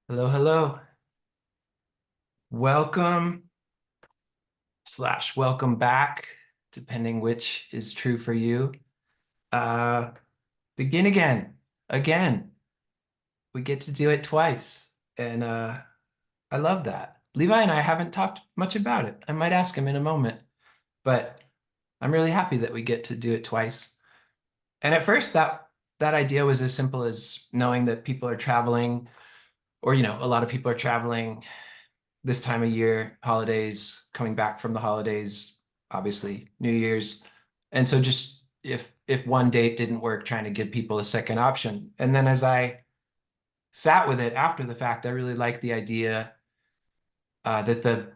Hello, hello. Welcome slash welcome back, depending which is true for you. Uh, Begin again. Again. We get to do it twice. And I love that. Levi and I haven't talked much about it. I might ask him in a moment, but I'm really happy that we get to do it twice. And at first that idea was as simple as knowing that people are traveling, or a lot of people are traveling this time of year, holidays, coming back from the holidays, obviously New Year's. And so just if one date didn't work, trying to give people a second option. And then as I sat with it after the fact, I really liked the idea that the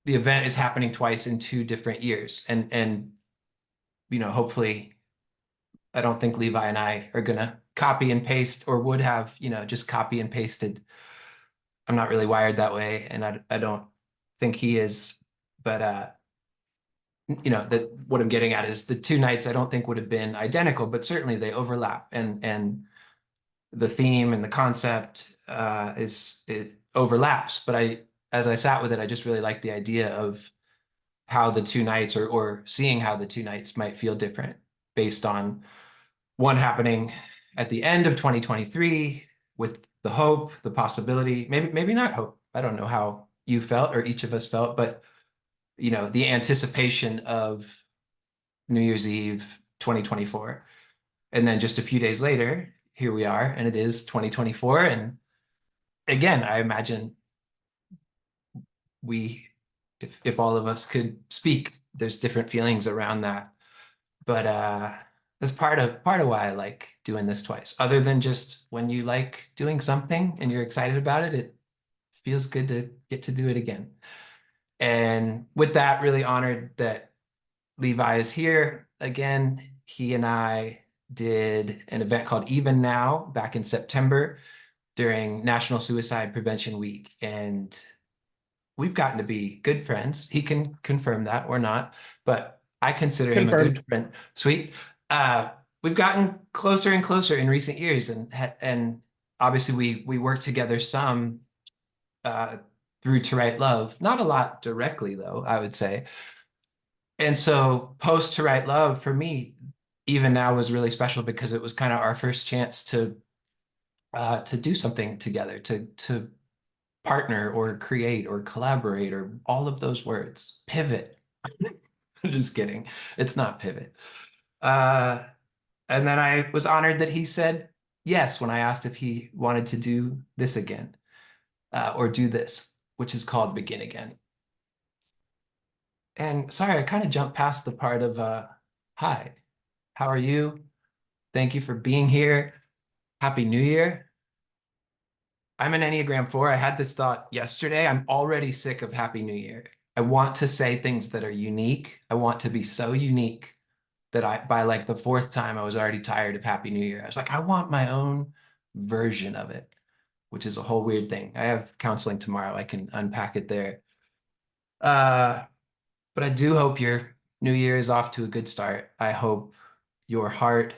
event is happening twice in 2 different years. And hopefully I don't think Levi and I are gonna copy and paste or would have, just copy and pasted. I'm not really wired that way, and I don't think he is. But that what I'm getting at is the 2 nights I don't think would have been identical, but certainly they overlap, and the theme and the concept is it overlaps. But as I sat with it, I just really like the idea of how the 2 nights, or seeing how the 2 nights might feel different based on one happening at the end of 2023 with the hope, the possibility, maybe not hope. I don't know how you felt or each of us felt, but the anticipation of New Year's Eve 2024. And then just a few days later, here we are, and it is 2024. And again, I imagine we, if all of us could speak, there's different feelings around that. But that's part of why I like doing this twice. Other than just when you like doing something and you're excited about it, it feels good to get to do it again. And with that, really honored that Levi is here again. He and I did an event called Even Now back in September during National Suicide Prevention Week. And we've gotten to be good friends. He can confirm that or not, but I consider him a Confirmed. good friend. Sweet. We've gotten closer and closer in recent years, and obviously we worked together some uh, through To Write Love. Not a lot directly, though, I would say. And so post To Write Love for me, Even Now was really special because it was kind of our first chance to do something together, to partner or create or collaborate or all of those words. Pivot. I'm just kidding. It's not pivot. Uh, and then I was honored that he said yes when I asked if he wanted to do this again, or do this, which is called Begin Again. And sorry, I kind of jumped past the part of hi, how are you? Thank you for being here. Happy New Year. I'm an Enneagram 4. I had this thought yesterday. I'm already sick of Happy New Year. I want to say things that are unique. I want to be so unique that by like the fourth time, I was already tired of Happy New Year. I was like, I want my own version of it, which is a whole weird thing. I have counseling tomorrow. I can unpack it there. Uh, but I do hope your New Year is off to a good start. I hope your heart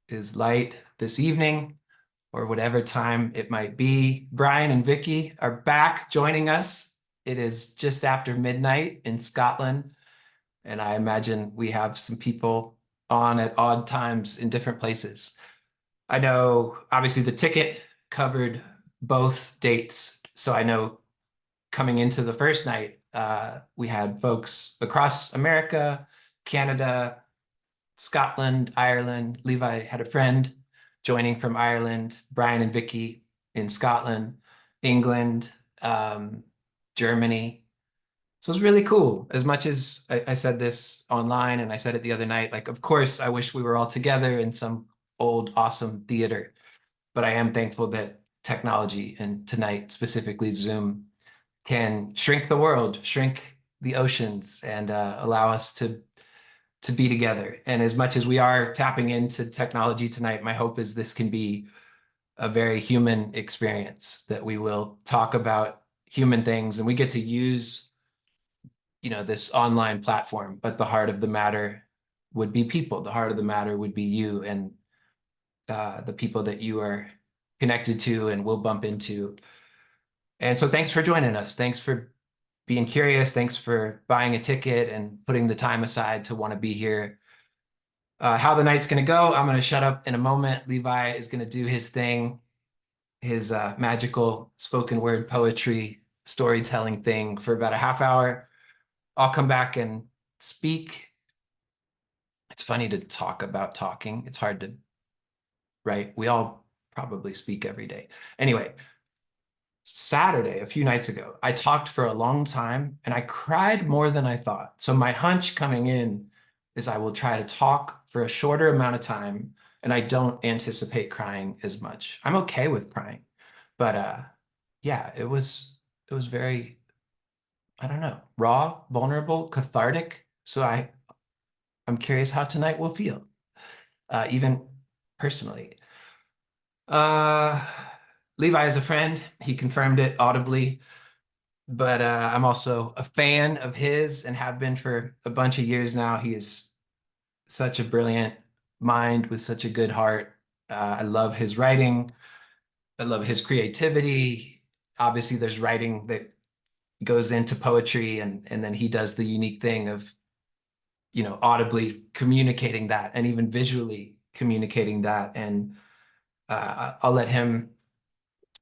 is light this evening or whatever time it might be. Brian and Vicky are back joining us. It is just after midnight in Scotland, and I imagine we have some people on at odd times in different places. I know obviously the ticket covered both dates, so I know coming into the first night, we had folks across America, Canada, Scotland, Ireland. Levi had a friend joining from Ireland, Brian and Vicky in Scotland, England, Germany. So it's really cool. As much as I said this online and I said it the other night, like, of course, I wish we were all together in some old, awesome theater. But I am thankful that technology, and tonight specifically Zoom, can shrink the world, shrink the oceans, and allow us to be together. And as much as we are tapping into technology tonight, my hope is this can be a very human experience, that we will talk about human things and we get to use, this online platform, but the heart of the matter would be people. The heart of the matter would be you and the people that you are connected to and will bump into. And so thanks for joining us. Thanks for being curious. Thanks for buying a ticket and putting the time aside to want to be here. How the night's going to go, I'm going to shut up in a moment. Levi is going to do his thing, his magical spoken word poetry storytelling thing for about a half hour. I'll come back and speak. It's funny to talk about talking. It's hard to write. We all probably speak every day. Anyway, Saturday, a few nights ago, I talked for a long time and I cried more than I thought. So my hunch coming in is I will try to talk for a shorter amount of time and I don't anticipate crying as much. I'm okay with crying. But yeah, it was very, I don't know, raw, vulnerable, cathartic. So I'm curious how tonight will feel, even personally. Uh, Levi is a friend. He confirmed it audibly, but I'm also a fan of his and have been for a bunch of years now. He is such a brilliant mind with such a good heart. I love his writing. I love his creativity. Obviously, there's writing that goes into poetry, and then he does the unique thing of, audibly communicating that and even visually communicating that. And I'll let him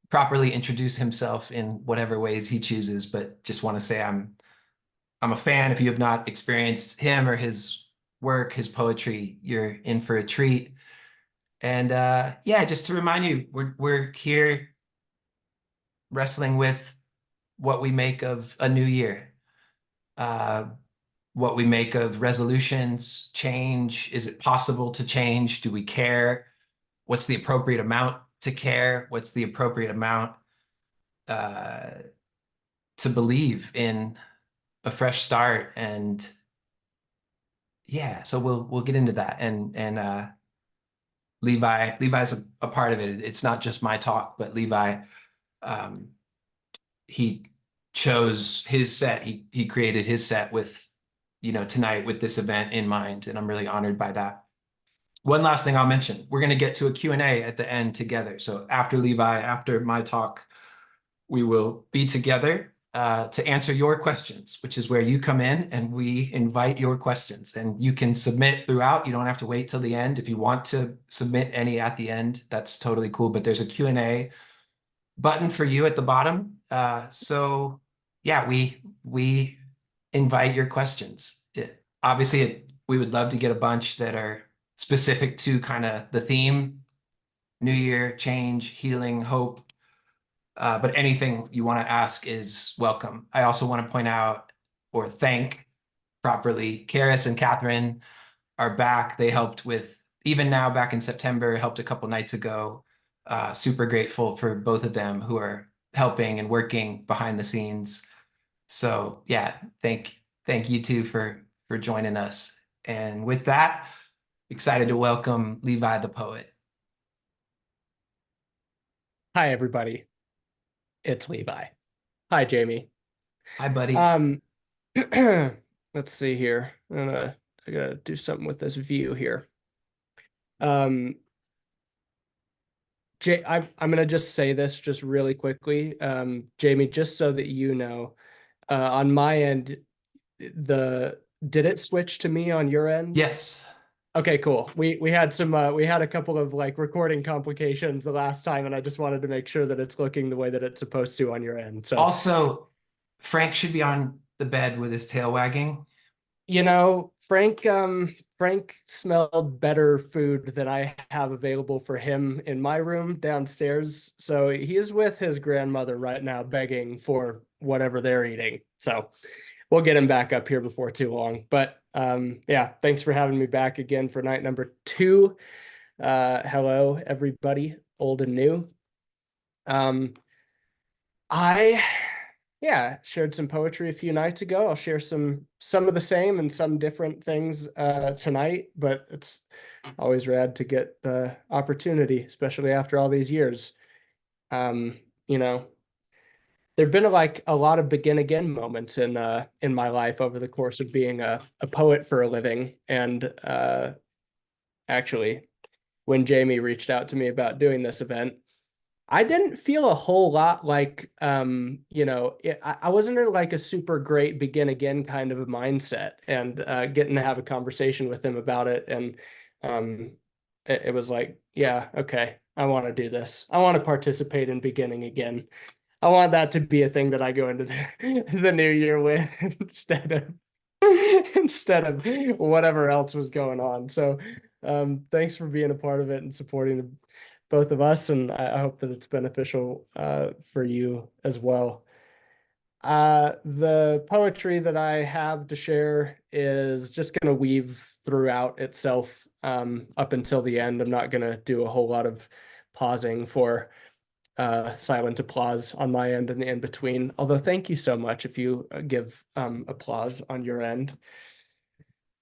properly introduce himself in whatever ways he chooses, but just want to say I'm a fan. If you have not experienced him or his work, his poetry, you're in for a treat. And yeah, just to remind you, we're here wrestling with what we make of a new year, uh, what we make of resolutions, change. Is it possible to change? Do we care? What's the appropriate amount to care? What's the appropriate amount uh, to believe in a fresh start? And yeah, so we'll get into that. And Levi's a part of it. It's not just my talk, but Levi, um, he chose his set. He created his set with, tonight with this event in mind, and I'm really honored by that. One last thing I'll mention, we're going to get to a Q&A at the end together. So after Levi, after my talk, we will be together to answer your questions, which is where you come in and we invite your questions. And you can submit throughout. You don't have to wait till the end. If you want to submit any at the end, that's totally cool. But there's a Q&A button for you at the bottom. So yeah, we invite your questions. Obviously, we would love to get a bunch that are specific to kind of the theme, New Year, change, healing, hope. But anything you want to ask is welcome. I also want to point out or thank properly, Karis and Catherine are back. They helped with, even now back in September, helped a couple nights ago. Super grateful for both of them who are helping and working behind the scenes. So yeah, thank you two for joining us. And with that, excited to welcome Levi the Poet. Hi, everybody. It's Levi. Hi, Jamie. Hi, buddy. Um, let's see here. I gotta do something with this view here. Um, I'm gonna just say this just really quickly. Jamie, just so that you know, on my end, did it switch to me on your end? Yes. Okay, cool. We had a couple of like recording complications the last time, and I just wanted to make sure that it's looking the way that it's supposed to on your end. So Also, Frank should be on the bed with his tail wagging. Frank smelled better food than I have available for him in my room downstairs. So he is with his grandmother right now, begging for whatever they're eating. So we'll get him back up here before too long. But yeah, thanks for having me back again for night number 2. Hello, everybody, old and new. Um, I yeah, shared some poetry a few nights ago. I'll share some of the same and some different things tonight, but it's always rad to get the opportunity, especially after all these years. Um, you know, there've been like a lot of begin again moments in my life over the course of being a poet for a living. And actually, when Jamie reached out to me about doing this event, I didn't feel a whole lot like, I wasn't in like a super great begin again kind of a mindset, and getting to have a conversation with him about it. And um, it was like, yeah, okay, I want to do this. I want to participate in beginning again. I want that to be a thing that I go into the new year with instead of instead of whatever else was going on. So, thanks for being a part of it and supporting both of us, and I hope that it's beneficial for you as well. The poetry that I have to share is just going to weave throughout itself up until the end. I'm not going to do a whole lot of pausing for silent applause on my end in the in between. Although, thank you so much if you give applause on your end.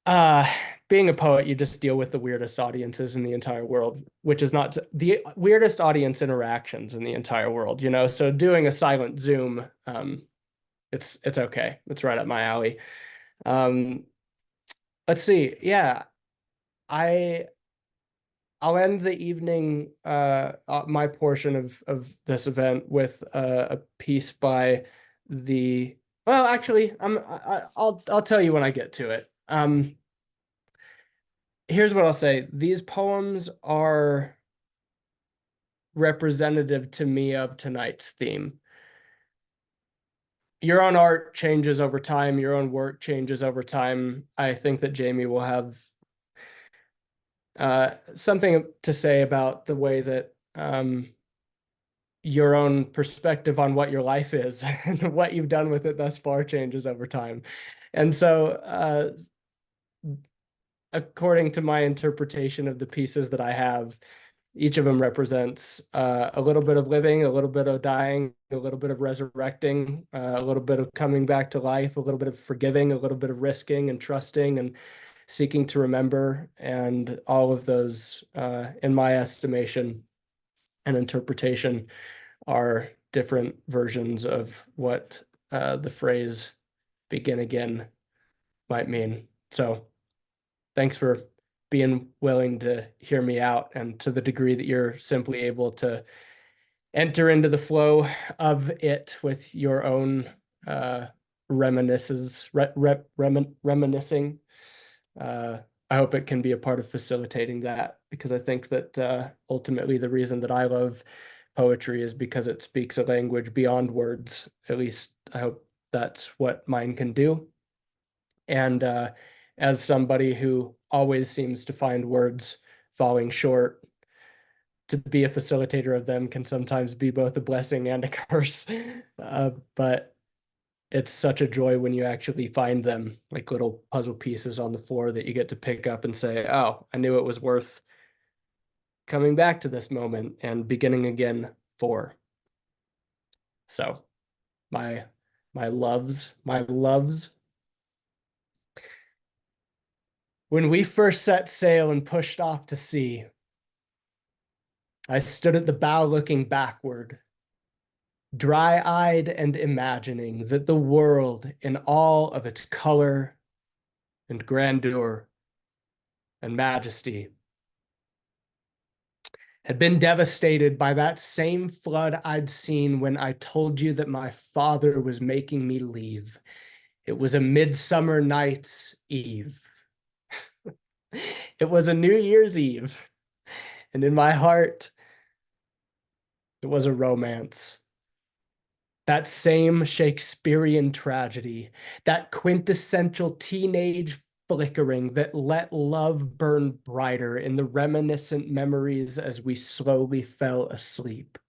Uh, Being a poet, you just deal with the weirdest audiences in the entire world, which is not the weirdest audience interactions in the entire world, you know? So doing a silent Zoom, it's okay. It's right up my alley. Um, let's see. Yeah, I I'll end the evening, my portion of this event with a piece by the. Well, actually, I'll tell you when I get to it. Here's what I'll say. These poems are representative to me of tonight's theme. Your own art changes over time, your own work changes over time. I think that Jamie will have something to say about the way that your own perspective on what your life is and what you've done with it thus far changes over time. And so, according to my interpretation of the pieces that I have, each of them represents a little bit of living, a little bit of dying, a little bit of resurrecting, a little bit of coming back to life, a little bit of forgiving, a little bit of risking and trusting and seeking to remember. And all of those, in my estimation and interpretation, are different versions of what the phrase begin again might mean. So thanks for being willing to hear me out, and to the degree that you're simply able to enter into the flow of it with your own reminiscences, reminiscing. I hope it can be a part of facilitating that, because I think that ultimately the reason that I love poetry is because it speaks a language beyond words. At least I hope that's what mine can do. And as somebody who always seems to find words falling short, to be a facilitator of them can sometimes be both a blessing and a curse. But it's such a joy when you actually find them, like little puzzle pieces on the floor that you get to pick up and say, oh, I knew it was worth coming back to this moment and beginning again for. So my my loves. When we first set sail and pushed off to sea, I stood at the bow looking backward, dry-eyed and imagining that the world in all of its color and grandeur and majesty had been devastated by that same flood I'd seen when I told you that my father was making me leave. It was a midsummer night's eve. It was a New Year's Eve, and in my heart, it was a romance. That same Shakespearean tragedy, that quintessential teenage flickering that let love burn brighter in the reminiscent memories as we slowly fell asleep.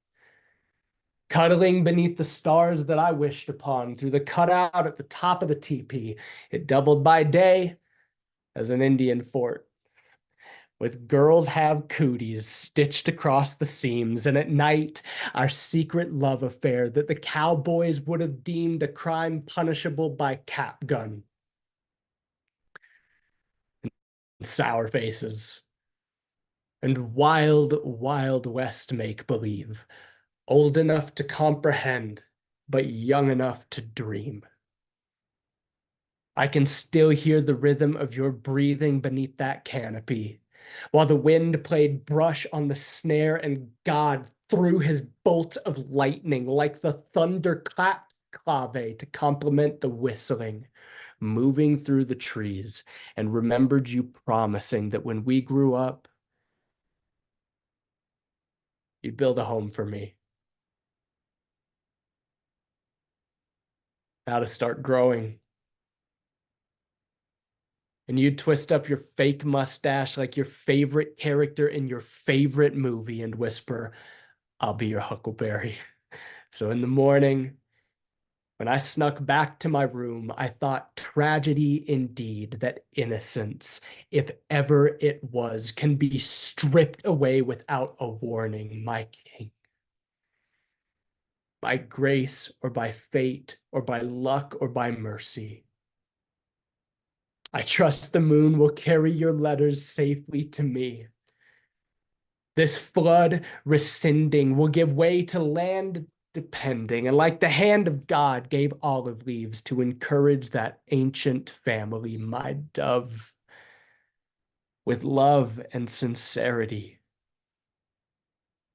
Cuddling beneath the stars that I wished upon through the cutout at the top of the teepee, it doubled by day as an Indian fort, with girls have cooties stitched across the seams, and at night, our secret love affair that the cowboys would have deemed a crime punishable by cap gun. Sour faces and wild, wild west make believe, old enough to comprehend, but young enough to dream. I can still hear the rhythm of your breathing beneath that canopy, while the wind played brush on the snare, and God through his bolt of lightning like the thunder-clapped clave to complement the whistling, moving through the trees, and remembered you promising that when we grew up, you'd build a home for me. How to start growing. And you'd twist up your fake mustache like your favorite character in your favorite movie and whisper, I'll be your Huckleberry. So in the morning, when I snuck back to my room, I thought tragedy indeed that innocence, if ever it was, can be stripped away without a warning, my king. By grace or by fate or by luck or by mercy. I trust the moon will carry your letters safely to me. This flood rescinding will give way to land depending, and like the hand of God gave olive leaves to encourage that ancient family, my dove, with love and sincerity,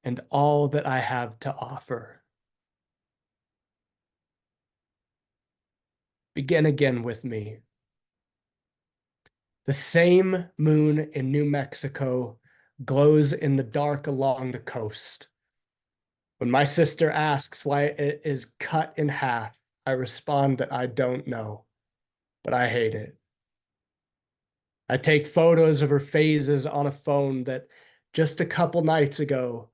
and all that I have to offer. Begin again with me. The same moon in New Mexico glows in the dark along the coast. When my sister asks why it is cut in half, I respond that I don't know, but I hate it. I take photos of her phases on a phone that just a couple nights ago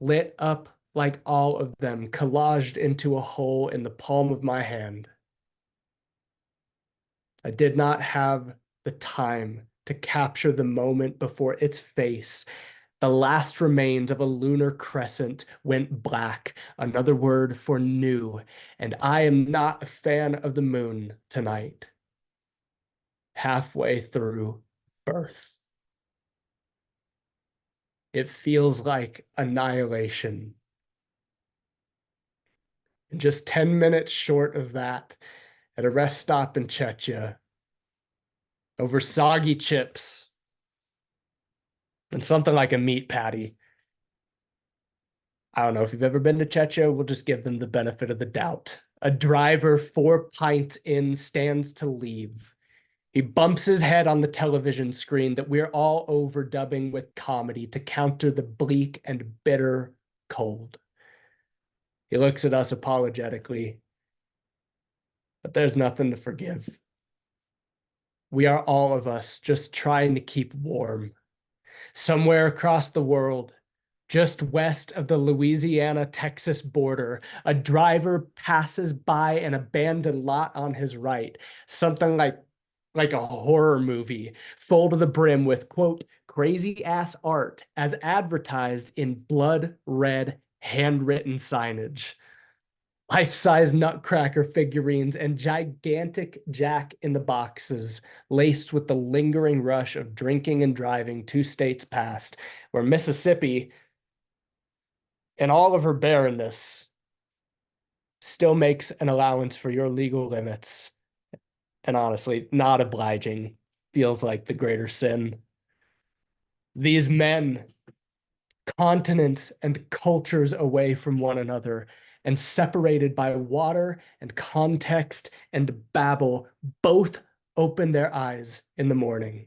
lit up like all of them, collaged into a hole in the palm of my hand. I did not have the time to capture the moment before its face, the last remains of a lunar crescent, went black, another word for new, and I am not a fan of the moon tonight. Halfway through birth. It feels like annihilation. And just 10 minutes short of that, at a rest stop in Czechia, over soggy chips and something like a meat patty. I don't know if you've ever been to Czechia, we'll just give them the benefit of the doubt. A driver 4 pints in stands to leave. He bumps his head on the television screen that we're all overdubbing with comedy to counter the bleak and bitter cold. He looks at us apologetically, but there's nothing to forgive. We are all of us just trying to keep warm. Somewhere across the world, just west of the Louisiana-Texas border, a driver passes by an abandoned lot on his right, something like a horror movie, full to the brim with, quote, crazy ass art as advertised in blood red handwritten signage. Life-size nutcracker figurines and gigantic Jack in the Boxes laced with the lingering rush of drinking and driving 2 states past, where Mississippi, in all of her barrenness, still makes an allowance for your legal limits. And honestly, not obliging feels like the greater sin. These men, continents and cultures away from one another and separated by water and context and babble, both open their eyes in the morning.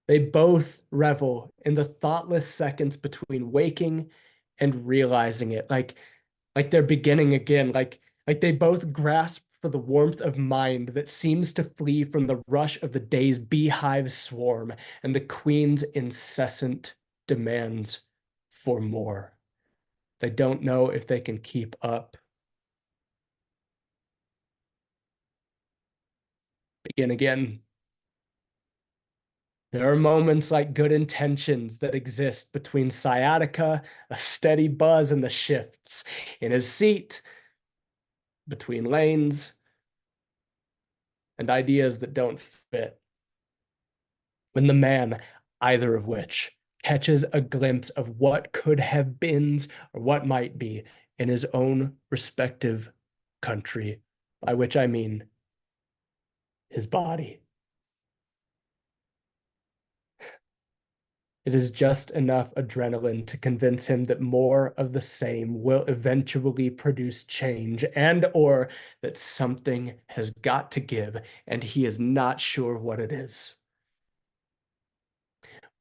They both revel in the thoughtless seconds between waking and realizing it, like they're beginning again, like they both grasp for the warmth of mind that seems to flee from the rush of the day's beehive swarm and the queen's incessant demands for more. They don't know if they can keep up. Begin again. There are moments like good intentions that exist between sciatica, a steady buzz in the shifts, in his seat, between lanes, and ideas that don't fit. When the man, either of which, catches a glimpse of what could have been or what might be in his own respective country, by which I mean his body. It is just enough adrenaline to convince him that more of the same will eventually produce change and or that something has got to give and he is not sure what it is.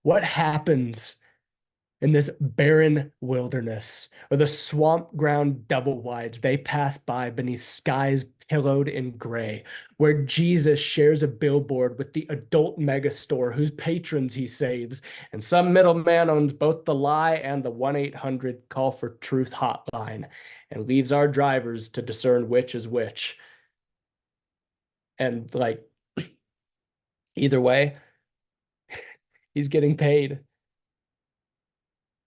What happens in this barren wilderness or the swamp ground double wides they pass by beneath skies pillowed in gray, where Jesus shares a billboard with the adult megastore whose patrons he saves, and some middleman owns both the lie and the 1-800 call for truth hotline and leaves our drivers to discern which is which. And like either way, he's getting paid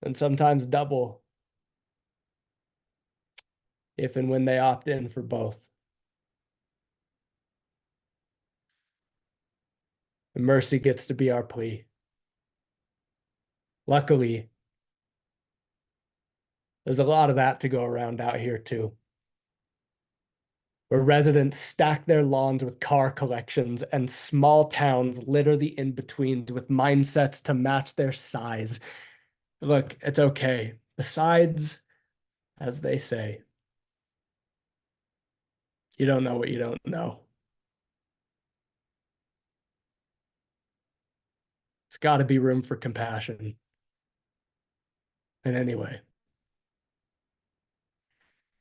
and sometimes double if and when they opt in for both. And mercy gets to be our plea. Luckily, there's a lot of that to go around out here too, where residents stack their lawns with car collections and small towns litter the in-betweens with mindsets to match their size. Look, it's okay. Besides, as they say, you don't know what you don't know. It's got to be room for compassion. And anyway,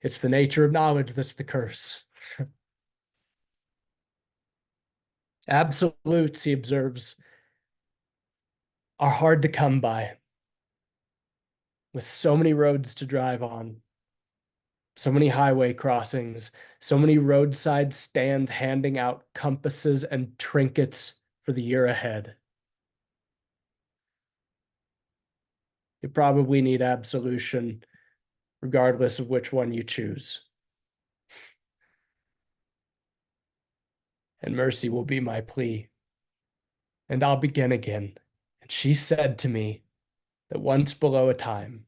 it's the nature of knowledge that's the curse. Absolutes, he observes, are hard to come by with so many roads to drive on, so many highway crossings, so many roadside stands handing out compasses and trinkets for the year ahead. You probably need absolution, regardless of which one you choose. And mercy will be my plea. And I'll begin again. And she said to me that once below a time,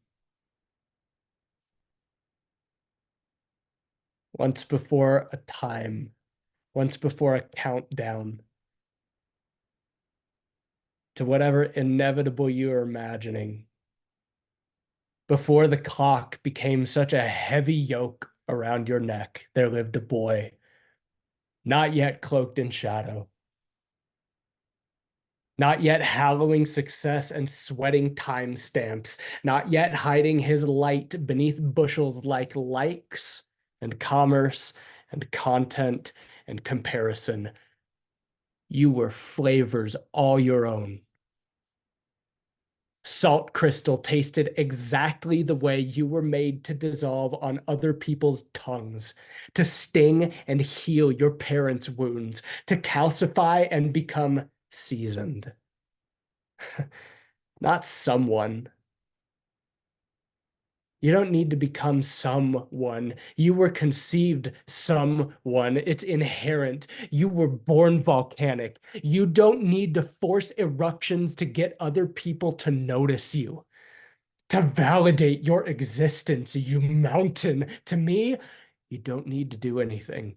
once before a time, once before a countdown to whatever inevitable you are imagining, before the clock became such a heavy yoke around your neck, there lived a boy, not yet cloaked in shadow, not yet hallowing success and sweating timestamps, not yet hiding his light beneath bushels like likes and commerce and content and comparison. You were flavors all your own. Salt crystal tasted exactly the way you were made to dissolve on other people's tongues, to sting and heal your parents' wounds, to calcify and become seasoned. Not someone. You don't need to become someone. You were conceived someone. It's inherent. You were born volcanic. You don't need to force eruptions to get other people to notice you, to validate your existence, you mountain. To me, you don't need to do anything.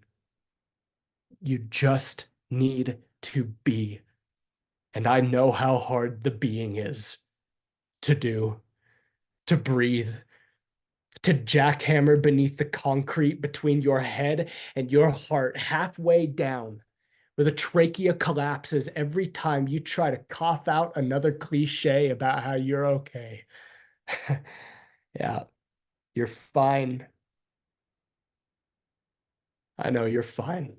You just need to be. And I know how hard the being is to do, to breathe, to jackhammer beneath the concrete between your head and your heart, halfway down, where the trachea collapses every time you try to cough out another cliche about how you're okay. Yeah, you're fine. I know you're fine.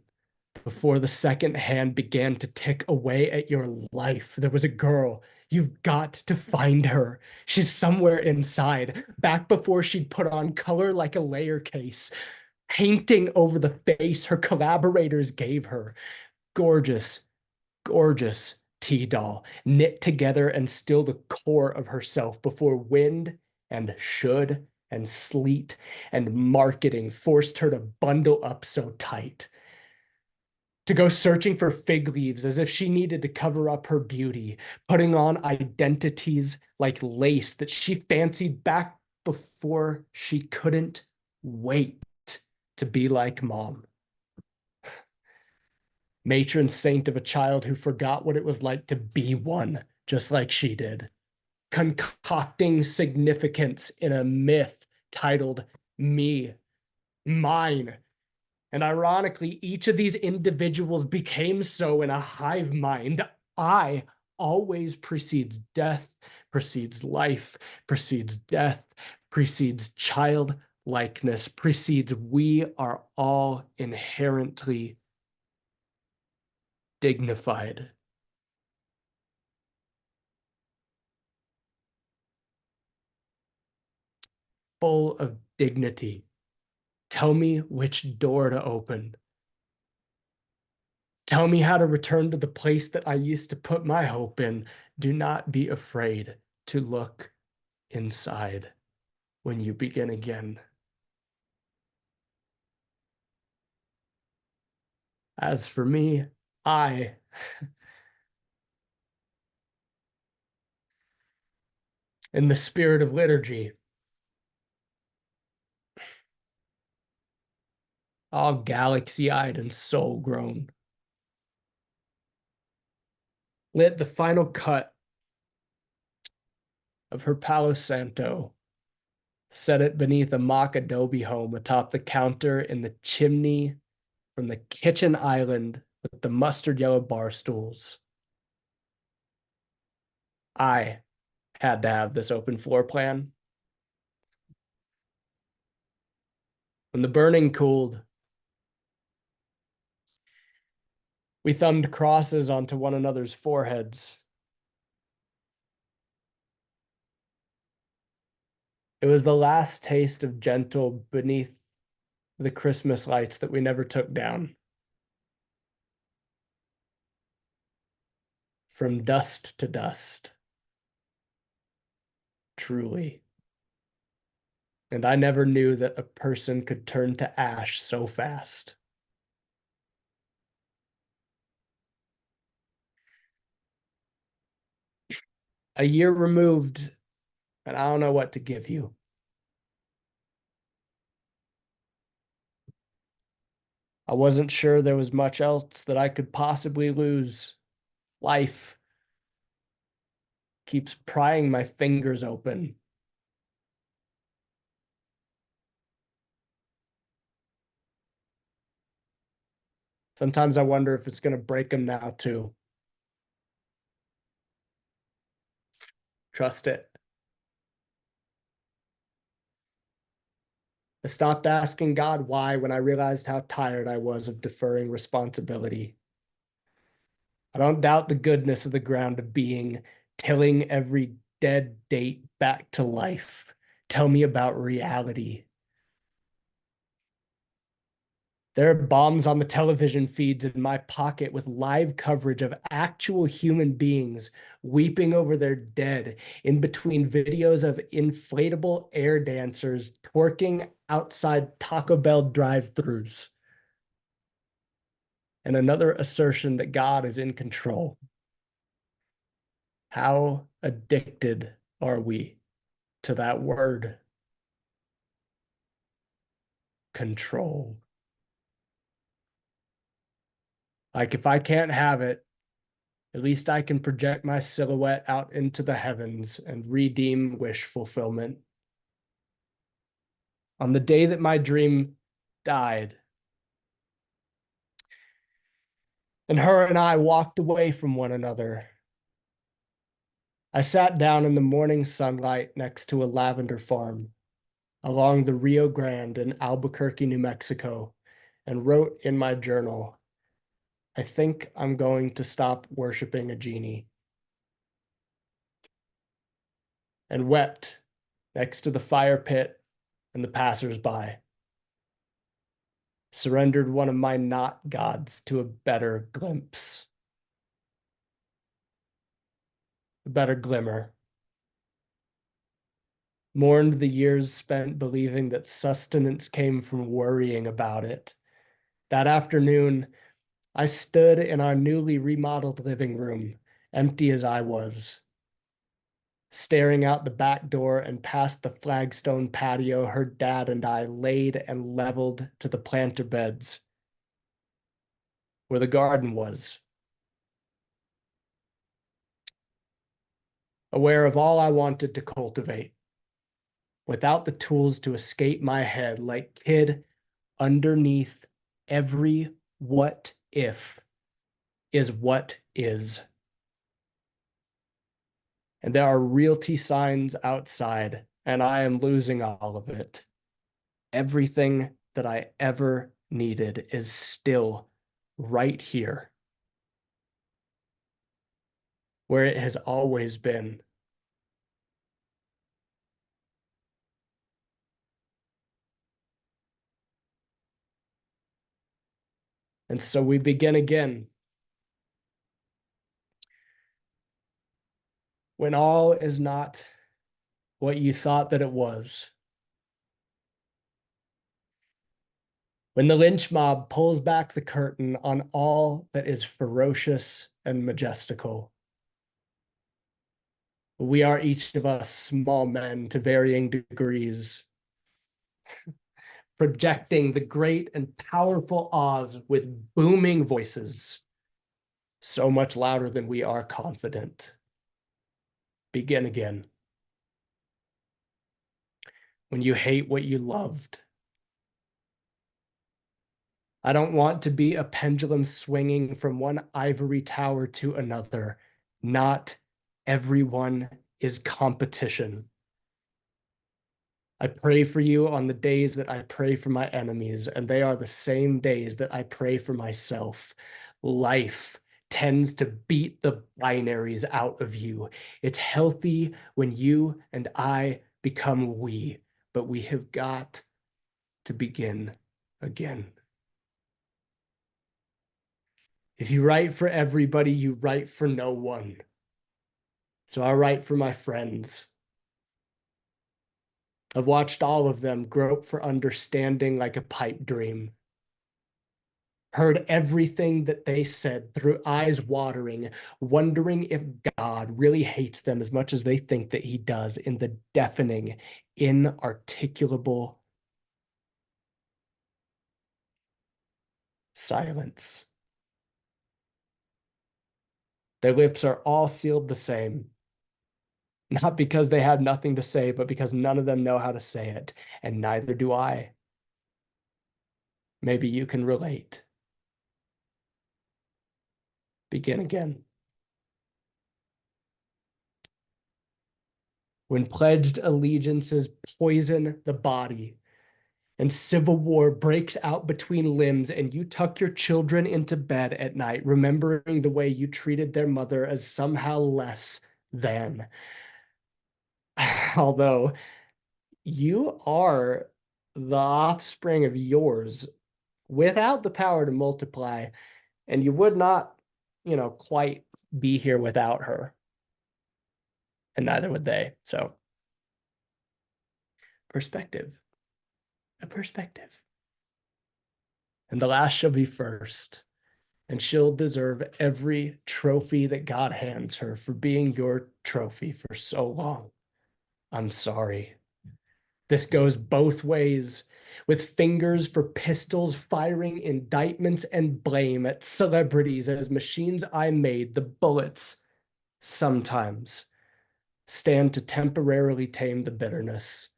Before the second hand began to tick away at your life, there was a girl. You've got to find her. She's somewhere inside, back before she'd put on color like a layer case, painting over the face her collaborators gave her. Gorgeous, gorgeous T-doll, knit together and still the core of herself before wind and should and sleet and marketing forced her to bundle up so tight, to go searching for fig leaves as if she needed to cover up her beauty, putting on identities like lace that she fancied back before she couldn't wait to be like mom. Matron saint of a child who forgot what it was like to be one, just like she did. concocting significance in a myth titled Me, Mine. And ironically, each of these individuals became so in a hive mind. I always precedes death, precedes life, precedes death, precedes childlikeness, precedes we are all inherently dignified. Full of dignity. Tell me which door to open. Tell me how to return to the place that I used to put my hope in. Do not be afraid to look inside when you begin again. As for me, I, in the spirit of liturgy, all galaxy-eyed and soul-grown, lit the final cut of her Palo Santo, set it beneath a mock adobe home atop the counter in the chimney from the kitchen island with the mustard yellow bar stools. I had to have this open floor plan. When the burning cooled, we thumbed crosses onto one another's foreheads. It was the last taste of gentle beneath the Christmas lights that we never took down. From dust to dust. Truly. And I never knew that a person could turn to ash so fast. A year removed, and I don't know what to give you. I wasn't sure there was much else that I could possibly lose. Life keeps prying my fingers open. Sometimes I wonder if it's going to break them now, too. Trust it. I stopped asking God why when I realized how tired I was of deferring responsibility. I don't doubt the goodness of the ground of being, tilling every dead date back to life. Tell me about reality. There are bombs on the television feeds in my pocket with live coverage of actual human beings weeping over their dead in between videos of inflatable air dancers twerking outside Taco Bell drive-thrus. And another assertion that God is in control. How addicted are we to that word? Control. Like if I can't have it, at least I can project my silhouette out into the heavens and redeem wish fulfillment. On the day that my dream died, and her and I walked away from one another, I sat down in the morning sunlight next to a lavender farm along the Rio Grande in Albuquerque, New Mexico, and wrote in my journal, I think I'm going to stop worshiping a genie. And wept next to the fire pit and the passersby. Surrendered one of my not gods to a better glimpse, a better glimmer. Mourned the years spent believing that sustenance came from worrying about it. That afternoon, I stood in our newly remodeled living room, empty as I was, staring out the back door and past the flagstone patio her dad and I laid and leveled to the planter beds where the garden was. aware of all I wanted to cultivate, without the tools to escape my head, like kid underneath every what if is what is. And there are realty signs outside, and I am losing all of it. Everything that I ever needed is still right here, where it has always been. And so we begin again. When all is not what you thought that it was. When the lynch mob pulls back the curtain on all that is ferocious and majestical. We are each of us small men to varying degrees, projecting the great and powerful Oz with booming voices, so much louder than we are confident. Begin again. When you hate what you loved. I don't want to be a pendulum swinging from one ivory tower to another. Not everyone is competition. I pray for you on the days that I pray for my enemies, and they are the same days that I pray for myself. Life tends to beat the binaries out of you. It's healthy when you and I become we, but we have got to begin again. If you write for everybody, you write for no one. So I write for my friends. I've watched all of them grope for understanding like a pipe dream. Heard everything that they said through eyes watering, wondering if God really hates them as much as they think that he does in the deafening, inarticulable silence. Their lips are all sealed the same, not because they have nothing to say, but because none of them know how to say it, and neither do I. Maybe you can relate. Begin again. When pledged allegiances poison the body and civil war breaks out between limbs and you tuck your children into bed at night, remembering the way you treated their mother as somehow less than. Although you are the offspring of yours without the power to multiply, and you would not, quite be here without her, and neither would they. So, perspective, a perspective. And the last shall be first, and she'll deserve every trophy that God hands her for being your trophy for so long. I'm sorry. This goes both ways, with fingers for pistols firing indictments and blame at celebrities as machines I made. The bullets sometimes stand to temporarily tame the bitterness,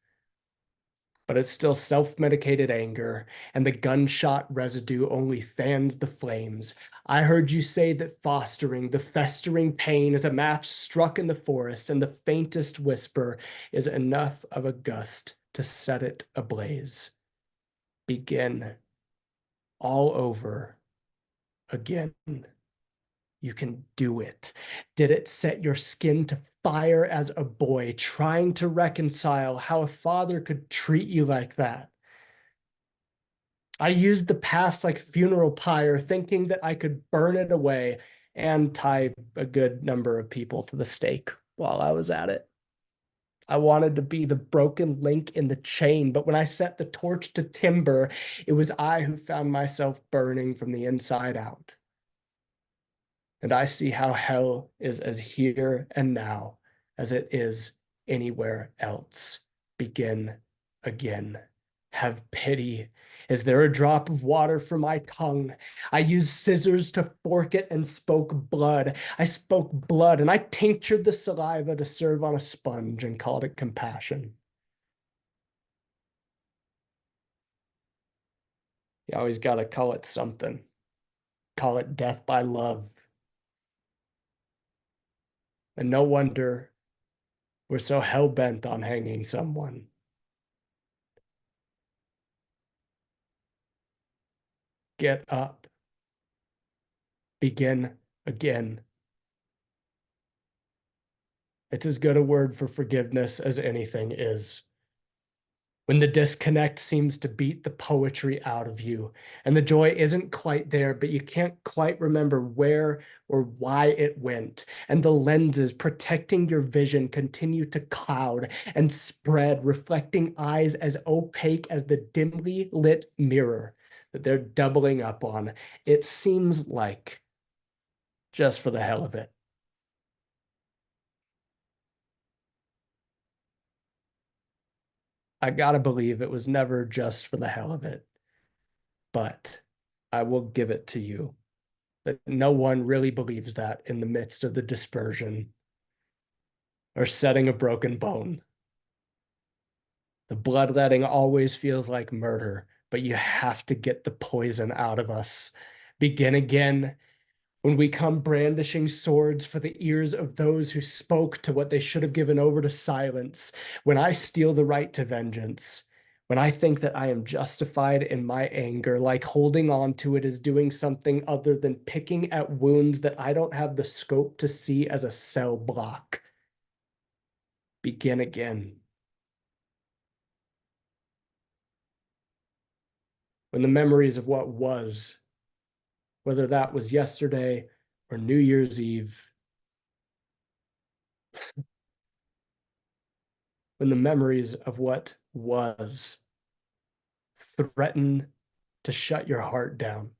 but it's still self-medicated anger, and the gunshot residue only fans the flames. I heard you say that fostering the festering pain is a match struck in the forest, and the faintest whisper is enough of a gust to set it ablaze. Begin all over again. You can do it. Did it set your skin to fire as a boy, trying to reconcile how a father could treat you like that? I used the past like funeral pyre, thinking that I could burn it away and tie a good number of people to the stake while I was at it. I wanted to be the broken link in the chain, but when I set the torch to timber, it was I who found myself burning from the inside out. And I see how hell is as here and now as it is anywhere else. Begin again. Have pity. Is there a drop of water for my tongue? I used scissors to fork it and spoke blood. I spoke blood and I tinctured the saliva to serve on a sponge and called it compassion. You always got to call it something. Call it death by love. And no wonder we're so hell bent on hanging someone. Get up. Begin again. It's as good a word for forgiveness as anything is. When the disconnect seems to beat the poetry out of you, and the joy isn't quite there, but you can't quite remember where or why it went, and the lenses protecting your vision continue to cloud and spread, reflecting eyes as opaque as the dimly lit mirror that they're doubling up on. It seems like, just for the hell of it, I gotta believe it was never just for the hell of it, but I will give it to you that no one really believes that in the midst of the dispersion or setting a broken bone. The bloodletting always feels like murder, but you have to get the poison out of us. Begin again when we come brandishing swords for the ears of those who spoke to what they should have given over to silence, when I steal the right to vengeance, when I think that I am justified in my anger, like holding on to it is doing something other than picking at wounds that I don't have the scope to see as a cell block. Begin again. When the memories of what was, whether that was yesterday or New Year's Eve, when the memories of what was threaten to shut your heart down.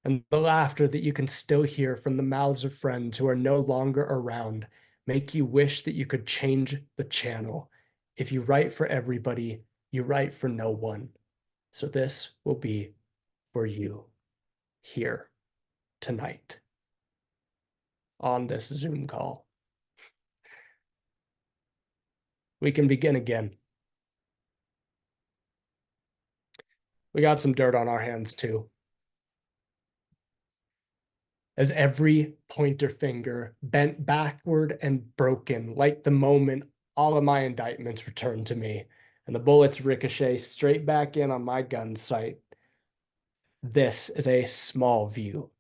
And the laughter that you can still hear from the mouths of friends who are no longer around make you wish that you could change the channel. If you write for everybody, you write for no one. So this will be for you here tonight on this Zoom call. We can begin again. We got some dirt on our hands too. As every pointer finger bent backward and broken, like the moment all of my indictments returned to me, and the bullets ricochet straight back in on my gun sight. This is a small view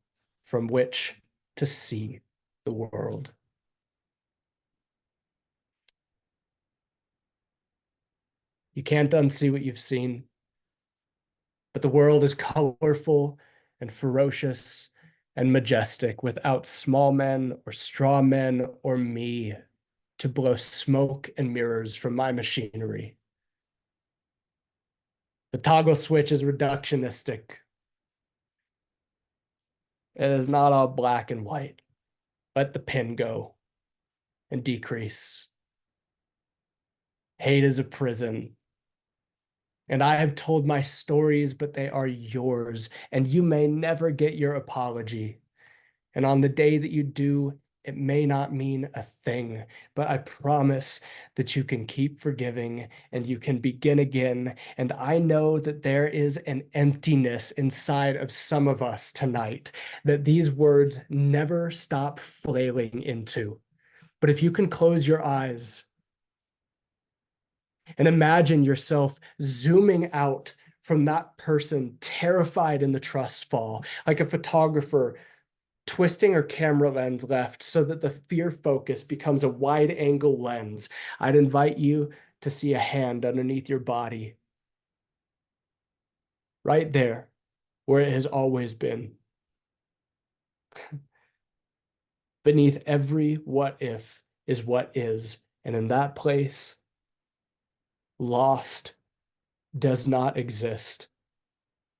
from which to see the world. You can't unsee what you've seen, but the world is colorful and ferocious and majestic without small men or straw men or me to blow smoke and mirrors from my machinery. The toggle switch is reductionistic. It is not all black and white. Let the pin go and decrease. Hate is a prison. And I have told my stories, but they are yours, and you may never get your apology. And on the day that you do, it may not mean a thing, but I promise that you can keep forgiving and you can begin again. And I know that there is an emptiness inside of some of us tonight that these words never stop flailing into. But if you can close your eyes and imagine yourself zooming out from that person terrified in the trust fall, like a photographer twisting her camera lens left so that the fear focus becomes a wide angle lens, I'd invite you to see a hand underneath your body, right there where it has always been. Beneath every what if is what is, and in that place, lost does not exist.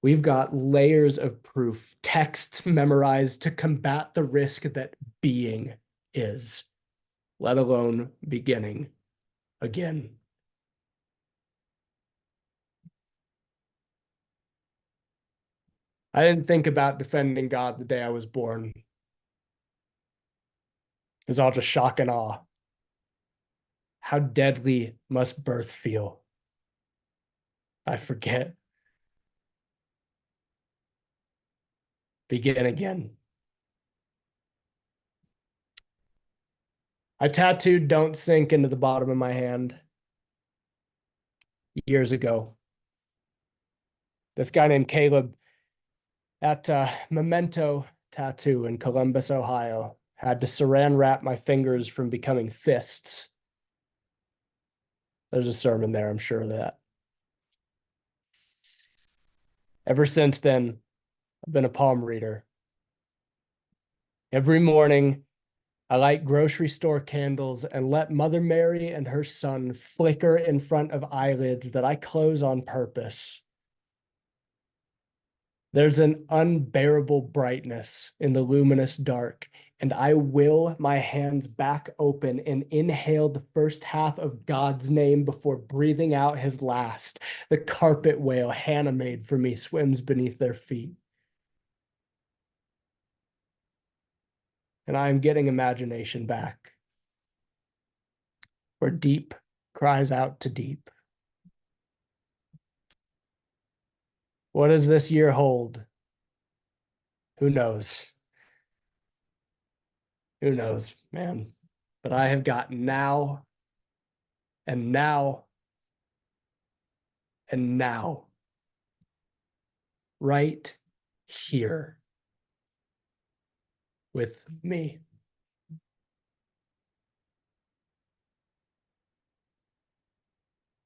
We've got layers of proof, texts memorized to combat the risk that being is, let alone beginning again. I didn't think about defending God the day I was born. It was all just shock and awe. How deadly must birth feel? I forget. Begin again. I tattooed "Don't Sink" into the bottom of my hand years ago. This guy named Caleb at Memento Tattoo in Columbus, Ohio, had to saran wrap my fingers from becoming fists. There's a sermon there, I'm sure of that. Ever since then, I've been a palm reader. Every morning, I light grocery store candles and let Mother Mary and her son flicker in front of eyelids that I close on purpose. There's an unbearable brightness in the luminous dark, and I will my hands back open and inhale the first half of God's name before breathing out his last. The carpet whale Hannah made for me swims beneath their feet. And I am getting imagination back, where deep cries out to deep. What does this year hold? Who knows? Who knows, man? But I have got now and now and now right here with me.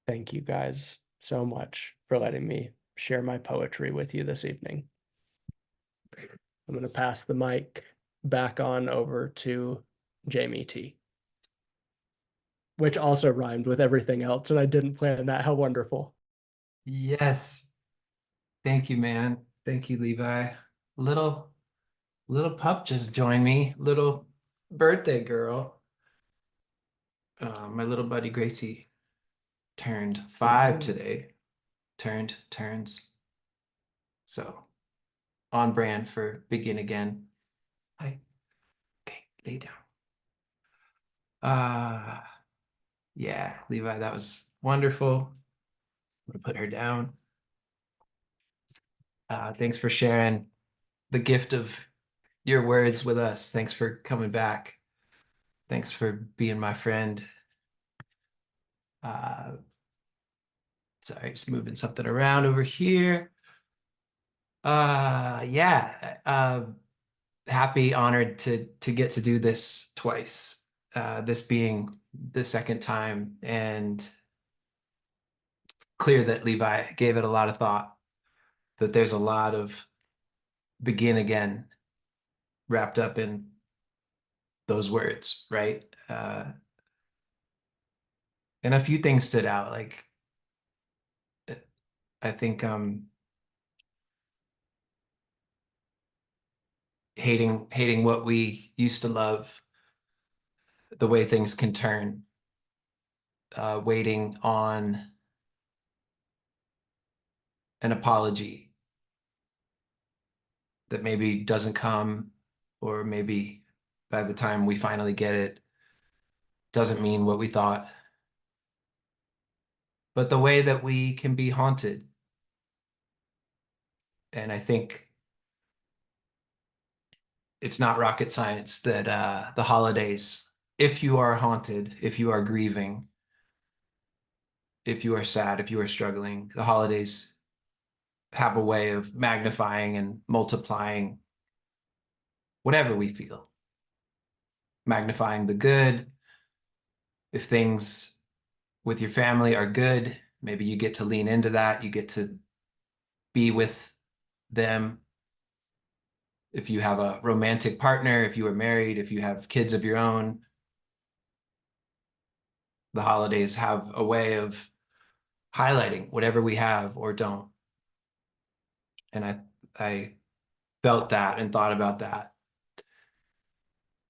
Thank you guys so much for letting me share my poetry with you this evening. I'm going to pass the mic back on over to Jamie T, which also rhymed with everything else, and I didn't plan that. How wonderful. Yes. Thank you, man. Thank you, Levi. Little little pup just joined me. Little birthday girl. My little buddy Gracie turned 5 today. Turns. So on brand for begin again. Hi. Okay, lay down. Uh yeah, Levi, that was wonderful. I'm gonna put her down. Thanks for sharing the gift of your words with us. Thanks for coming back. Thanks for being my friend. Uh, sorry, just moving something around over here. Yeah. Happy, honored to get to do this twice. This being the second time, and clear that Levi gave it a lot of thought, that there's a lot of begin again wrapped up in those words, right? And a few things stood out. Like I think hating what we used to love, the way things can turn, waiting on an apology that maybe doesn't come, or maybe by the time we finally get it, doesn't mean what we thought. But the way that we can be haunted. And I think it's not rocket science that the holidays, if you are haunted, if you are grieving, if you are sad, if you are struggling, the holidays have a way of magnifying and multiplying whatever we feel, magnifying the good. If things with your family are good, maybe you get to lean into that. You get to be with them. If you have a romantic partner, if you are married, if you have kids of your own, the holidays have a way of highlighting whatever we have or don't. And I felt that and thought about that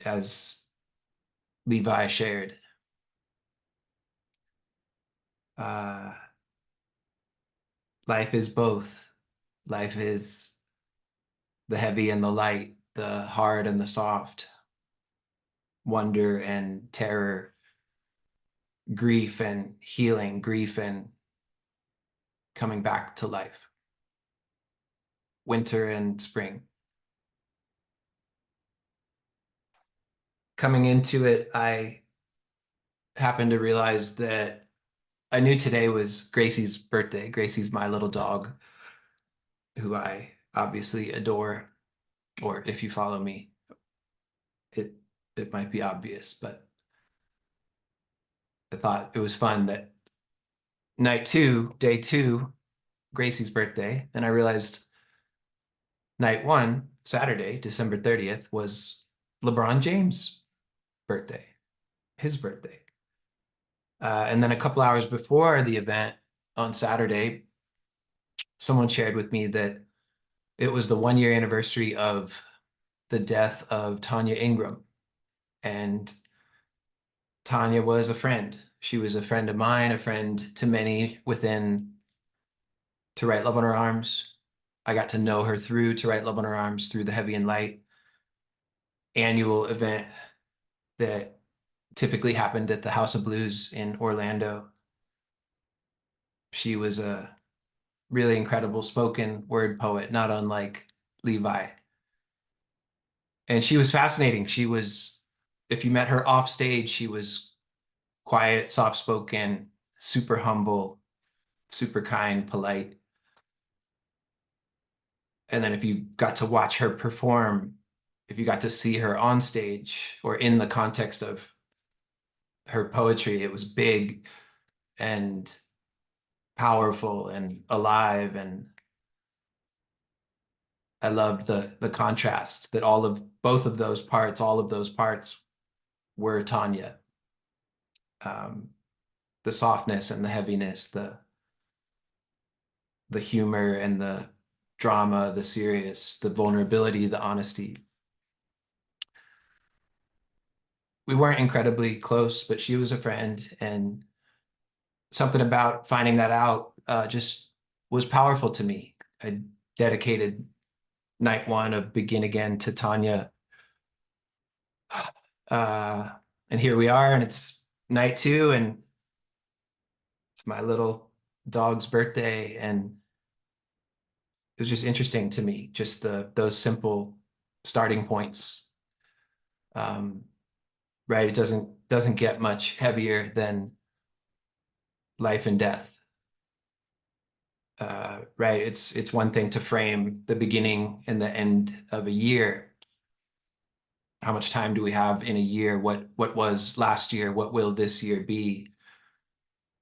as Levi shared. Uh, Life is both. Life is the heavy and the light, the hard and the soft, wonder and terror, grief and healing, grief and coming back to life, winter and spring. Coming into it, I happened to realize that I knew today was Gracie's birthday. Gracie's my little dog, who I obviously adore, or if you follow me, it it might be obvious, but I thought it was fun that night two, day two, Gracie's birthday, and I realized night one, Saturday, December 30th, was LeBron James' birthday, his birthday. And then a couple hours before the event on Saturday, someone shared with me that it was the 1 year anniversary of the death of Tanya Ingram. And Tanya was a friend. She was a friend of mine, a friend to many within To Write Love on Her Arms. I got to know her through To Write Love on Her Arms, through the Heavy and Light annual event that typically happened at the House of Blues in Orlando. She was a really incredible spoken word poet, not unlike Levi. And she was fascinating. She was, if you met her off stage, she was quiet, soft spoken, super humble, super kind, polite. And then if you got to watch her perform, if you got to see her on stage or in the context of her poetry, it was big and powerful and alive. And I loved the contrast that all of both of those parts, all of those parts were Tanya. Um, the softness and the heaviness, the humor and the drama, the serious, the vulnerability, the honesty. We weren't incredibly close, but she was a friend, and something about finding that out just was powerful to me. I dedicated night one of Begin Again to Tanya. Uh, and here we are, and it's night two, and it's my little dog's birthday, and it was just interesting to me, just those simple starting points. Um, right? It doesn't get much heavier than life and death. Right? It's one thing to frame the beginning and the end of a year. How much time do we have in a year? What was last year? What will this year be?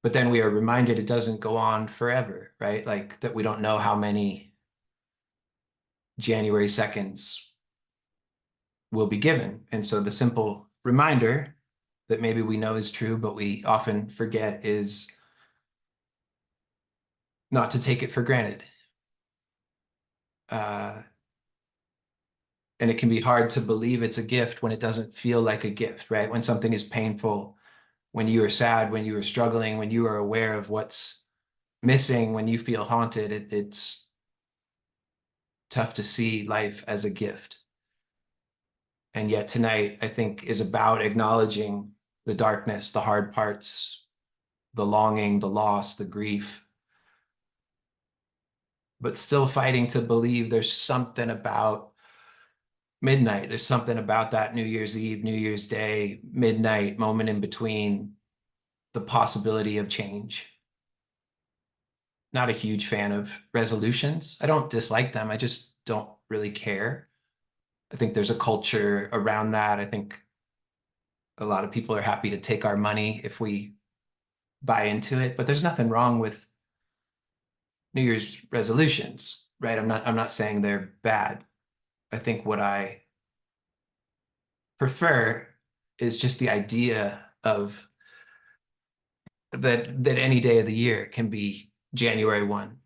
But then we are reminded it doesn't go on forever, right? Like that we don't know how many January 2nds will be given. And so the simple reminder that maybe we know is true, but we often forget, is not to take it for granted. Uh, and it can be hard to believe it's a gift when it doesn't feel like a gift, right? When something is painful, when you are sad, when you are struggling, when you are aware of what's missing, when you feel haunted, it's tough to see life as a gift. And yet tonight, I think, is about acknowledging the darkness, the hard parts, the longing, the loss, the grief, but still fighting to believe there's something about midnight. There's something about that New Year's Eve, New Year's Day, midnight moment in between, the possibility of change. Not a huge fan of resolutions. I don't dislike them. I just don't really care. I think there's a culture around that. I think a lot of people are happy to take our money if we buy into it, but there's nothing wrong with New Year's resolutions, right? I'm not saying they're bad. I think what I prefer is just the idea of that any day of the year can be January 1,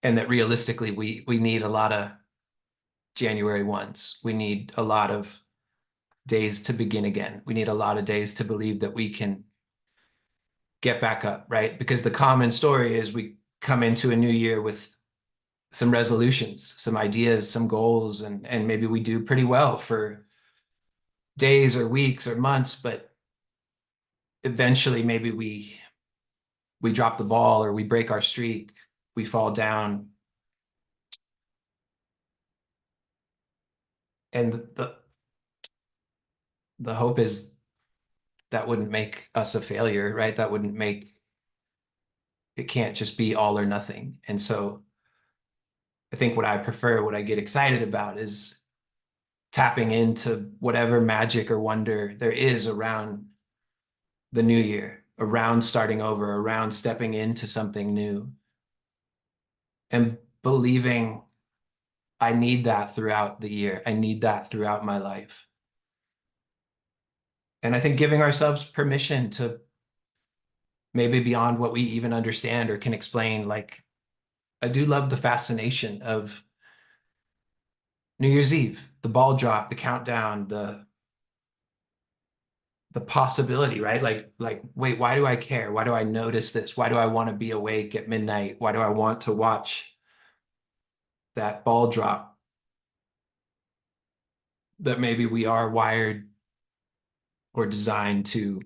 and that realistically we need a lot of January 1s. We need a lot of days to begin again. We need a lot of days to believe that we can get back up, right? Because the common story is we come into a new year with some resolutions, some ideas, some goals, and maybe we do pretty well for days or weeks or months, but eventually maybe we drop the ball or we break our streak, we fall down. And the hope is that wouldn't make us a failure, right? That wouldn't make it can't just be all or nothing. And so I think what I prefer, what I get excited about is tapping into whatever magic or wonder there is around the new year, around starting over, around stepping into something new, and believing I need that throughout the year. I need that throughout my life. And I think giving ourselves permission to maybe beyond what we even understand or can explain, like I do love the fascination of New Year's Eve, the ball drop, the countdown, the possibility, right? Like, wait, why do I care? Why do I notice this? Why do I want to be awake at midnight? Why do I want to watch that ball drop? That maybe we are wired or designed to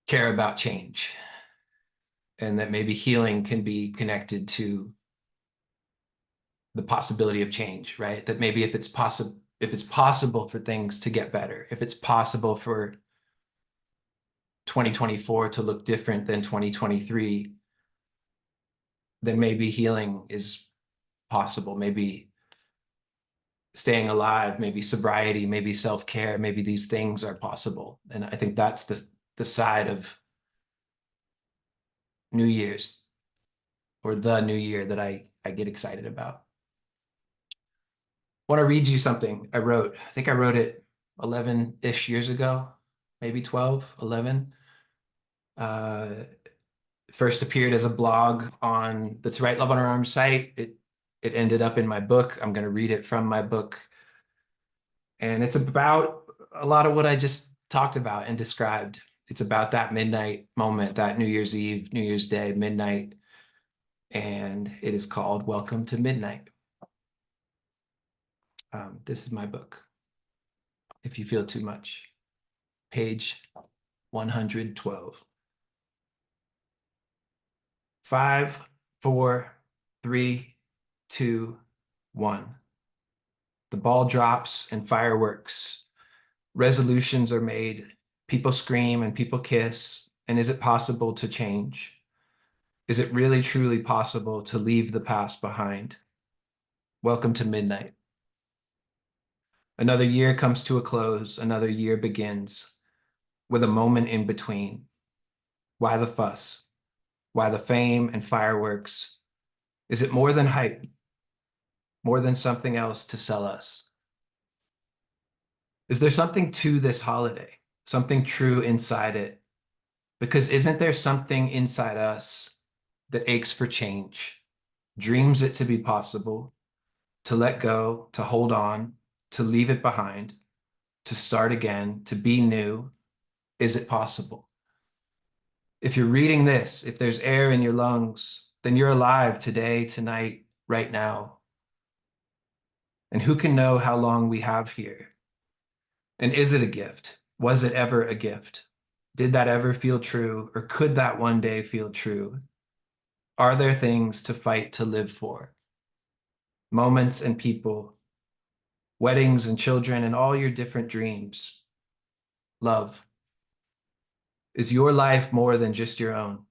care about change, and that maybe healing can be connected to the possibility of change, right? That maybe if it's possible for things to get better, if it's possible for 2024 to look different than 2023, then maybe healing is possible. Maybe staying alive, maybe sobriety, maybe self-care, maybe these things are possible. And I think that's the side of New Year's or the new year that I get excited about. I want to read you something I wrote. I think I wrote it 11-ish years ago, maybe 12, 11. First appeared as a blog on the To Write Love on Our Arms site. It ended up in my book. I'm going to read it from my book. And it's about a lot of what I just talked about and described. It's about that midnight moment, that New Year's Eve, New Year's Day, midnight. And it is called Welcome to Midnight. This is my book. If you feel too much. Page 112. 5, 4, 3, 2, 1. The ball drops and fireworks. Resolutions are made. People scream and people kiss. And is it possible to change? Is it really truly possible to leave the past behind? Welcome to midnight. Another year comes to a close. Another year begins with a moment in between. Why the fuss? Why the fame and fireworks? Is it more than hype? More than something else to sell us? Is there something to this holiday? Something true inside it? Because isn't there something inside us that aches for change, dreams it to be possible, to let go, to hold on, to leave it behind, to start again, to be new? Is it possible? If you're reading this, if there's air in your lungs, then you're alive today, tonight, right now. And who can know how long we have here? And is it a gift? Was it ever a gift? Did that ever feel true? Or could that one day feel true? Are there things to fight to live for? Moments and people, weddings and children and all your different dreams. Love. Is your life more than just your own?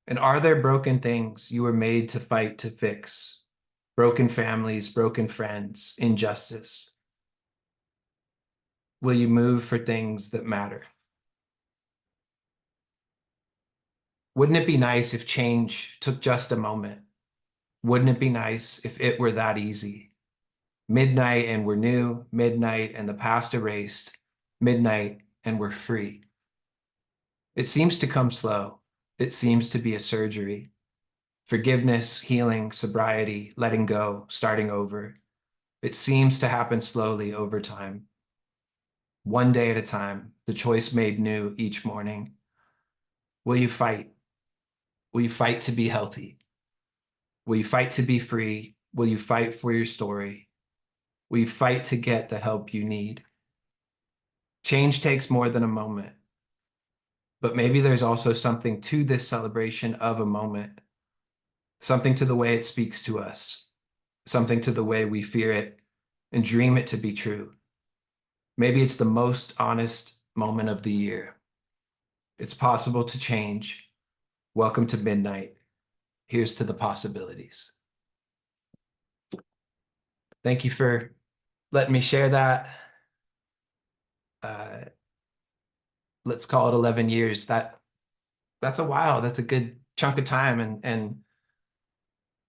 And are there broken things you were made to fight to fix? Broken families, broken friends, injustice. Will you move for things that matter? Wouldn't it be nice if change took just a moment? Wouldn't it be nice if it were that easy? Midnight and we're new, midnight and the past erased, midnight and we're free. It seems to come slow. It seems to be a surgery. Forgiveness, healing, sobriety, letting go, starting over. It seems to happen slowly over time. One day at a time, the choice made new each morning. Will you fight? Will you fight to be healthy? Will you fight to be free? Will you fight for your story? Will you fight to get the help you need? Change takes more than a moment, but maybe there's also something to this celebration of a moment, something to the way it speaks to us, something to the way we fear it and dream it to be true. Maybe it's the most honest moment of the year. It's possible to change. Welcome to midnight. Here's to the possibilities. Thank you for letting me share that. Uh, let's call it 11 years. That's a while. That's a good chunk of time. And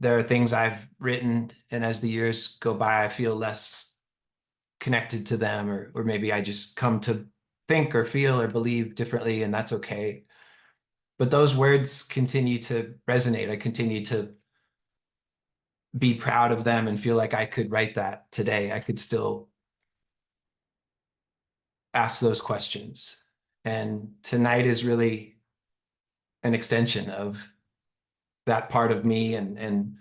there are things I've written, and as the years go by, I feel less connected to them, or maybe I just come to think or feel or believe differently, and that's okay. But those words continue to resonate. I continue to be proud of them and feel like I could write that today. I could still ask those questions. And tonight is really an extension of that part of me and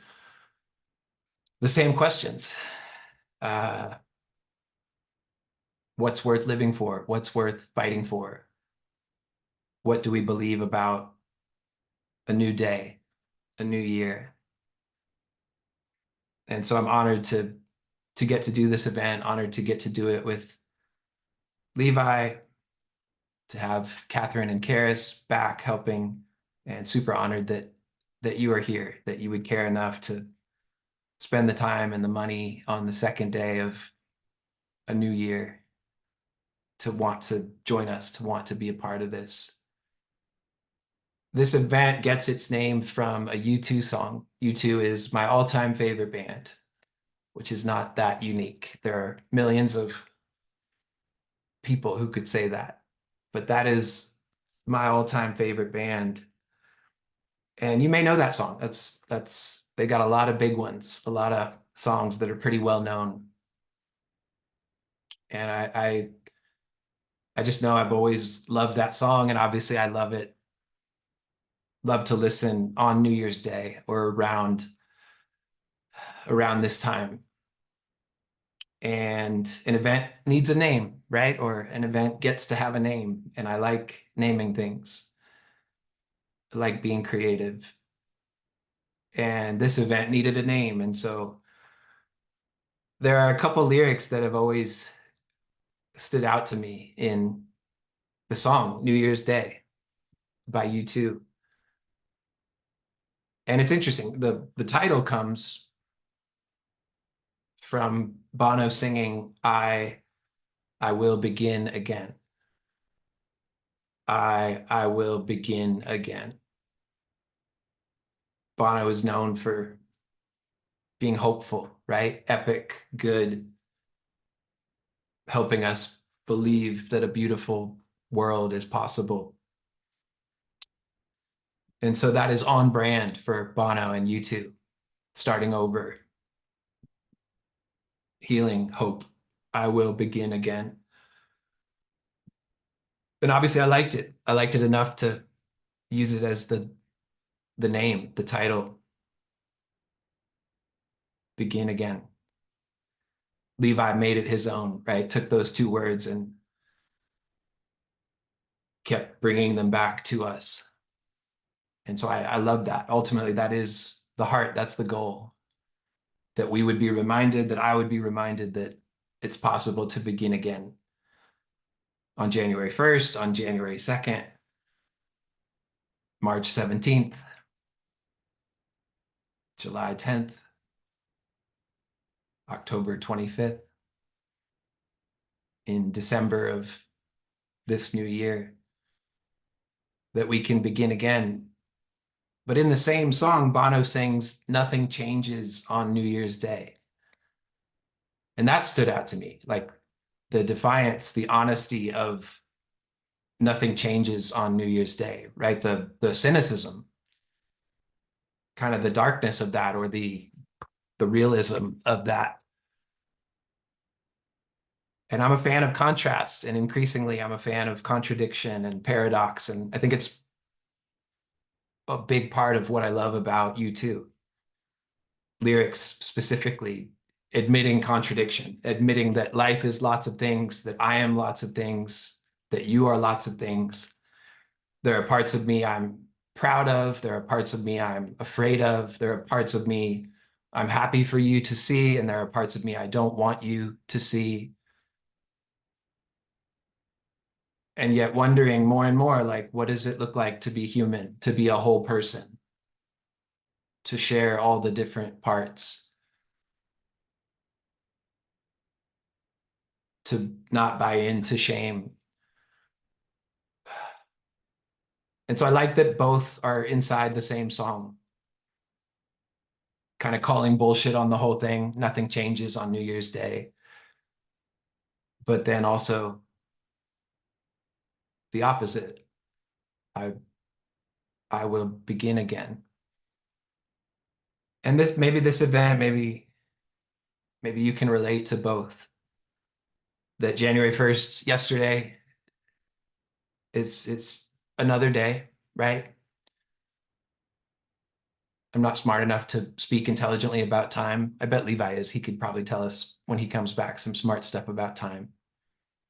the same questions. Uh, what's worth living for? What's worth fighting for? What do we believe about a new day, a new year? And so I'm honored to get to do this event, honored to get to do it with Levi, to have Catherine and Karis back helping, and super honored that you are here, that you would care enough to spend the time and the money on the second day of a new year to want to join us, to want to be a part of this. This event gets its name from a U2 song. U2 is my all-time favorite band, which is not that unique. There are millions of people who could say that, but that is my all-time favorite band. And you may know that song. They got a lot of big ones, a lot of songs that are pretty well known. And I just know I've always loved that song, and obviously I love to listen on New Year's Day or around this time. And an event needs a name, right? Or an event gets to have a name. And I like naming things. I like being creative. And this event needed a name. And so there are a couple lyrics that have always stood out to me in the song New Year's Day by U2. And it's interesting. The title comes from Bono singing, I will begin again. I will begin again. Bono is known for being hopeful, right? Epic, good, helping us believe that a beautiful world is possible. And so that is on brand for Bono and U2, starting over, healing, hope. I will begin again. And obviously I liked it. I liked it enough to use it as the name, the title, begin again. Levi made it his own, right? Took those two words and kept bringing them back to us. And so I love that. Ultimately, that is the heart. That's the goal. That we would be reminded, that I would be reminded that it's possible to begin again on January 1st, on January 2nd, March 17th, July 10th, October 25th, in December of this new year, that we can begin again. But in the same song, Bono sings, nothing changes on New Year's Day. And that stood out to me, like the defiance, the honesty of nothing changes on New Year's Day, right? The cynicism, kind of the darkness of that, or the realism of that. And I'm a fan of contrast, and increasingly I'm a fan of contradiction and paradox. And I think it's a big part of what I love about U2. lyrics specifically, admitting contradiction, admitting that life is lots of things, that I am lots of things, that you are lots of things. There are parts of me I'm proud of. There are parts of me I'm afraid of. There are parts of me I'm happy for you to see, and there are parts of me I don't want you to see. And yet wondering more and more, like, what does it look like to be human, to be a whole person, to share all the different parts, to not buy into shame. And so I like that both are inside the same song, kind of calling bullshit on the whole thing. Nothing changes on New Year's Day. But then also the opposite. I I will begin again. And this event, maybe you can relate to both. That January 1st, yesterday, it's another day, right? I'm not smart enough to speak intelligently about time. I bet Levi is. He could probably tell us when he comes back some smart stuff about time.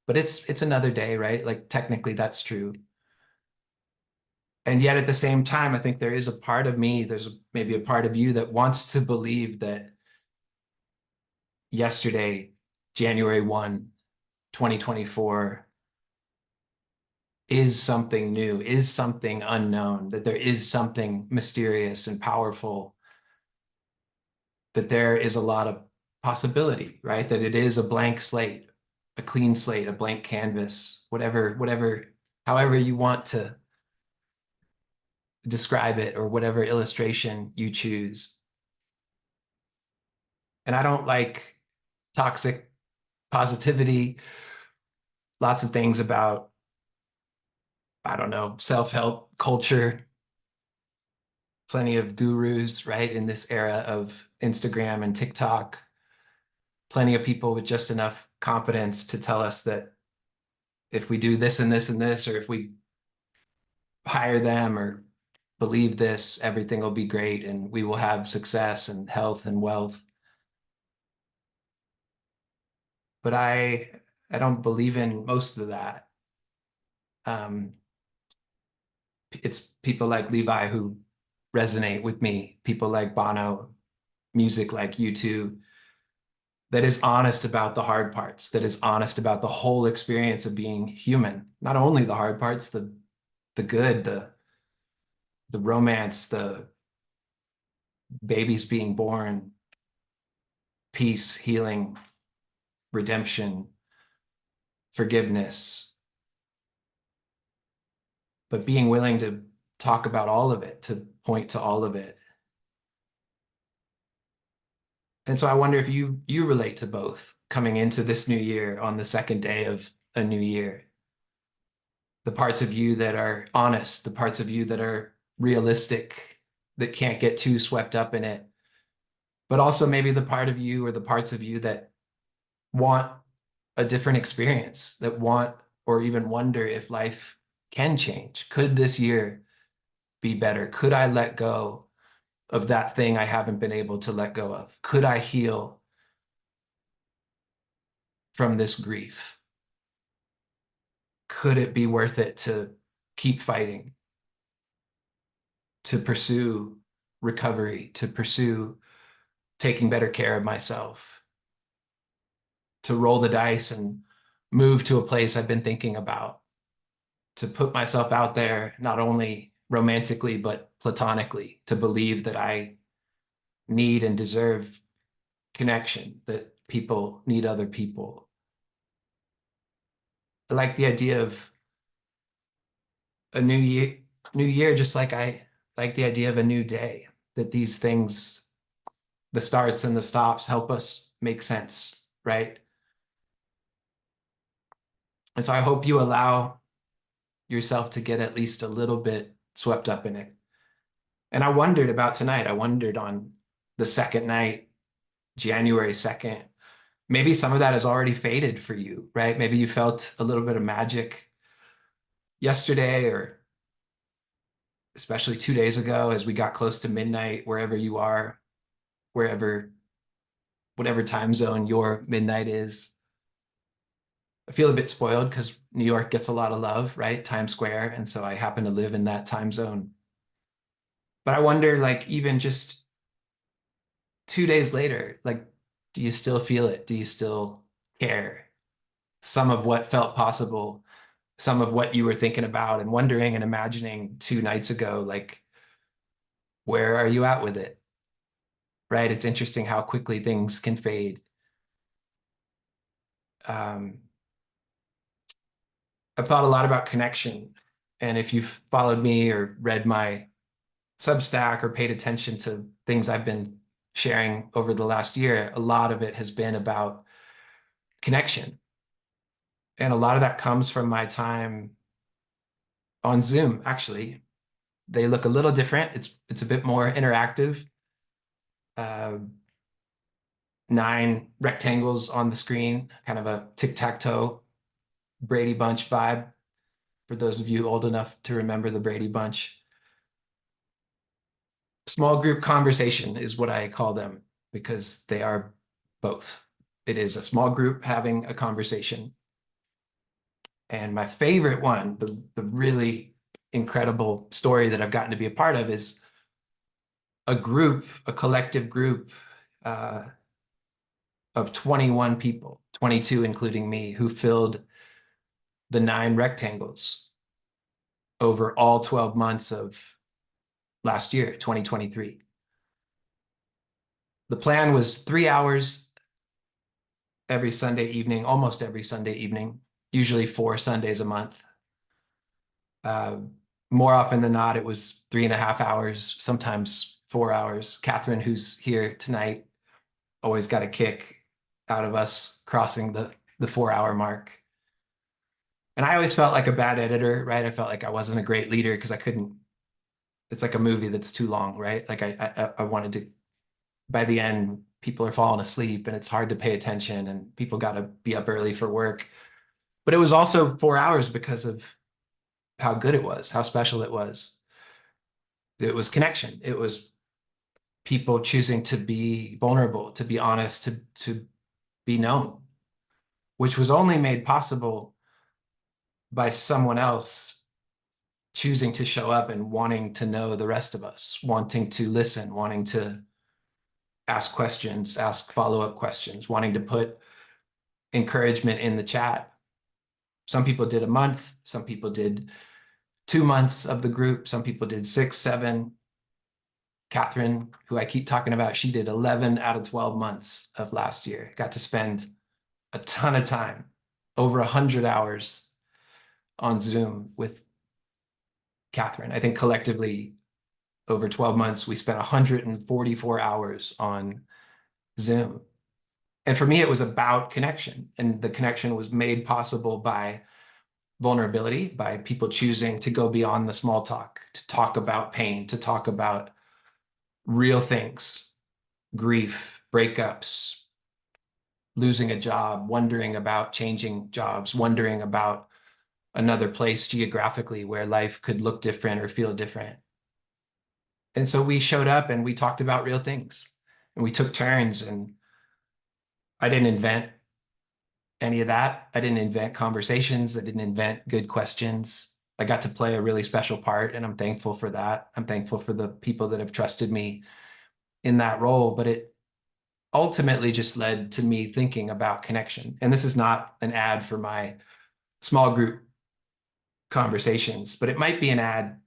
But it's another day, right? Like technically that's true. And yet at the same time, I think there is a part of me, there's maybe a part of you that wants to believe that yesterday, January 1, 2024, is something new, is something unknown, that there is something mysterious and powerful, that there is a lot of possibility, right? That it is a blank slate, a clean slate, a blank canvas, however you want to describe it, or whatever illustration you choose. And I don't like toxic positivity, lots of things about, I don't know, self-help culture, plenty of gurus, right, in this era of Instagram and TikTok, plenty of people with just enough confidence to tell us that if we do this and this and this, or if we hire them or believe this, everything will be great and we will have success and health and wealth. But I don't believe in most of that. Um, it's people like Levi who resonate with me, people like Bono, music like U2, that is honest about the hard parts, that is honest about the whole experience of being human. Not only the hard parts, the good, the romance, the babies being born, peace, healing, redemption, forgiveness, but being willing to talk about all of it, to point to all of it. And so I wonder if you relate to both coming into this new year on the second day of a new year. The parts of you that are honest, the parts of you that are realistic, that can't get too swept up in it, but also maybe the part of you or the parts of you that want a different experience, that want or even wonder if life can change. Could this year be better? Could I let go of that thing I haven't been able to let go of? Could I heal from this grief? Could it be worth it to keep fighting, to pursue recovery, to pursue taking better care of myself, to roll the dice and move to a place I've been thinking about, to put myself out there, not only romantically, but platonically, to believe that I need and deserve connection, that people need other people. I like the idea of a new year, just like I like the idea of a new day, that these things, the starts and the stops, help us make sense, right? And so I hope you allow yourself to get at least a little bit swept up in it. And I wondered about tonight. I wondered on the second night, January 2nd, maybe some of that has already faded for you, right? Maybe you felt a little bit of magic yesterday, or especially 2 days ago as we got close to midnight, wherever you are, wherever, whatever time zone your midnight is. I feel a bit spoiled because New York gets a lot of love, right? Times Square. And so I happen to live in that time zone. But I wonder, like, even just 2 days later, like, do you still feel it? Do you still care? Some of what felt possible, some of what you were thinking about and wondering and imagining 2 nights ago, like, where are you at with it? Right? It's interesting how quickly things can fade. Um, I've thought a lot about connection. And if you've followed me or read my Substack or paid attention to things I've been sharing over the last year, a lot of it has been about connection. And a lot of that comes from my time on Zoom, actually. They look a little different. It's a bit more interactive. Uh, 9 rectangles on the screen, kind of a tic-tac-toe Brady Bunch vibe, for those of you old enough to remember the Brady Bunch. Small group conversation is what I call them because they are both. It is a small group having a conversation. And my favorite one, the really incredible story that I've gotten to be a part of is a group, a collective group uh, of 21 people, 22 including me, who filled the 9 rectangles over all 12 months of last year, 2023. The plan was 3 hours every Sunday evening, almost every Sunday evening, usually 4 Sundays a month. Uh, More often than not, it was 3.5 hours, sometimes 4 hours. Catherine, who's here tonight, always got a kick out of us crossing the 4 hour mark. And I always felt like a bad editor, right? I felt like I wasn't a great leader because I couldn't, it's like a movie that's too long, right? Like I wanted to, by the end, people are falling asleep and it's hard to pay attention and people got to be up early for work. But it was also 4 hours because of how good it was, how special it was. It was connection. It was people choosing to be vulnerable, to be honest, to be known, which was only made possible by someone else choosing to show up and wanting to know the rest of us, wanting to listen, wanting to ask questions, ask follow-up questions, wanting to put encouragement in the chat. Some people did a month, some people did 2 months of the group, some people did 6, 7. Catherine, who I keep talking about, she did 11 out of 12 months of last year. Got to spend a ton of time, over 100 hours on Zoom with Catherine. I think collectively over 12 months, we spent 144 hours on Zoom. And for me, it was about connection. And the connection was made possible by vulnerability, by people choosing to go beyond the small talk, to talk about pain, to talk about real things, grief, breakups, losing a job, wondering about changing jobs, wondering about another place geographically where life could look different or feel different. And so we showed up and we talked about real things and we took turns, and I didn't invent any of that. I didn't invent conversations. I didn't invent good questions. I got to play a really special part, and I'm thankful for that. I'm thankful for the people that have trusted me in that role, but it ultimately just led to me thinking about connection. And this is not an ad for my small group conversations, but it might be an ad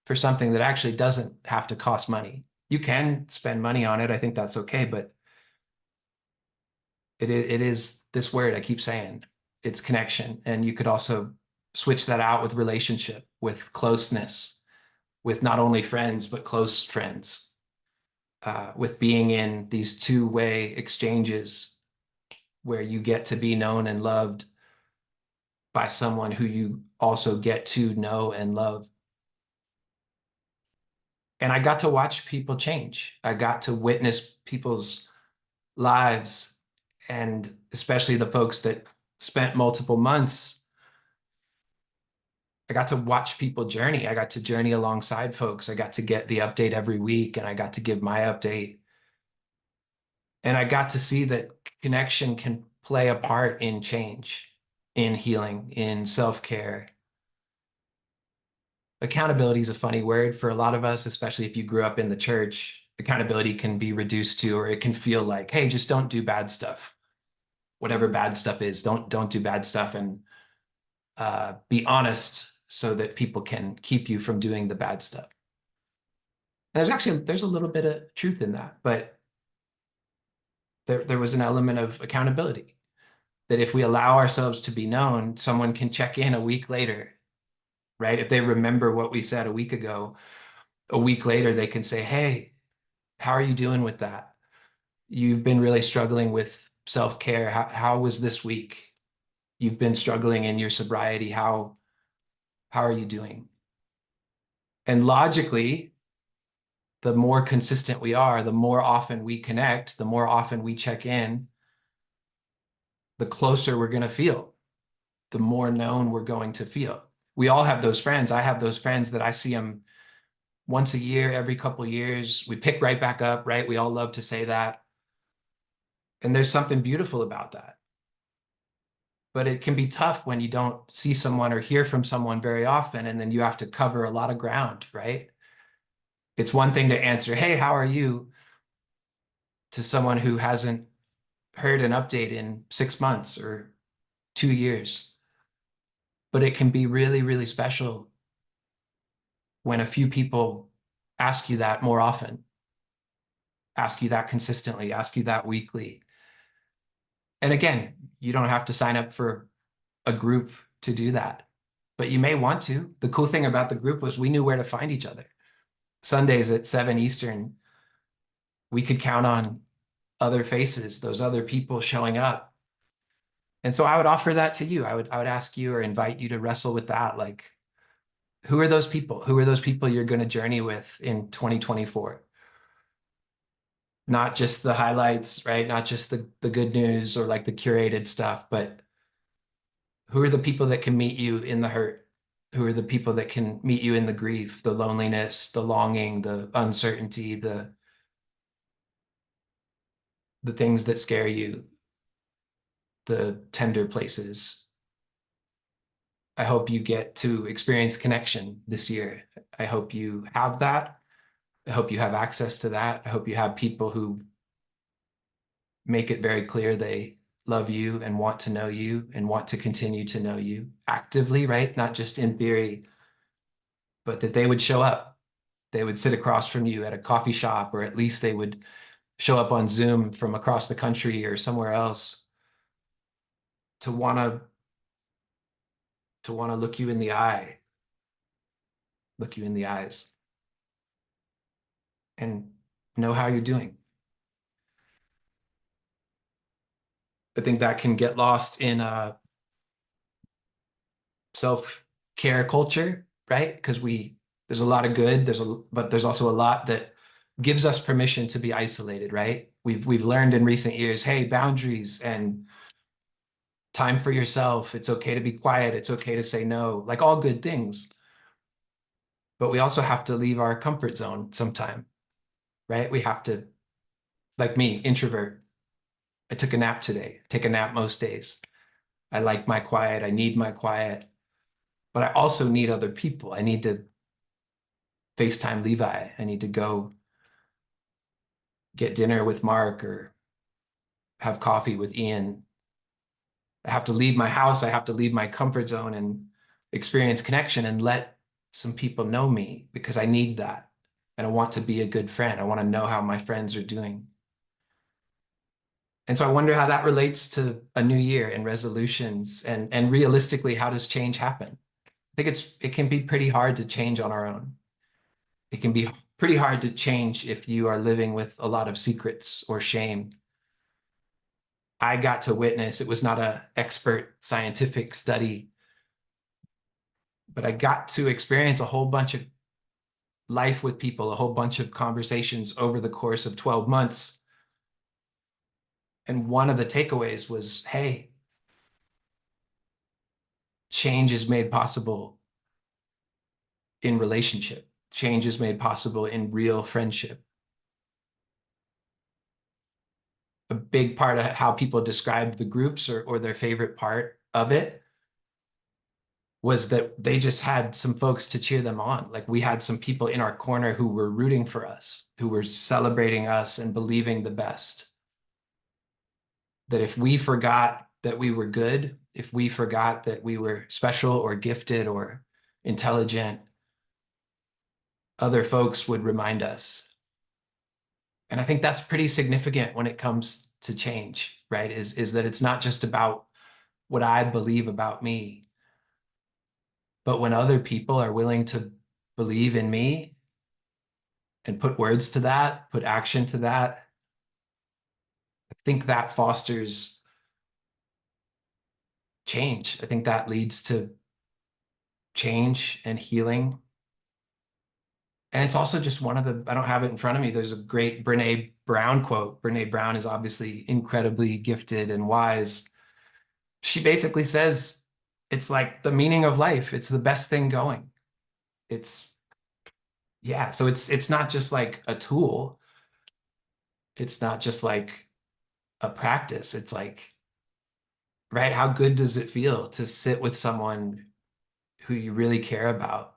for something that actually doesn't have to cost money. You can spend money on it. I think that's okay, but it is this word I keep saying. It's connection. And you could also switch that out with relationship, with closeness, with not only friends, but close friends, with being in these two-way exchanges where you get to be known and loved by someone who you also get to know and love. And I got to watch people change. I got to witness people's lives, and especially the folks that spent multiple months. I got to watch people journey. I got to journey alongside folks. I got to get the update every week, and I got to give my update. And I got to see that connection can play a part in change, in healing, in self-care. Accountability is a funny word for a lot of us, especially if you grew up in the church. Accountability can be reduced to, or it can feel like, hey, just don't do bad stuff. Whatever bad stuff is, don't do bad stuff, and be honest so that people can keep you from doing the bad stuff. There's a little bit of truth in that, but there was an element of accountability that if we allow ourselves to be known, someone can check in a week later, right? If they remember what we said a week ago, a week later, they can say, hey, how are you doing with that? You've been really struggling with self-care. How was this week? You've been struggling in your sobriety. How are you doing? And logically, the more consistent we are, the more often we connect, the more often we check in, the closer we're going to feel, the more known we're going to feel. We all have those friends. I have those friends that I see them once a year, every couple of years. We pick right back up, right? We all love to say that. And there's something beautiful about that. But it can be tough when you don't see someone or hear from someone very often, and then you have to cover a lot of ground, right? It's one thing to answer, hey, how are you? To someone who hasn't heard an update in 6 months or 2 years. But it can be really, really special when a few people ask you that more often, ask you that consistently, ask you that weekly. And again, you don't have to sign up for a group to do that, but you may want to. The cool thing about the group was we knew where to find each other. Sundays at 7 Eastern, we could count on other faces, those other people showing up. And so I would offer that to you. I would ask you or invite you to wrestle with that. Like, who are those people? Who are those people you're going to journey with in 2024? Not just the highlights, right? Not just the good news or like the curated stuff, but who are the people that can meet you in the hurt? Who are the people that can meet you in the grief, the loneliness, the longing, the uncertainty, the things that scare you, the tender places? I hope you get to experience connection this year. I hope you have that. I hope you have access to that. I hope you have people who make it very clear they love you and want to know you and want to continue to know you actively, right? Not just in theory, but that they would show up. They would sit across from you at a coffee shop, or at least they would show up on Zoom from across the country or somewhere else to want to look you in the eye, look you in the eyes and know how you're doing. I think that can get lost in self-care culture, right? Because there's a lot of good, but there's also a lot that gives us permission to be isolated, right? We've learned in recent years, hey, boundaries and time for yourself. It's okay to be quiet. It's okay to say no, like all good things. But we also have to leave our comfort zone sometime, right? We have to, like me, introvert. I took a nap today. I take a nap most days. I like my quiet. I need my quiet. But I also need other people. I need to FaceTime Levi. I need to go get dinner with Mark or have coffee with Ian. I have to leave my house. I have to leave my comfort zone and experience connection and let some people know me because I need that. And I want to be a good friend. I want to know how my friends are doing. And so I wonder how that relates to a new year and resolutions and realistically, how does change happen? I think it can be pretty hard to change on our own. It can be pretty hard to change if you are living with a lot of secrets or shame. I got to witness, it was not an expert scientific study, but I got to experience a whole bunch of life with people, a whole bunch of conversations over the course of 12 months. And one of the takeaways was, hey, change is made possible in relationship. Change is made possible in real friendship. a big part of how people described the groups or their favorite part of it was that they just had some folks to cheer them on. Like we had some people in our corner who were rooting for us, who were celebrating us and believing the best. That if we forgot that we were good, if we forgot that we were special or gifted or intelligent, other folks would remind us. And I think that's pretty significant when it comes to change, right? Is that it's not just about what I believe about me, but when other people are willing to believe in me and put words to that, put action to that, I think that fosters change. I think that leads to change and healing. And it's also just one of the, I don't have it in front of me. There's a great Brene Brown quote. Brene Brown is obviously incredibly gifted and wise. She basically says, it's like the meaning of life. It's the best thing going. It's, yeah. So it's not just like a tool. It's not just like a practice. It's like, right, how good does it feel to sit with someone who you really care about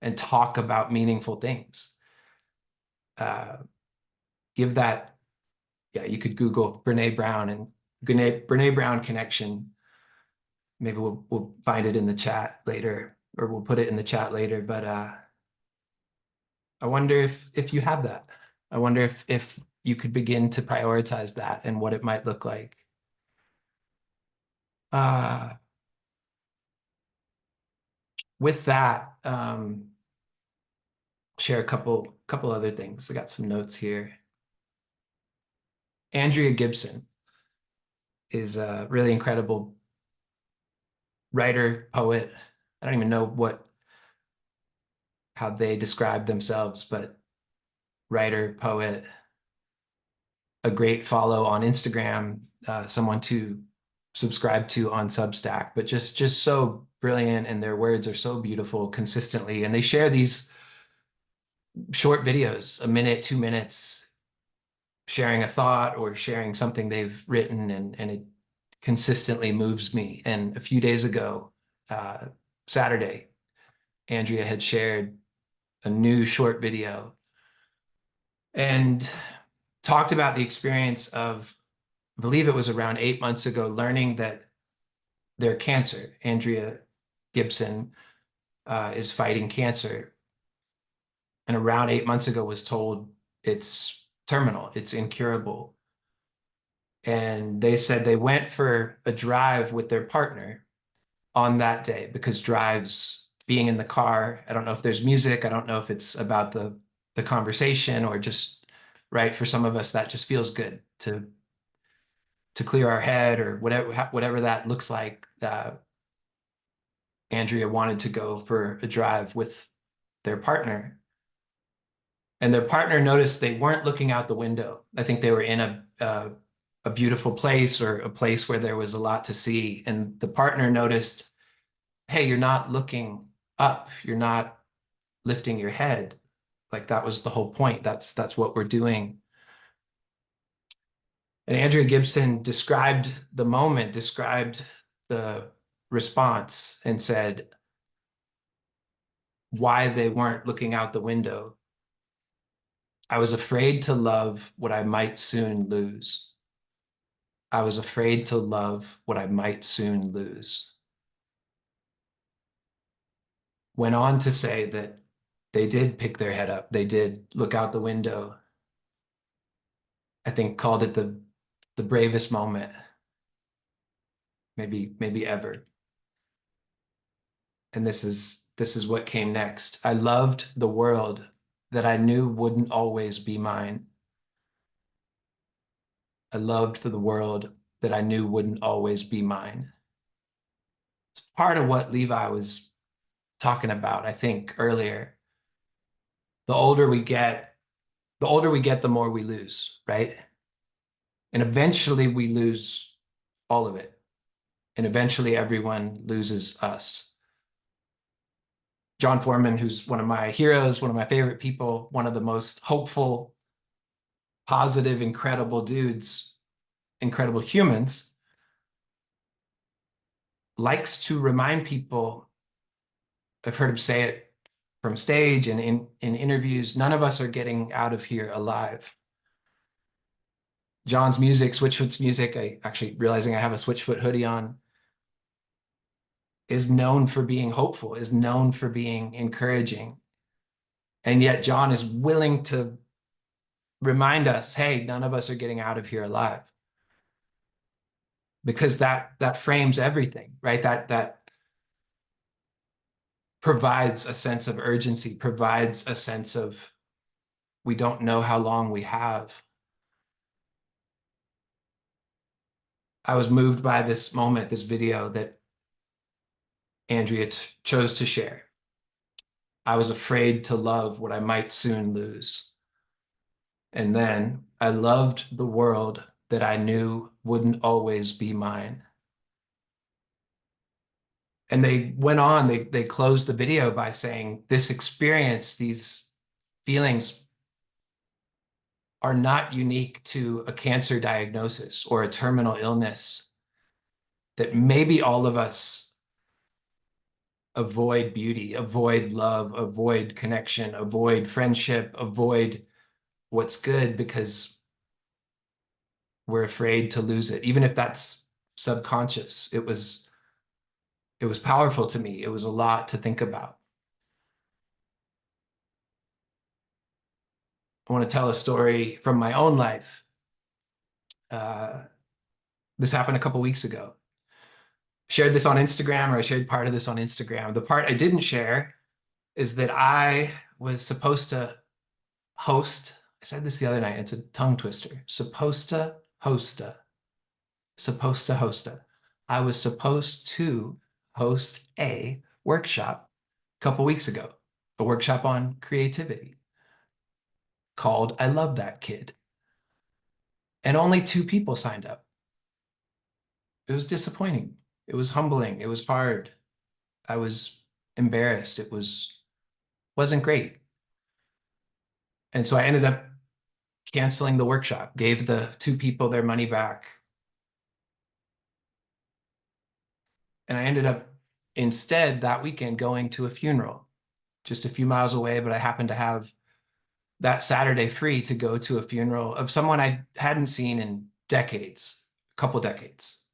and talk about meaningful things? Uh, give that, yeah, you could Google Brene Brown and Brene Brown connection. Maybe we'll find it in the chat later, or we'll put it in the chat later. But I wonder if you have that. I wonder if you could begin to prioritize that and what it might look like. Uh, with that, share a couple other things. I got some notes here. Andrea Gibson is a really incredible writer, poet. I don't even know how they describe themselves, but writer, poet, a great follow on Instagram, someone to subscribe to on Substack, but just so brilliant, and their words are so beautiful consistently. And they share these short videos, a minute, 2 minutes, sharing a thought or sharing something they've written, and it consistently moves me. And a few days ago, Saturday, Andrea had shared a new short video and talked about the experience of, I believe it was around 8 months ago, learning that their cancer, Andrea Gibson, is fighting cancer. And around 8 months ago was told it's terminal, it's incurable. And they said they went for a drive with their partner on that day, because drives, being in the car, I don't know if there's music, I don't know if it's about the conversation or just, right, for some of us that just feels good to clear our head or whatever that looks like. Andrea wanted to go for a drive with their partner, and their partner noticed they weren't looking out the window. I think they were in a beautiful place, or a place where there was a lot to see. And the partner noticed, hey, you're not looking up. You're not lifting your head. Like that was the whole point. That's what we're doing. And Andrea Gibson described the moment, described the response, and said why they weren't looking out the window. I was afraid to love what I might soon lose. I was afraid to love what I might soon lose. Went on to say that they did pick their head up. They did look out the window. I think called it the bravest moment, maybe ever. And this is what came next. I loved the world that I knew wouldn't always be mine. I loved the world that I knew wouldn't always be mine. It's part of what Levi was talking about, I think, earlier. The older we get, the more we lose, right? And eventually we lose all of it. And eventually everyone loses us. John Foreman, who's one of my heroes, one of my favorite people, one of the most hopeful, positive, incredible dudes, incredible humans, likes to remind people. I've heard him say it from stage and in interviews, none of us are getting out of here alive. John's music, Switchfoot's music, I actually realizing I have a Switchfoot hoodie on, is known for being hopeful, is known for being encouraging. And yet John is willing to remind us, hey, none of us are getting out of here alive. Because that frames everything, right? That provides a sense of urgency, provides a sense of we don't know how long we have. I was moved by this moment, this video that Andrea chose to share. I was afraid to love what I might soon lose. And then I loved the world that I knew wouldn't always be mine. And they went on, they closed the video by saying, this experience, these feelings are not unique to a cancer diagnosis or a terminal illness, that maybe all of us avoid beauty, avoid love, avoid connection, avoid friendship, avoid what's good because we're afraid to lose it, even if that's subconscious. It was powerful to me. It was a lot to think about. I want to tell a story from my own life. This happened a couple weeks ago. Shared this on Instagram, or I shared part of this on Instagram. The part I didn't share is that I was supposed to host. I said this the other night. It's a tongue twister. Supposed to hosta. Supposed to hosta. I was supposed to host a workshop a couple weeks ago, a workshop on creativity called I Love That Kid. And only 2 people signed up. It was disappointing. It was humbling. It was hard. I was embarrassed. Wasn't great. And so I ended up canceling the workshop, gave the 2 people their money back. And I ended up instead that weekend going to a funeral just a few miles away, but I happened to have that Saturday free to go to a funeral of someone I hadn't seen in decades, a couple decades.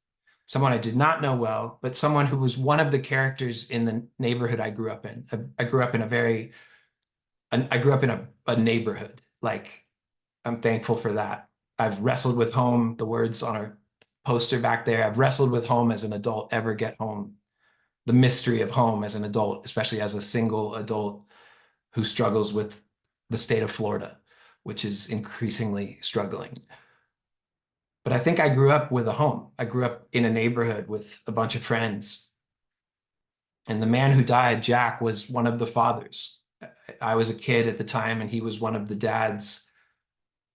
Someone I did not know well, but someone who was one of the characters in the neighborhood I grew up in. I grew up in a neighborhood. Like, I'm thankful for that. I've wrestled with home, the words on our poster back there. I've wrestled with home as an adult, ever get home. The mystery of home as an adult, especially as a single adult who struggles with the state of Florida, which is increasingly struggling. But I think I grew up with a home. I grew up in a neighborhood with a bunch of friends. And the man who died, Jack, was one of the fathers. I was a kid at the time, and he was one of the dads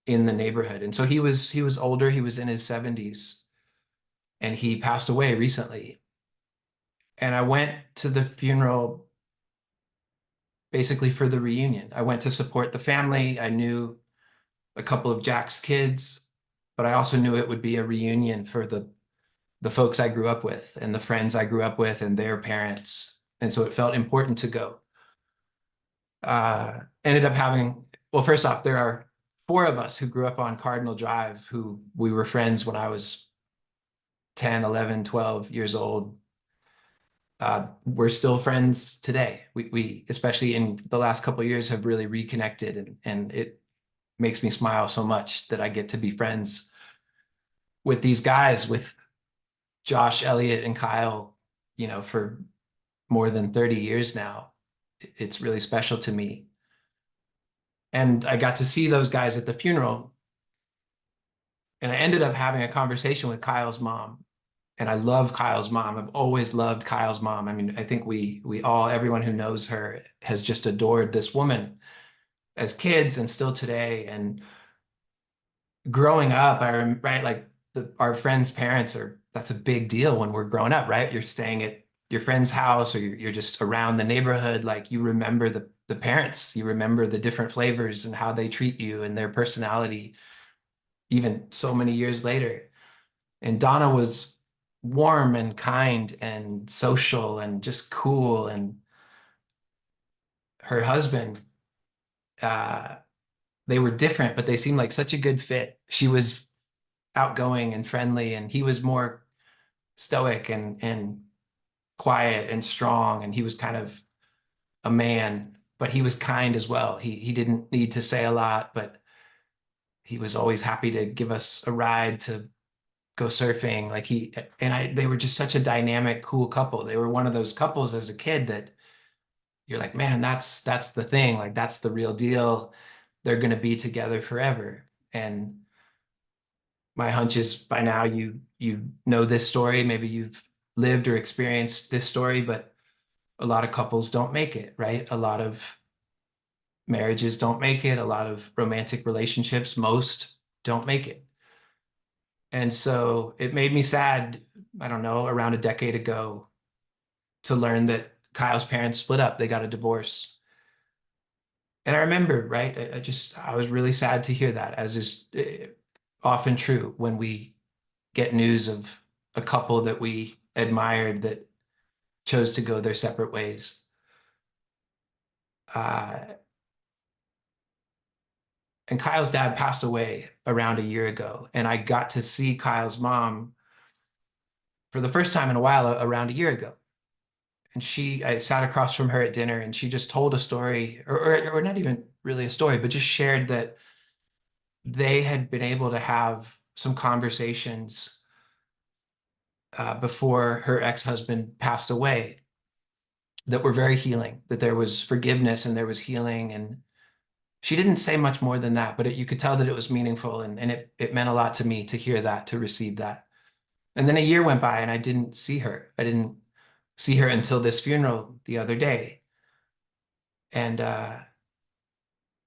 in the neighborhood. And so he was older, he was in his 70s, and he passed away recently. And I went to the funeral basically for the reunion. I went to support the family. I knew a couple of Jack's kids, but I also knew it would be a reunion for the folks I grew up with and the friends I grew up with and their parents. And so it felt important to go. Ended up having, well, first off, there are 4 of us who grew up on Cardinal Drive who we were friends when I was 10, 11, 12 years old. We're still friends today. We especially in the last couple of years have really reconnected, and it makes me smile so much that I get to be friends with these guys, with Josh, Elliot, and Kyle, for more than 30 years now. It's really special to me. And I got to see those guys at the funeral, and I ended up having a conversation with Kyle's mom. And I love Kyle's mom. I've always loved Kyle's mom. I mean, I think everyone who knows her has just adored this woman as kids and still today. And growing up, right, like our friends' parents that's a big deal when we're growing up, right? You're staying at your friend's house, or you're just around the neighborhood. Like, you remember the parents, you remember the different flavors and how they treat you and their personality, even so many years later. And Donna was warm and kind and social and just cool. And her husband, uh, they were different, but they seemed like such a good fit. She was outgoing and friendly, and he was more stoic and quiet and strong. And he was kind of a man, but he was kind as well. He didn't need to say a lot, but he was always happy to give us a ride to go surfing. Like he and I, they were just such a dynamic, cool couple. They were one of those couples as a kid that you're like, man, that's the thing. Like that's the real deal. They're going to be together forever. And my hunch is by now you know this story. Maybe you've lived or experienced this story, but a lot of couples don't make it, right? A lot of marriages don't make it. A lot of romantic relationships, most don't make it. And so it made me sad, I don't know, around a decade ago to learn that Kyle's parents split up. They got a divorce. And I remember, right? I was really sad to hear that, as is often true when we get news of a couple that we admired that chose to go their separate ways. Uh, and Kyle's dad passed away around a year ago. And I got to see Kyle's mom for the first time in a while around a year ago. And I sat across from her at dinner and she just told a story, or not even really a story, but just shared that they had been able to have some conversations before her ex-husband passed away that were very healing, that there was forgiveness and there was healing. And she didn't say much more than that, but you could tell that it was meaningful, and it meant a lot to me to hear that, to receive that. And then a year went by and I didn't see her. I didn't see her until this funeral the other day. And I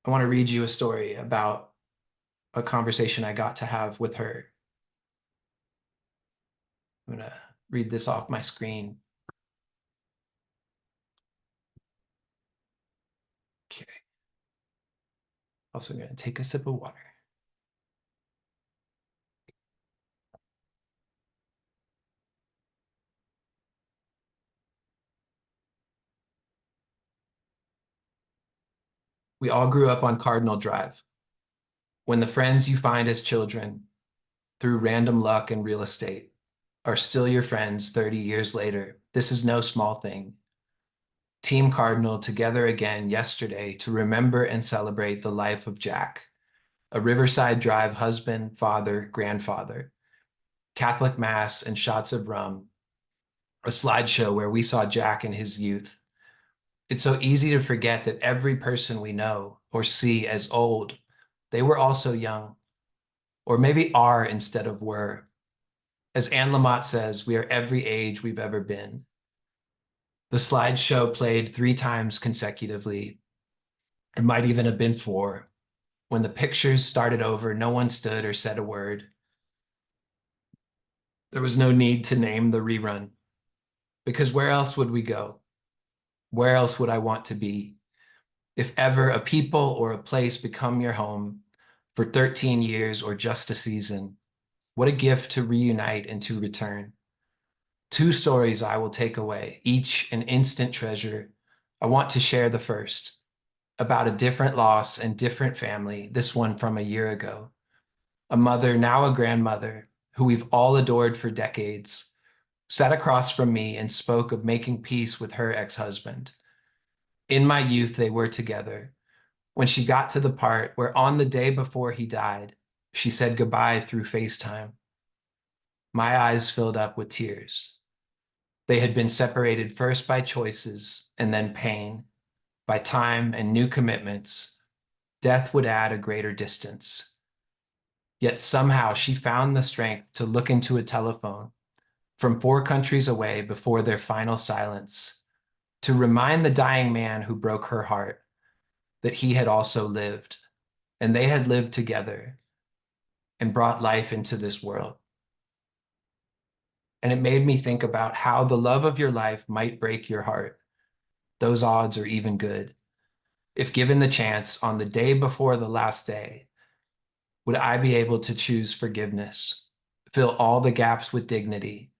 want to read you a story about a conversation I got to have with her. I'm going to read this off my screen. Okay. Also going to take a sip of water. We all grew up on Cardinal Drive. When the friends you find as children, through random luck and real estate, are still your friends 30 years later, this is no small thing. Team Cardinal together again yesterday to remember and celebrate the life of Jack, a Riverside Drive husband, father, grandfather, Catholic Mass and shots of rum, a slideshow where we saw Jack in his youth. It's so easy to forget that every person we know or see as old, they were also young, or maybe are instead of were. As Anne Lamott says, we are every age we've ever been. The slideshow played 3 times consecutively. It might even have been 4. When the pictures started over, no one stood or said a word. There was no need to name the rerun, because where else would we go? Where else would I want to be? If ever a people or a place become your home for 13 years or just a season, what a gift to reunite and to return. 2 stories I will take away, each an instant treasure. I want to share the first, about a different loss and different family, this one from a year ago. A mother, now a grandmother, who we've all adored for decades, sat across from me and spoke of making peace with her ex-husband. In my youth, they were together. When she got to the part where on the day before he died, she said goodbye through FaceTime, my eyes filled up with tears. They had been separated first by choices and then pain, by time and new commitments. Death would add a greater distance. Yet somehow she found the strength to look into a telephone from 4 countries away before their final silence, to remind the dying man who broke her heart that he had also lived, and they had lived together and brought life into this world. And it made me think about how the love of your life might break your heart. Those odds are even good. If given the chance on the day before the last day, would I be able to choose forgiveness? fill all the gaps with dignity,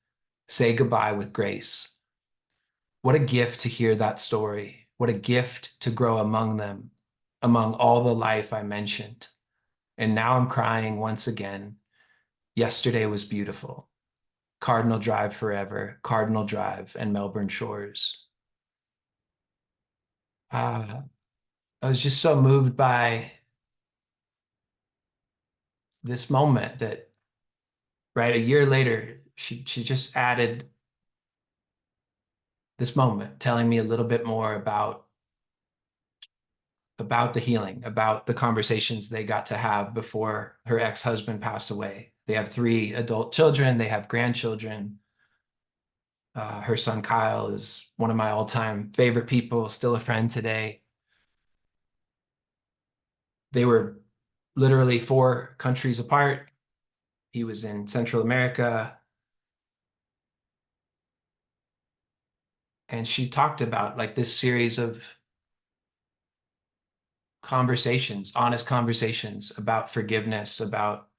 say goodbye with grace. What a gift to hear that story. What a gift to grow among them, among all the life I mentioned. And now I'm crying once again. Yesterday was beautiful. Cardinal Drive forever, Cardinal Drive and Melbourne Shores. I was just so moved by this moment that, right, a year later, she just added this moment, telling me a little bit more about the healing, about the conversations they got to have before her ex-husband passed away. They have 3 adult children, they have grandchildren. Her son Kyle is one of my all-time favorite people, still a friend today. They were literally 4 countries apart. He was in Central America. And she talked about like this series of conversations, honest conversations about forgiveness, about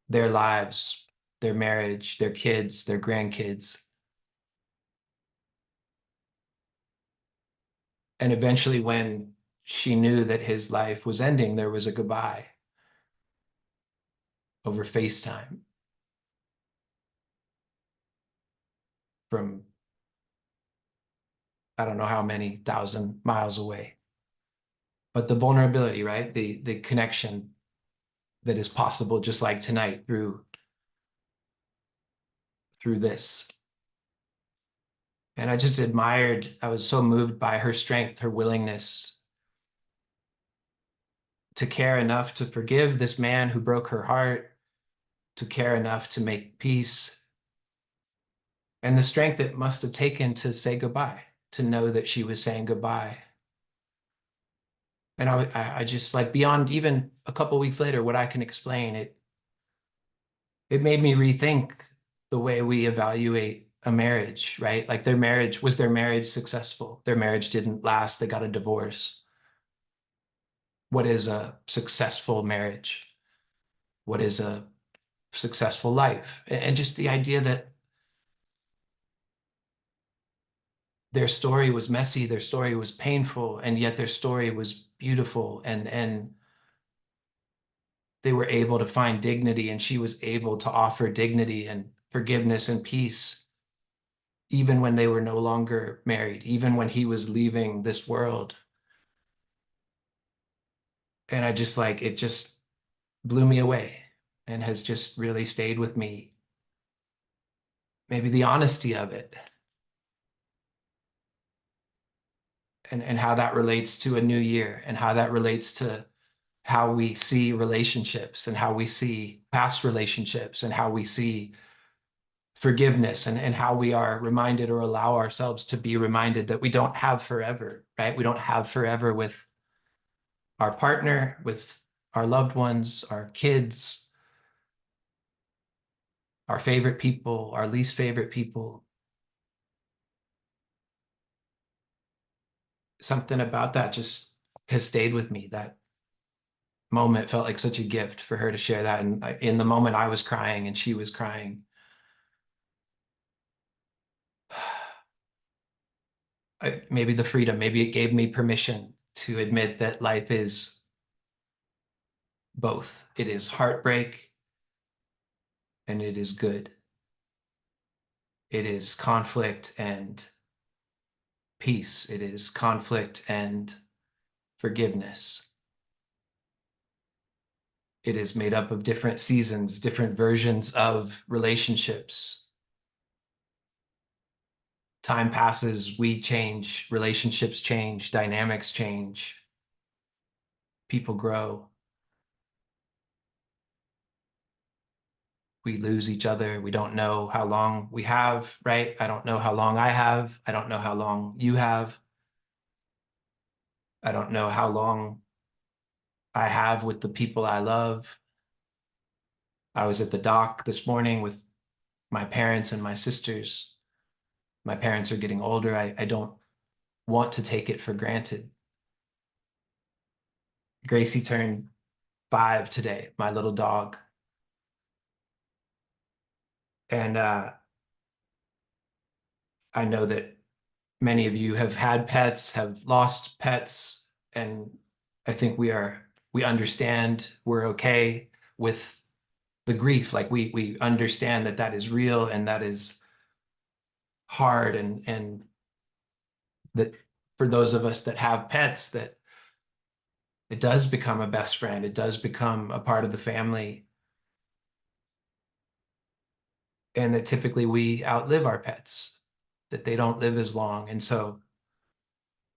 their lives, their marriage, their kids, their grandkids. And eventually, when she knew that his life was ending, there was a goodbye over FaceTime from I don't know how many thousand miles away. But the vulnerability, right? The connection that is possible just like tonight through this. And I just admired, I was so moved by her strength, her willingness to care enough to forgive this man who broke her heart, to care enough to make peace, and the strength it must have taken to say goodbye, to know that she was saying goodbye. And I just like beyond even a couple weeks later, what I can explain, it made me rethink the way we evaluate a marriage, right? Like their marriage successful? Their marriage didn't last, they got a divorce. What is a successful marriage? What is a successful life? And just the idea that their story was messy, their story was painful, and yet their story was beautiful, and they were able to find dignity, and she was able to offer dignity and forgiveness and peace even when they were no longer married, even when he was leaving this world. And I just like it just blew me away and has just really stayed with me. Maybe the honesty of it and how that relates to a new year and how that relates to how we see relationships and how we see past relationships and how we see forgiveness and how we are reminded or allow ourselves to be reminded that we don't have forever, right? We don't have forever with our partner, with our loved ones, our kids, our favorite people, our least favorite people. Something about that just has stayed with me. That moment felt like such a gift for her to share that. And in the moment I was crying and she was crying. Maybe the freedom, maybe it gave me permission to admit that life is both. It is heartbreak and it is good. It is conflict and peace. It is conflict and forgiveness. It is made up of different seasons, different versions of relationships. Time passes, we change, relationships change, dynamics change, people grow. We lose each other. We don't know how long we have, right? I don't know how long I have. I don't know how long you have. I don't know how long I have with the people I love. I was at the dock this morning with my parents and my sisters. My parents are getting older. I don't want to take it for granted. Gracie turned 5 today, my little dog. And I know that many of you have had pets, have lost pets, and I think we understand, we're okay with the grief. Like we understand that that is real and that is hard, and that for those of us that have pets, that it does become a best friend, it does become a part of the family, and that typically we outlive our pets, that they don't live as long. And so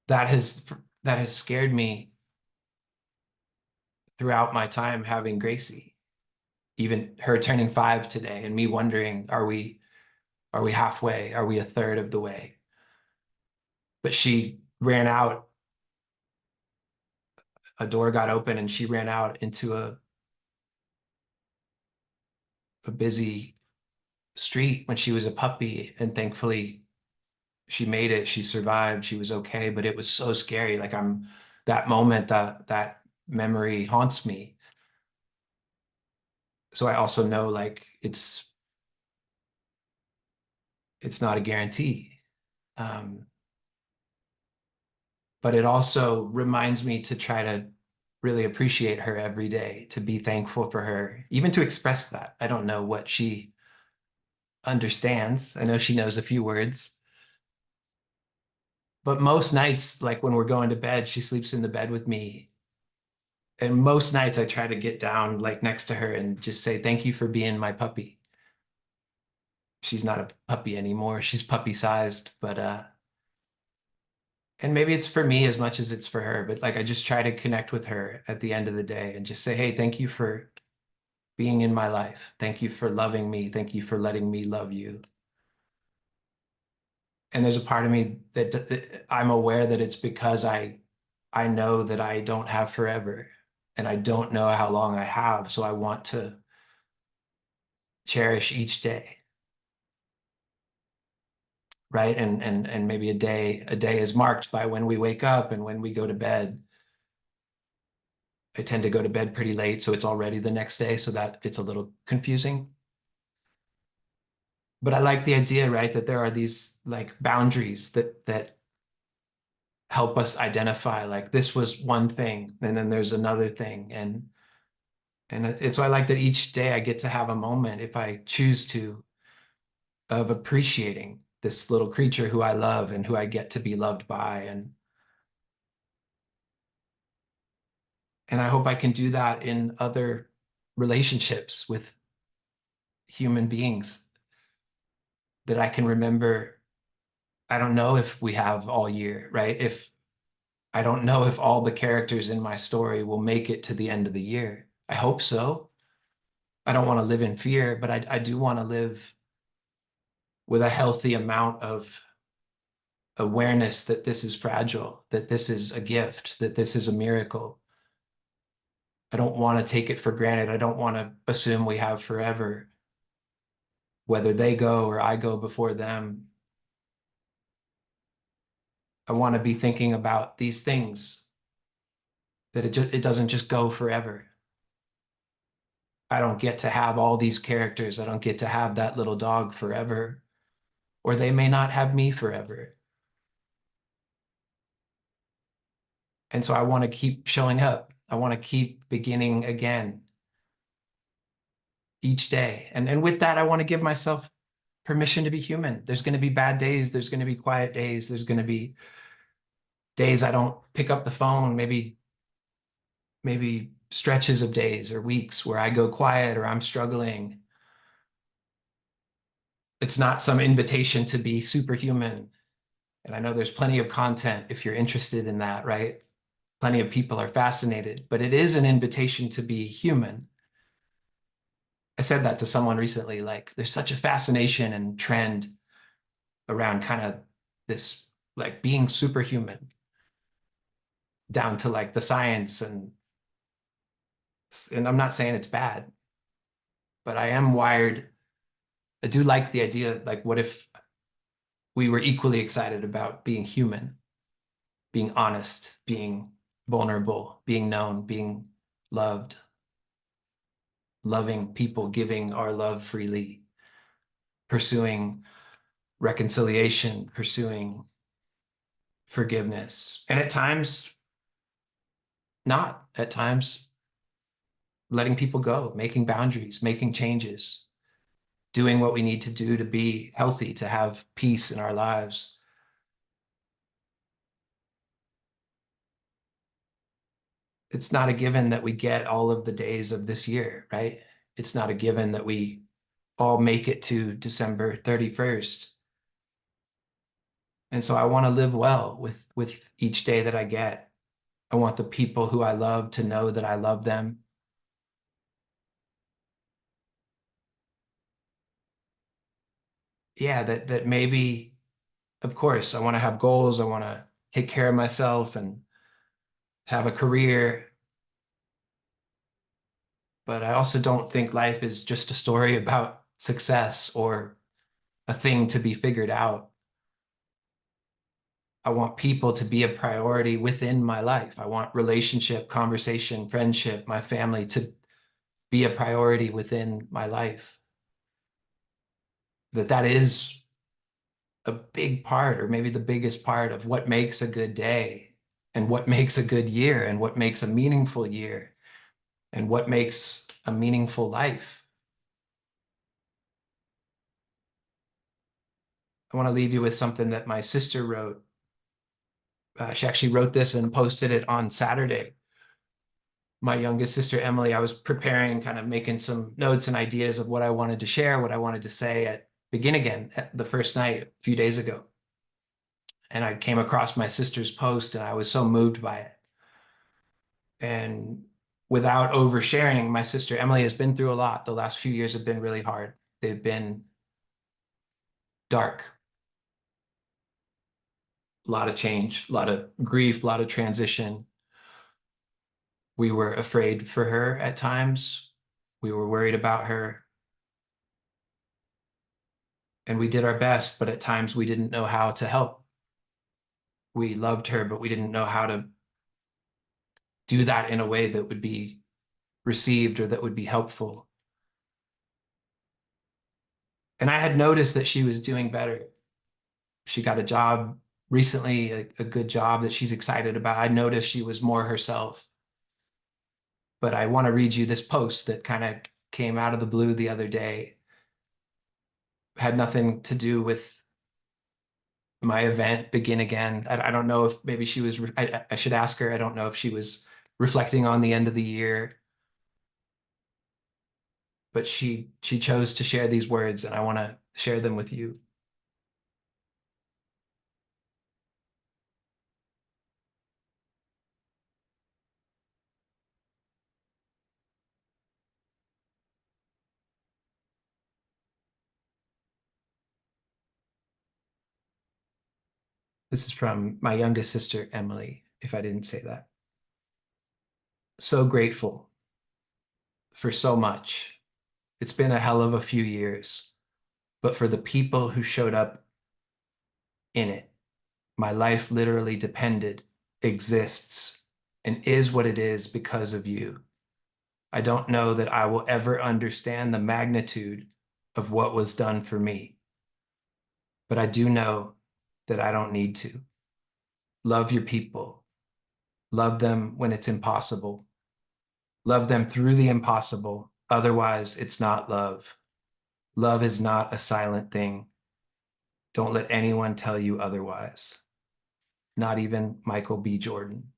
that has that has scared me throughout my time having Gracie, even her turning 5 today, and me wondering, are we halfway? Are we a third of the way? But she ran out, a door got open and she ran out into a busy street when she was a puppy. And thankfully she made it, she survived, she was okay. But it was so scary. Like that moment, that memory haunts me. So I also know like it's not a guarantee. Um, but it also reminds me to try to really appreciate her every day, to be thankful for her, even to express that. I don't know what she understands. I know she knows a few words, but most nights, like when we're going to bed, she sleeps in the bed with me. And most nights I try to get down like next to her and just say, thank you for being my puppy. She's not a puppy anymore. She's puppy sized, but and maybe it's for me as much as it's for her, but like I just try to connect with her at the end of the day and just say, hey, thank you for being in my life. Thank you for loving me. Thank you for letting me love you. And there's a part of me that I'm aware that it's because I know that I don't have forever and I don't know how long I have. So I want to cherish each day, right? And maybe a day is marked by when we wake up and when we go to bed. I tend to go to bed pretty late, so it's already the next day, so that it's a little confusing. But I like the idea, right, that there are these like boundaries that help us identify like this was one thing and then there's another thing, and it's why I like that each day I get to have a moment, if I choose to, of appreciating this little creature who I love and who I get to be loved by, and I hope I can do that in other relationships with human beings, that I can remember. I don't know if we have all year, right? If I don't know if all the characters in my story will make it to the end of the year. I hope so. I don't want to live in fear, but I do want to live with a healthy amount of awareness that this is fragile, that this is a gift, that this is a miracle. I don't want to take it for granted. I don't want to assume we have forever, whether they go or I go before them. I want to be thinking about these things, that it doesn't just go forever. I don't get to have all these characters. I don't get to have that little dog forever, or they may not have me forever. And so I want to keep showing up. I want to keep beginning again each day. And with that, I want to give myself permission to be human. There's going to be bad days. There's going to be quiet days. There's going to be days I don't pick up the phone, maybe stretches of days or weeks where I go quiet or I'm struggling. It's not some invitation to be superhuman. And I know there's plenty of content if you're interested in that, right? Plenty of people are fascinated, but it is an invitation to be human. I said that to someone recently, like there's such a fascination and trend around kind of this like being superhuman, down to like the science, and I'm not saying it's bad, but I am wired. I do like the idea, like what if we were equally excited about being human, being honest, being vulnerable, being known, being loved, loving people, giving our love freely. pursuing reconciliation, pursuing forgiveness, and at times not, at times letting people go, making boundaries, making changes, doing what we need to do to be healthy, to have peace in our lives. It's not a given that we get all of the days of this year, right? It's not a given that we all make it to December 31st. And so I want to live well with each day that I get. I want the people who I love to know that I love them. Yeah, that maybe, of course, I want to have goals. I want to take care of myself and have a career. But I also don't think life is just a story about success or a thing to be figured out. I want people to be a priority within my life. I want relationship, conversation, friendship, my family to be a priority within my life. That is a big part, or maybe the biggest part of what makes a good day and what makes a good year and what makes a meaningful year and what makes a meaningful life. I want to leave you with something that my sister wrote. She actually wrote this and posted it on Saturday. My youngest sister, Emily, I was preparing, kind of making some notes and ideas of what I wanted to share, what I wanted to say at Begin Again at the first night a few days ago. And I came across my sister's post and I was so moved by it. And without oversharing, my sister Emily has been through a lot. The last few years have been really hard. They've been dark, a lot of change, a lot of grief, a lot of transition. We were afraid for her at times. We were worried about her. And we did our best, but at times we didn't know how to help. We loved her, but we didn't know how to do that in a way that would be received or that would be helpful. And I had noticed that she was doing better. She got a job recently, a good job that she's excited about. I noticed she was more herself. But I want to read you this post that kind of came out of the blue the other day. Had nothing to do with my event, Begin Again. I don't know if maybe she was, I should ask her. I don't know if she was reflecting on the end of the year, but she chose to share these words and I want to share them with you. This is from my youngest sister, Emily, if I didn't say that. So grateful for so much. It's been a hell of a few years, but for the people who showed up in it, my life literally depended, exists, and is what it is because of you. I don't know that I will ever understand the magnitude of what was done for me, but I do know that I don't need to. Love your people. Love them when it's impossible. Love them through the impossible. Otherwise, it's not love. Love is not a silent thing. Don't let anyone tell you otherwise. Not even Michael B. Jordan.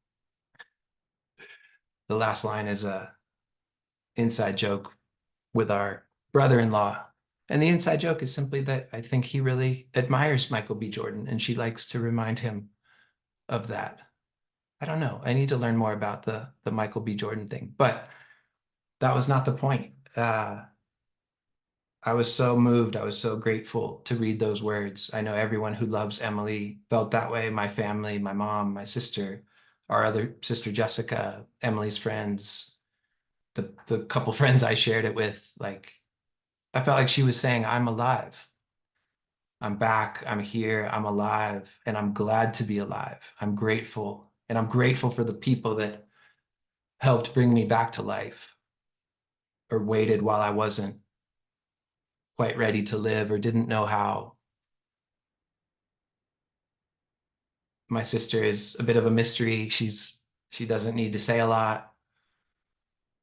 The last line is a inside joke with our brother-in-law. And the inside joke is simply that I think he really admires Michael B. Jordan and she likes to remind him of that. I don't know. I need to learn more about the Michael B. Jordan thing, but that was not the point. I was so moved. I was so grateful to read those words. I know everyone who loves Emily felt that way. My family, my mom, my sister, our other sister, Jessica, Emily's friends, the couple friends I shared it with, like, I felt like she was saying, I'm alive. I'm back. I'm here. I'm alive. And I'm glad to be alive. I'm grateful. And I'm grateful for the people that helped bring me back to life or waited while I wasn't, quite ready to live or didn't know how. My sister is a bit of a mystery. She doesn't need to say a lot,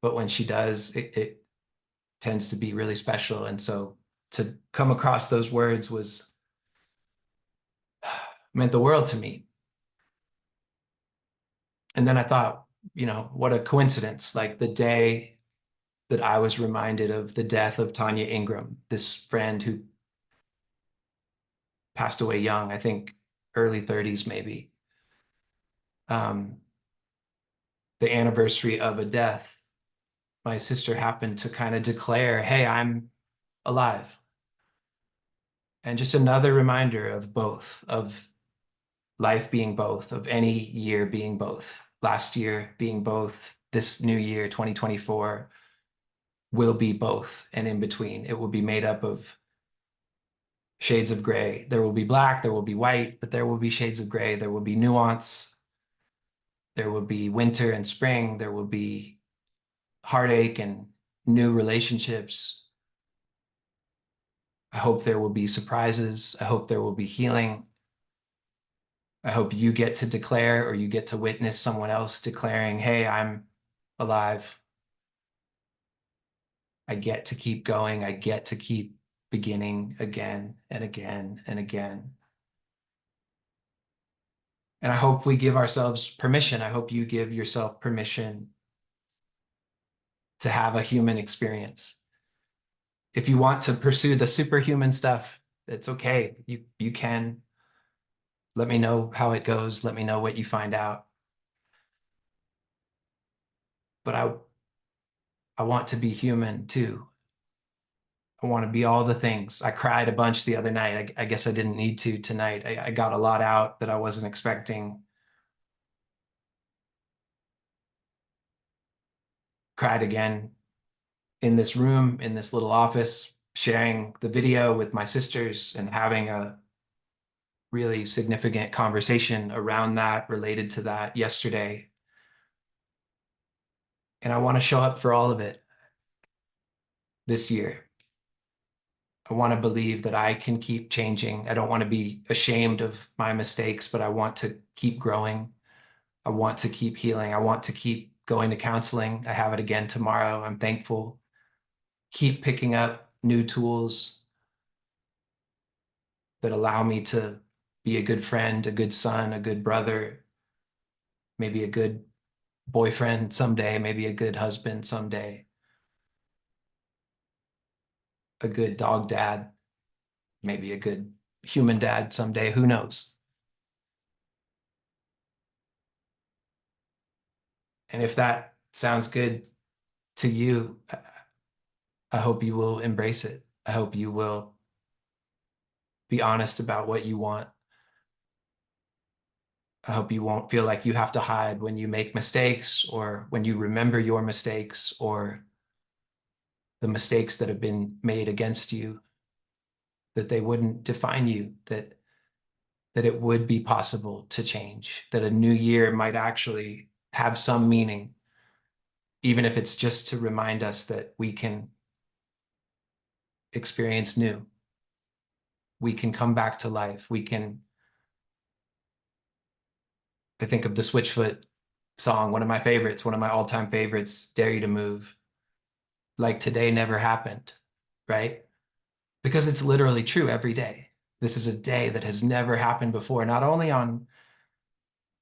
but when she does, it tends to be really special. And so to come across those words was meant the world to me. And then I thought, what a coincidence. Like the day that I was reminded of the death of Tanya Ingram, this friend who passed away young, I think early 30s maybe. Um, the anniversary of a death, my sister happened to kind of declare, hey, I'm alive. And just another reminder of both, of life being both, of any year being both, last year being both, this new year, 2024, will be both and in between. It will be made up of shades of gray. There will be black, there will be white, but there will be shades of gray. There will be nuance. There will be winter and spring. There will be heartache and new relationships. I hope there will be surprises. I hope there will be healing. I hope you get to declare or you get to witness someone else declaring, hey, I'm alive. I get to keep going. I get to keep beginning again and again and again. And I hope we give ourselves permission. I hope you give yourself permission to have a human experience. If you want to pursue the superhuman stuff, it's okay. You can. Let me know how it goes. Let me know what you find out. But I want to be human too. I want to be all the things. I cried a bunch the other night. I guess I didn't need to tonight. I got a lot out that I wasn't expecting. Cried again in this room, in this little office, sharing the video with my sisters and having a really significant conversation around that, related to that yesterday. And I want to show up for all of it this year. I want to believe that I can keep changing. I don't want to be ashamed of my mistakes, but I want to keep growing. I want to keep healing. I want to keep going to counseling. I have it again tomorrow. I'm thankful. Keep picking up new tools that allow me to be a good friend, a good son, a good brother, maybe a good boyfriend someday, maybe a good husband someday, a good dog dad, maybe a good human dad someday. Who knows? And if that sounds good to you, I hope you will embrace it. I hope you will be honest about what you want. I hope you won't feel like you have to hide when you make mistakes or when you remember your mistakes or the mistakes that have been made against you, that they wouldn't define you, that it would be possible to change, that a new year might actually have some meaning, even if it's just to remind us that we can experience new. We can come back to life. I think of the Switchfoot song, one of my favorites, one of my all-time favorites, Dare You to Move. Like today never happened, right? Because it's literally true every day. This is a day that has never happened before, not only on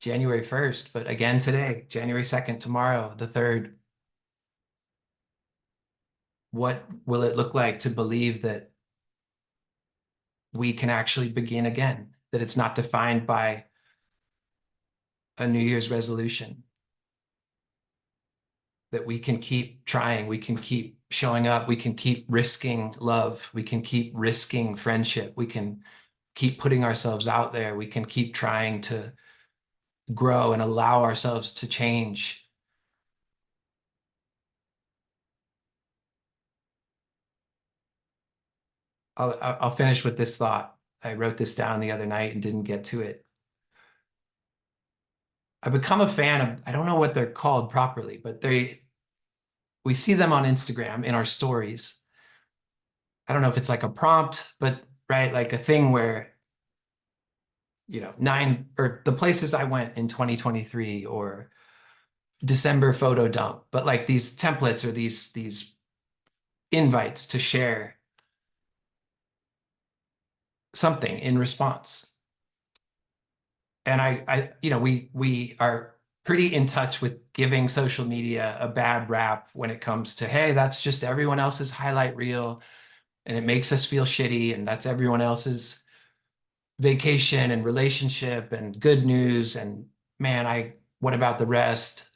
January 1st, but again today, January 2nd, tomorrow, the 3rd. What will it look like to believe that we can actually begin again, that it's not defined by a New Year's resolution, that we can keep trying, we can keep showing up, we can keep risking love, we can keep risking friendship, we can keep putting ourselves out there, we can keep trying to grow and allow ourselves to change. I'll finish with this thought. I wrote this down the other night and didn't get to it. I've become a fan of, I don't know what they're called properly, but we see them on Instagram in our stories. I don't know if it's like a prompt, but right, like a thing where, nine or the places I went in 2023 or December photo dump, but like these templates or these invites to share something in response. And we are pretty in touch with giving social media a bad rap when it comes to, hey, that's just everyone else's highlight reel and it makes us feel shitty and that's everyone else's vacation and relationship and good news. And man, what about the rest?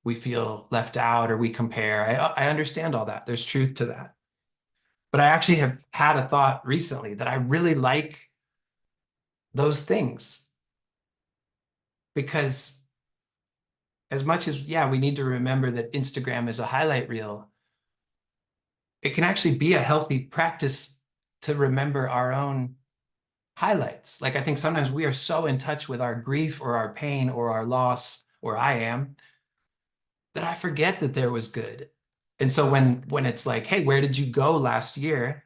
We feel left out or we compare. I understand all that. There's truth to that. But I actually have had a thought recently that I really like those things because as much as, yeah, we need to remember that Instagram is a highlight reel, it can actually be a healthy practice to remember our own highlights. Like I think sometimes we are so in touch with our grief or our pain or our loss, or I am, that I forget that there was good. And so when it's like, hey, where did you go last year?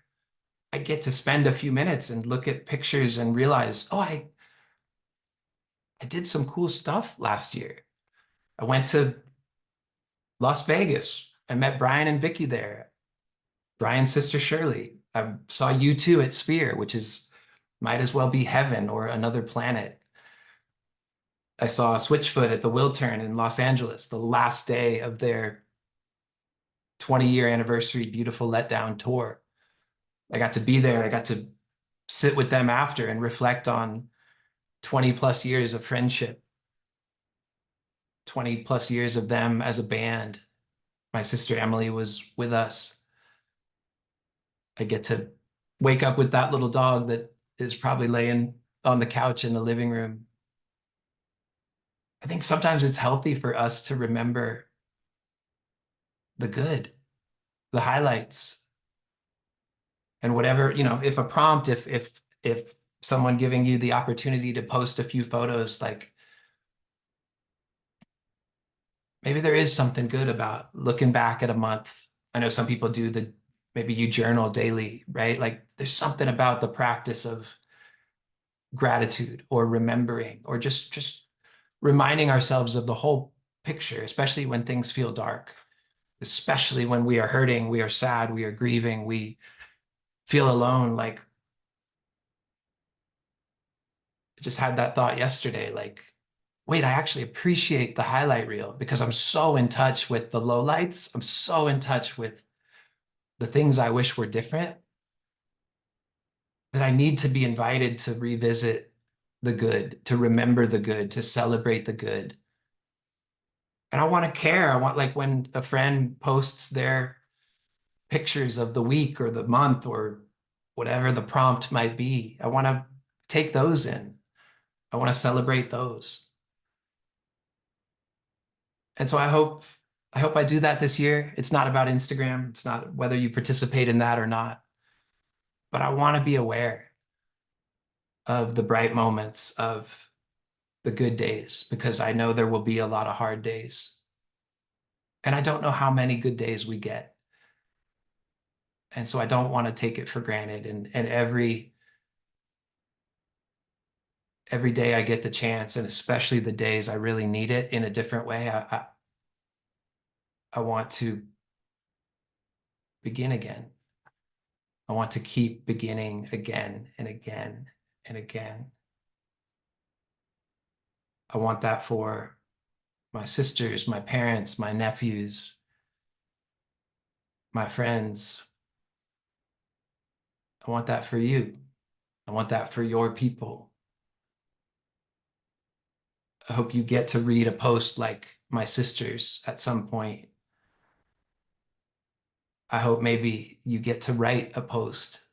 I get to spend a few minutes and look at pictures and realize, oh, I did some cool stuff last year. I went to Las Vegas. I met Brian and Vicky there. Brian's sister Shirley. I saw you two at Sphere, which is might as well be heaven or another planet. I saw Switchfoot at the Wiltern in Los Angeles, the last day of their 20-year anniversary Beautiful Letdown tour. I got to be there. I got to sit with them after and reflect on 20 plus years of friendship, 20 plus years of them as a band. My sister Emily was with us. I get to wake up with that little dog that is probably laying on the couch in the living room. I think sometimes it's healthy for us to remember the good, the highlights, and whatever, if a prompt, if someone giving you the opportunity to post a few photos, like maybe there is something good about looking back at a month. I know some people do maybe you journal daily, right? Like there's something about the practice of gratitude or remembering or just reminding ourselves of the whole picture, especially when things feel dark, especially when we are hurting, we are sad, we are grieving, we feel alone. Like I just had that thought yesterday, like, wait, I actually appreciate the highlight reel because I'm so in touch with the lowlights. I'm so in touch with the things I wish were different that I need to be invited to revisit the good, to remember the good, to celebrate the good. And I want to care. I want, like, when a friend posts their pictures of the week or the month or whatever the prompt might be, I want to take those in. I want to celebrate those. And so I hope I do that this year. It's not about Instagram. It's not whether you participate in that or not, but I want to be aware of the bright moments of the good days because I know there will be a lot of hard days. And I don't know how many good days we get. And so I don't want to take it for granted. And every day I get the chance, and especially the days I really need it in a different way, I want to begin again. I want to keep beginning again and again and again. I want that for my sisters, my parents, my nephews, my friends. I want that for you. I want that for your people. I hope you get to read a post like my sister's at some point. I hope maybe you get to write a post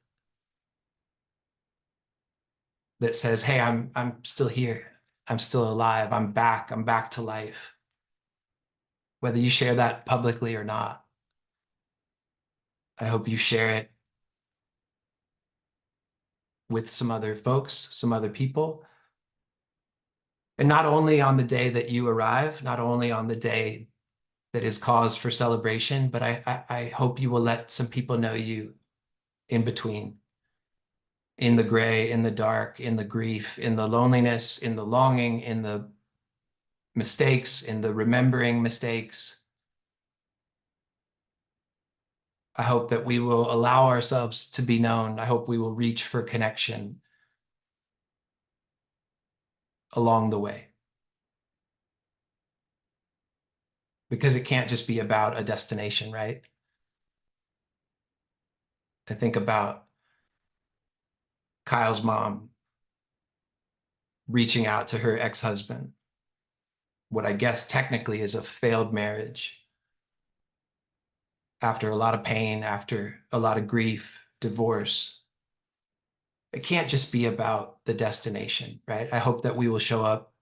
that says, "Hey, I'm still here. I'm still alive. I'm back. I'm back to life." Whether you share that publicly or not, I hope you share it with some other folks, some other people. And not only on the day that you arrive, not only on the day that is cause for celebration, but I hope you will let some people know you in between, in the gray, in the dark, in the grief, in the loneliness, in the longing, in the mistakes, in the remembering mistakes. I hope that we will allow ourselves to be known. I hope we will reach for connection along the way. Because it can't just be about a destination, right? I think about Kyle's mom reaching out to her ex-husband, what I guess technically is a failed marriage, after a lot of pain, after a lot of grief, divorce. It can't just be about the destination, right? I hope that we will show up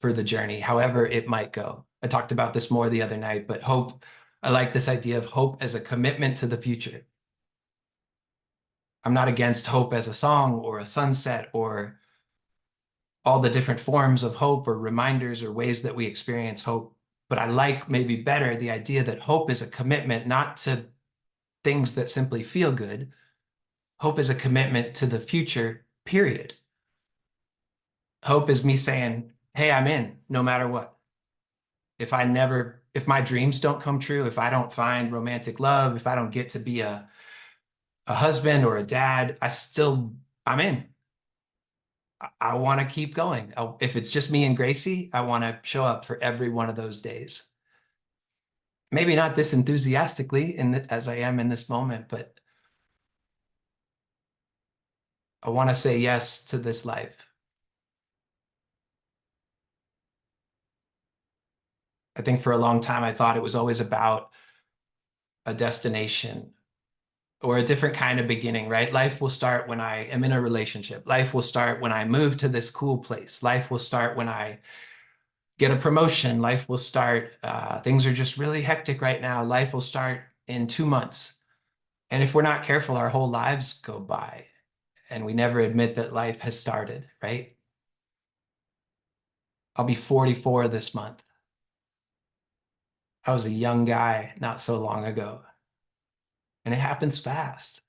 for the journey, however it might go. I talked about this more the other night, but hope, I like this idea of hope as a commitment to the future. I'm not against hope as a song or a sunset or all the different forms of hope or reminders or ways that we experience hope. But I like maybe better the idea that hope is a commitment not to things that simply feel good. Hope is a commitment to the future, period. Hope is me saying, hey, I'm in no matter what. If my dreams don't come true, if I don't find romantic love, if I don't get to be a husband or a dad, I'm in. I want to keep going. If it's just me and Gracie, I want to show up for every one of those days. Maybe not this enthusiastically as I am in this moment, but I want to say yes to this life. I think for a long time, I thought it was always about a destination or a different kind of beginning, right? Life will start when I am in a relationship. Life will start when I move to this cool place. Life will start when I get a promotion. Life will start. Things are just really hectic right now. Life will start in 2 months. And if we're not careful, our whole lives go by and we never admit that life has started, right? I'll be 44 this month. I was a young guy not so long ago, and it happens fast.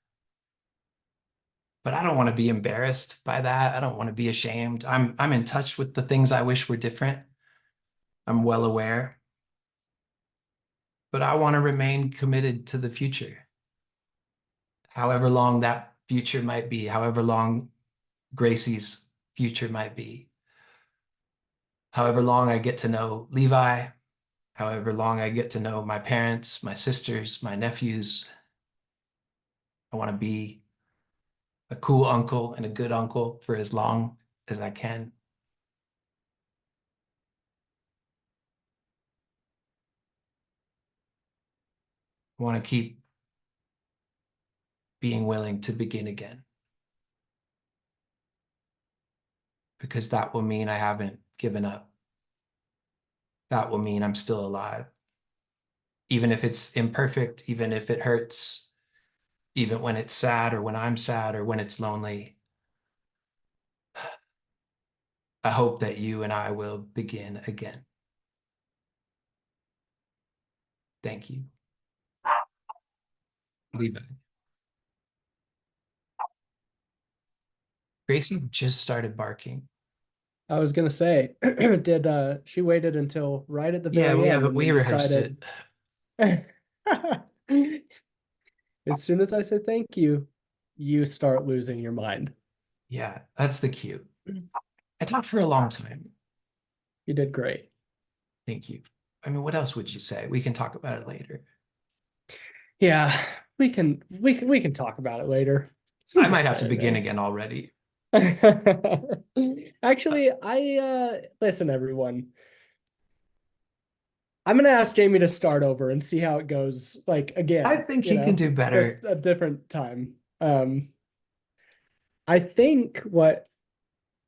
But I don't want to be embarrassed by that. I don't want to be ashamed. I'm in touch with the things I wish were different. I'm well aware, but I want to remain committed to the future. However long that future might be, however long Gracie's future might be, however long I get to know Levi, however long I get to know my parents, my sisters, my nephews. I want to be a cool uncle and a good uncle for as long as I can. I want to keep being willing to begin again because that will mean I haven't given up. That will mean I'm still alive. Even if it's imperfect, even if it hurts, even when it's sad or when I'm sad or when it's lonely, I hope that you and I will begin again. Thank you. Levi. Gracie just started barking. I was gonna say, did she waited until right at the Yeah, very end and we then rehearsed decided it. as soon as I say thank you, you start losing your mind. Yeah, that's the cue. I talked for a long time. You did great. Thank you. I mean, what else would you say? We can talk about it later. Yeah, we can talk about it later. I I'm might just have to playing, begin man. again already. Actually, I listen, everyone. I'm gonna ask Jamie to start over and see how it goes. Like I again, think he can do just better. a different time. I think what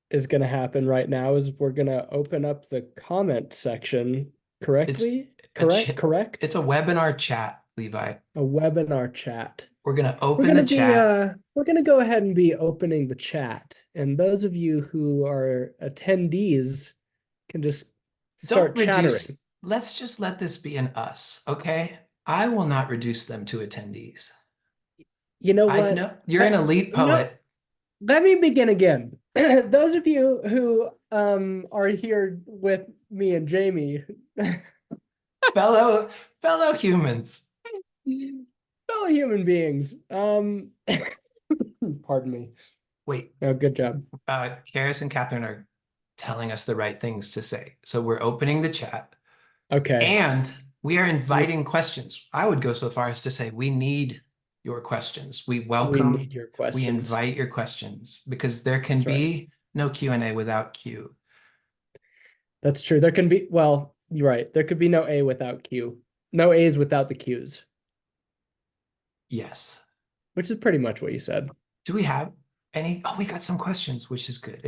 is gonna happen right now is we're gonna open up the comment section It's correctly. a ch Correct. it's a webinar chat, Levi. A webinar chat. We're gonna open the chat. We're gonna go ahead and be opening the chat. And those of you who are attendees can just Don't start chattering. reduce. Let's just let this be an us, okay? I will not reduce them to attendees. You know I what? know you're an elite No, poet, let me begin again. Those of you who are here with me and Jamie, fellow fellow humans. fellow human beings, pardon me. Wait, Oh, good job. Karis and Catherine are telling us the right things to say. So we're opening the chat Okay. and we are We inviting questions. I would go so far as to say we need your questions. We we welcome, need your we questions. invite your questions because there can That's right. be no Q&A without Q. That's true. There can be, well, you're right. There could be no A without Q. No A's without the Q's, Yes. which is pretty much what you said. Do we have any? Oh, we got some questions, which is good.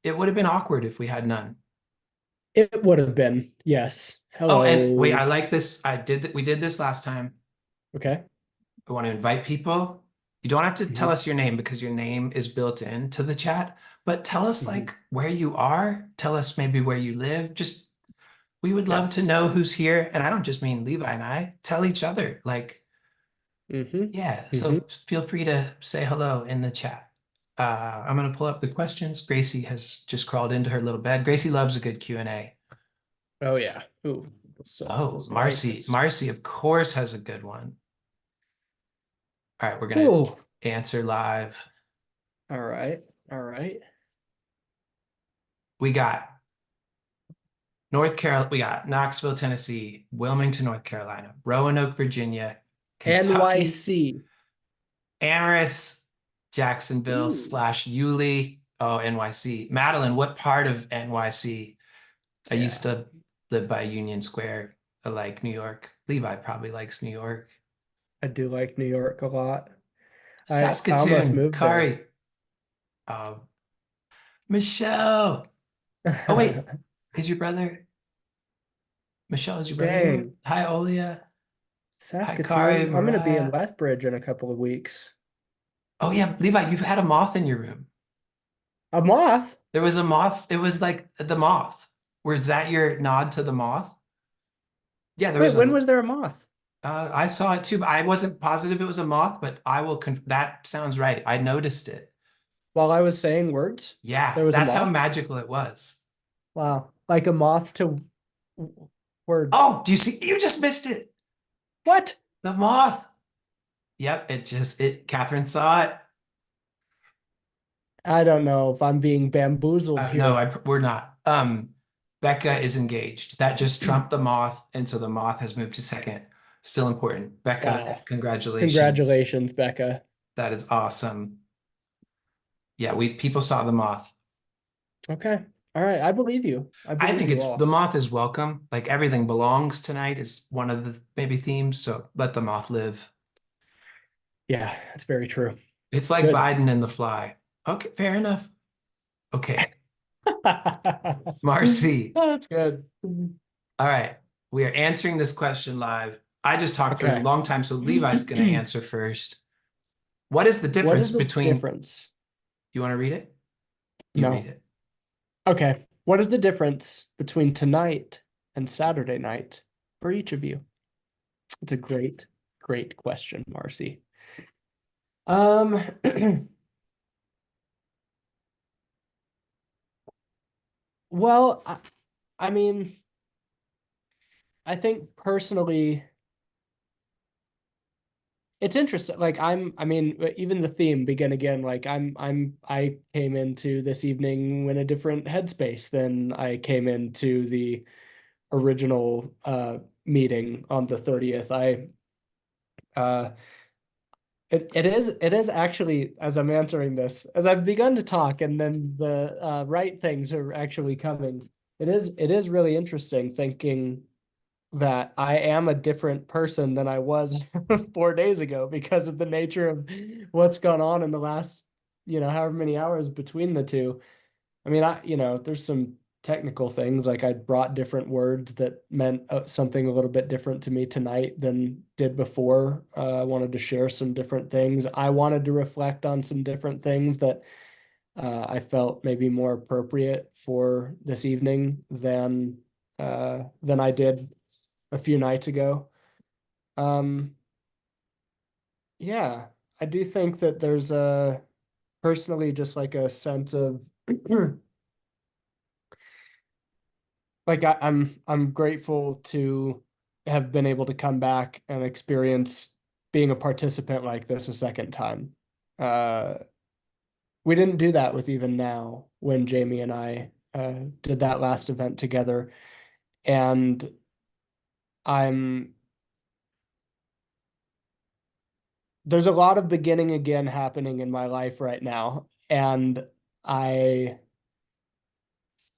It would have been awkward if we had none. It would have been, yes. Oh, and wait, Hello. I like this. We did this last time. Okay. I want to invite people. You don't have to tell Hmm. us your name because your name is built into the chat, but tell us Hmm. like where you are. Tell us maybe where you live. Just we would love to Yes. know who's here. And I don't just mean Levi and I. Tell each other. Like, Hmm. yeah. Hmm. So feel free to say hello in the chat. I'm gonna pull up the questions. Gracie has just crawled into her little bed. Gracie loves a good Q&A. Oh yeah. Ooh, so Oh, let's write Marcy. this. Marcy, of course, has a good one. All right, we're gonna Ooh. answer live. All right. All right. We got North Carolina, we got Knoxville, Tennessee, Wilmington, North Carolina, Roanoke, Virginia, Kentucky, NYC. Amherst, Jacksonville Ooh. slash Yulee. Oh, NYC. Madeline, what part of NYC? I used Yeah. to live by Union Square. I like New York. Levi probably likes New York. I do like New York a lot. I almost Saskatoon, moved there. Kari, uh, Michelle. Oh, wait, is your brother? Michelle, is your brother here? Dang. Hi, Olia. Hi, Kari, Saskatoon. I'm gonna be in Mariah. Lethbridge in a couple of weeks. Oh yeah, Levi, you've had a moth in your room. A moth? There was a moth. It was like the moth. Was that your nod to the moth? Yeah, there Wait, was when a. was there a moth? I saw it too, but I wasn't positive it was a moth. But I will. That sounds right. I noticed it. While I was saying words, Yeah, there was a that's how moth? magical it was. Wow. Like a moth to words. Oh, do you see? You just missed it. What? The moth. Yep, it just it. Catherine saw it. I don't know if I'm being bamboozled No, here. we're not. Becca is engaged. That just trumped the moth, and so the moth has moved to second. Still important. Becca, Wow. congratulations. Congratulations, Becca. That is awesome. Yeah, we people saw the moth. Okay. All right. I believe you. I I believe think you it's the all. moth is welcome. Like everything belongs tonight is one of the maybe themes. So let the moth live. Yeah, that's very true. It's like Good. Biden and the fly. Okay, fair enough. Okay, Marcy. That's good. All right, we are answering this question live. I just talked for a Okay. long time, so Levi's going to answer first. What is the What difference is the between, do difference? you want to read it? You read No. it. Okay. What is the difference between tonight and Saturday night for each of you? It's a great, great question, Marcy. Um, well, I mean, I think personally, it's interesting. Like I mean, even the theme begin again. Like I came into this evening in a different headspace than I came into the original meeting on the 30th. Uh it is actually, as I'm answering this, as I've begun to talk and then the right things are actually coming. It is really interesting thinking that I am a different person than I was 4 days ago because of the nature of what's gone on in the last, however many hours between the two. I mean, there's some technical things like I brought different words that meant something a little bit different to me tonight than did before. I wanted to share some different things. I wanted to reflect on some different things that I felt maybe more appropriate for this evening than I did a few nights ago. Um, yeah. I do think that there's a personally just like a sense of like I'm grateful to have been able to come back and experience being a participant like this a second time. Uh, we didn't do that with Even Now when Jamie and I did that last event together, and I'm there's a lot of beginning again happening in my life right now, and I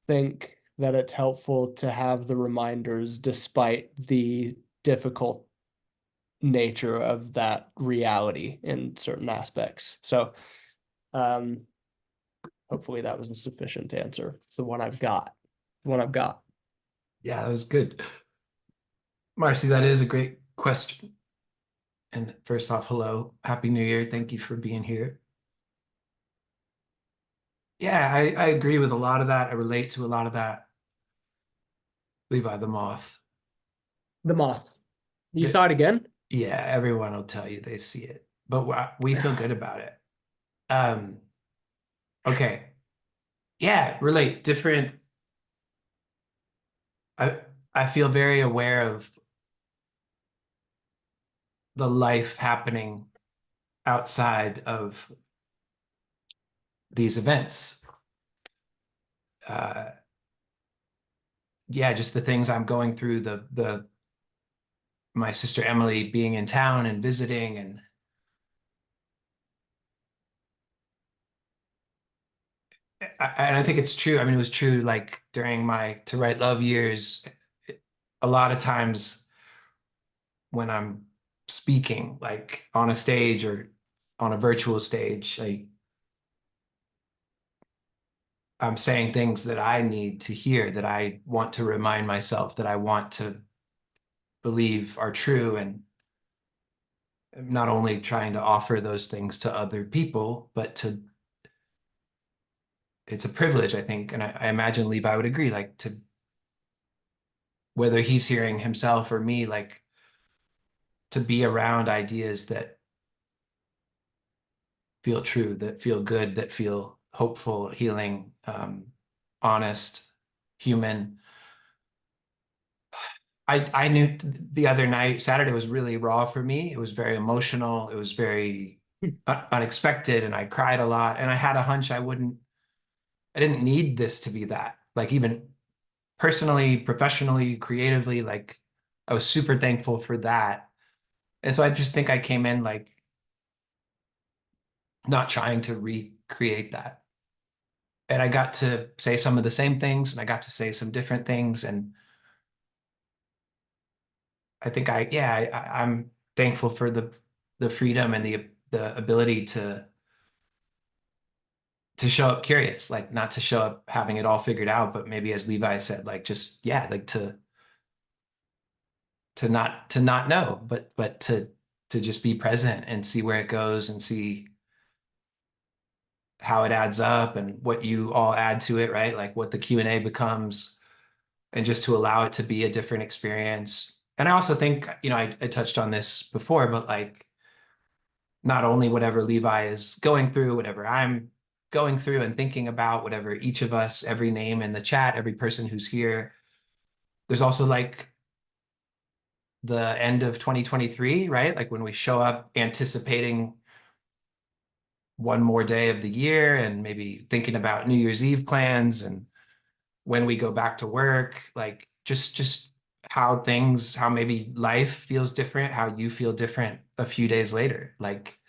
think that it's helpful to have the reminders despite the difficult nature of that reality in certain aspects. So, um, hopefully that was a sufficient answer. It's the one I've got. The one I've got. Yeah, that was good. Marcy, that is a great question. And first off, hello, Happy New Year. Thank you for being here. Yeah, I agree with a lot of that. I relate to a lot of that. Levi the Moth. The Moth. You The, saw it again? yeah, everyone will tell you they see it, but we feel good about it. Um, okay. Yeah, relate. Different. I I feel very aware of the life happening outside of these events. Uh, yeah, just the things I'm going through, the my sister Emily being in town and visiting, and I think it's true. I mean, it was true like during my To Write Love years, a lot of times when I'm speaking, like on a stage or on a virtual stage, I'm saying things that I need to hear, that I want to remind myself, that I want to believe are true, and not only trying to offer those things to other people, but to it's a privilege, I think, and I imagine Levi would agree, like to whether he's hearing himself or me, like to be around ideas that feel true, that feel good, that feel hopeful, healing, honest, human. I knew the other night, Saturday was really raw for me. It was very emotional. It was very unexpected, and I cried a lot. And I had a hunch I didn't need this to be that. Like even personally, professionally, creatively, like I was super thankful for that. And so I just think I came in like not trying to recreate that. And I got to say some of the same things, and I got to say some different things. And I think I'm thankful for the freedom and the ability to show up curious, like not to show up having it all figured out, but maybe as Levi said, like just yeah, like to not know, but to just be present and see where it goes and see how it adds up and what you all add to it, right? Like what the Q&A becomes, and just to allow it to be a different experience. And I also think, I touched on this before, but like not only whatever Levi is going through, whatever I'm going through and thinking about, whatever each of us, every name in the chat, every person who's here, there's also like the end of 2023, right? Like when we show up anticipating one more day of the year and maybe thinking about New Year's Eve plans, and when we go back to work, like just how maybe life feels different, how you feel different a few days later. Like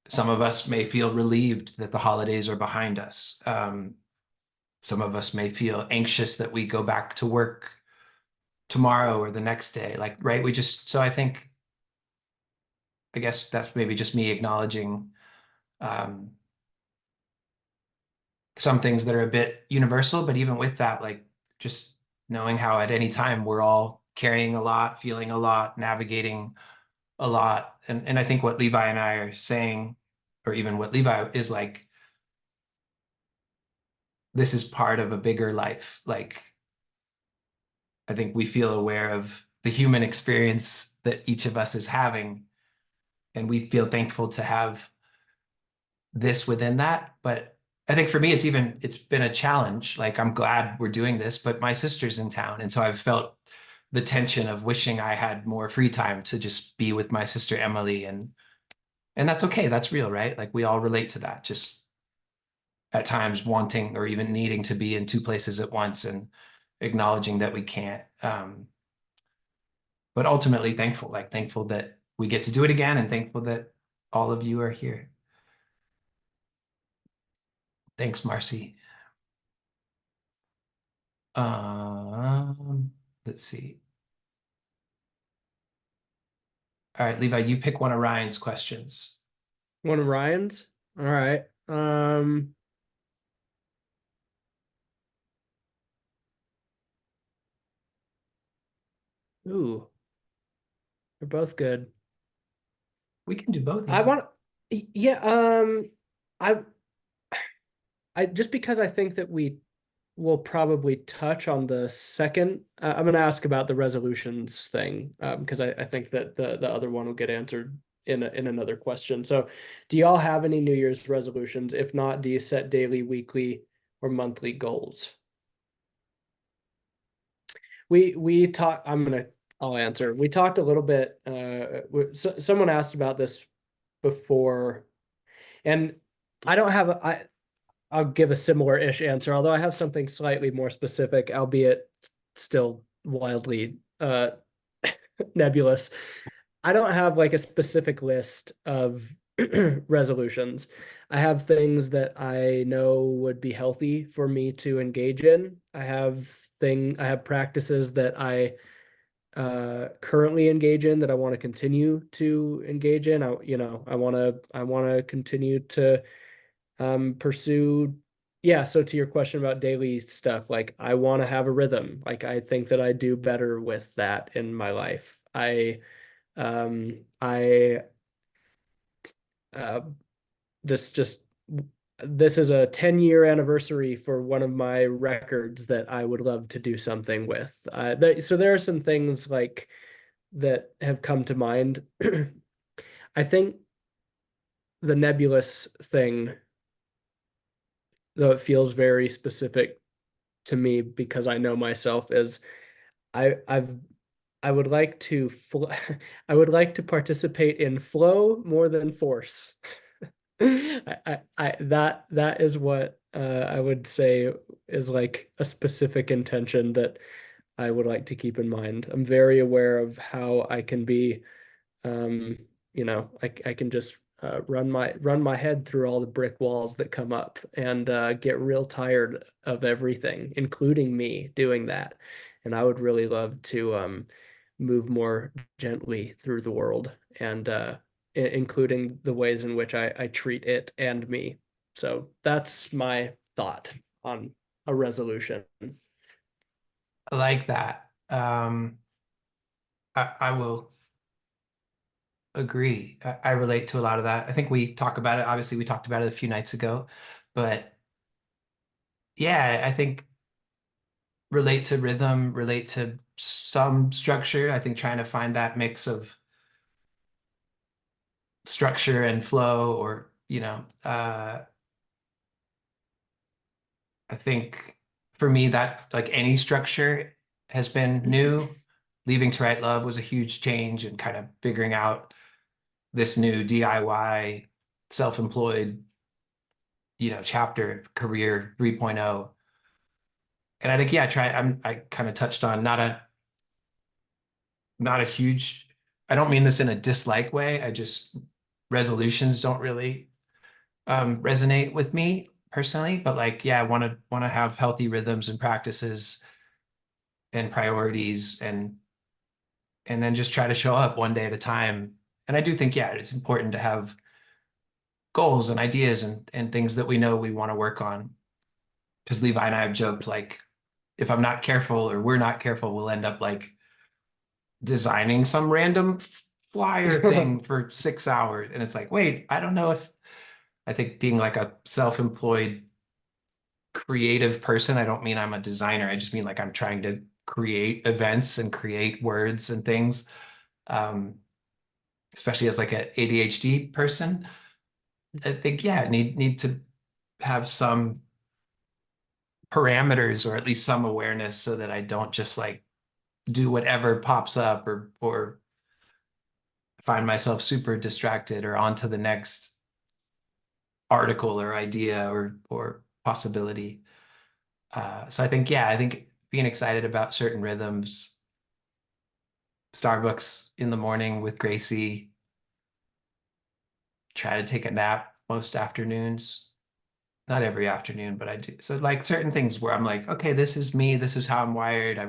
some of us may feel relieved that the holidays are behind us. Some of us may feel anxious that we go back to work tomorrow or the next day. Like, right? So I think, I guess that's maybe just me acknowledging um, some things that are a bit universal, but even with that, like just knowing how at any time we're all carrying a lot, feeling a lot, navigating a lot. And I think what Levi and I are saying, or even what Levi is like, this is part of a bigger life. Like I think we feel aware of the human experience that each of us is having. and we feel thankful to have this within that. But I think for me, it's been a challenge. Like I'm glad we're doing this, but my sister's in town. And so I've felt the tension of wishing I had more free time to just be with my sister Emily. And that's okay. That's real, right? Like we all relate to that. Just at times wanting or even needing to be in two places at once and acknowledging that we can't. But ultimately thankful, like thankful that we get to do it again and thankful that all of you are here. Thanks, Marcy. Let's see. All right, Levi, you pick one of Ryan's questions. One of Ryan's. All right. Ooh, they're both good. We can do both, I yeah. want, yeah. I, I just because I think that we will probably touch on the second. I'm going to ask about the resolutions thing because I think that the other one will get answered in another question. So, do y'all have any New Year's resolutions? If not, do you set daily, weekly, or monthly goals? We talked. I'll answer. We talked a little bit. Someone asked about this before, and I don't have I'll give a similar-ish answer, although I have something slightly more specific, albeit still wildly nebulous. I don't have like a specific list of resolutions. I have things that I know would be healthy for me to engage in. I have practices that I currently engage in that I want to continue to engage in. I want to continue to pursue. Yeah, so to your question about daily stuff, like I want to have a rhythm. Like I think that I do better with that in my life. I uh this just this is a 10-year anniversary for one of my records that I would love to do something with. So there are some things like that have come to mind. I think the nebulous thing, though it feels very specific to me because I know myself, is I've I would like to I would like to participate in flow more than force. That is what I would say is like a specific intention that I would like to keep in mind. I'm very aware of how I can be um, I can just run my head through all the brick walls that come up and get real tired of everything, including me doing that. And I would really love to move more gently through the world and including the ways in which I treat it and me. So that's my thought on a resolution. I like that. I will agree. I relate to a lot of that. I think we talk about it. Obviously, we talked about it a few nights ago, but yeah, I think relate to rhythm, relate to some structure. I think trying to find that mix of structure and flow, or I think for me that like any structure has been new. Leaving to Write Love was a huge change and kind of figuring out this new DIY self-employed, chapter career 3.0. And I think, yeah, I kind of touched on not a huge, I don't mean this in a dislike way. I just, resolutions don't really resonate with me personally, but like, yeah, I want to have healthy rhythms and practices and priorities and then just try to show up one day at a time. And I do think, yeah, it's important to have goals and ideas and things that we know we want to work on. Because Levi and I have joked like, if I'm not careful or we're not careful, we'll end up like designing some random flyer thing for 6 hours. And it's like, wait, I don't know if I think being like a self-employed creative person, I don't mean I'm a designer. I just mean like I'm trying to create events and create words and things. Um, especially as like an ADHD person. I think, yeah, need to have some parameters or at least some awareness so that I don't just like do whatever pops up or find myself super distracted or on to the next article or idea or possibility. So I think, yeah, I think being excited about certain rhythms, Starbucks in the morning with Gracie, try to take a nap most afternoons. Not every afternoon, but I do. So like certain things where I'm like, okay, this is me, this is how I'm wired.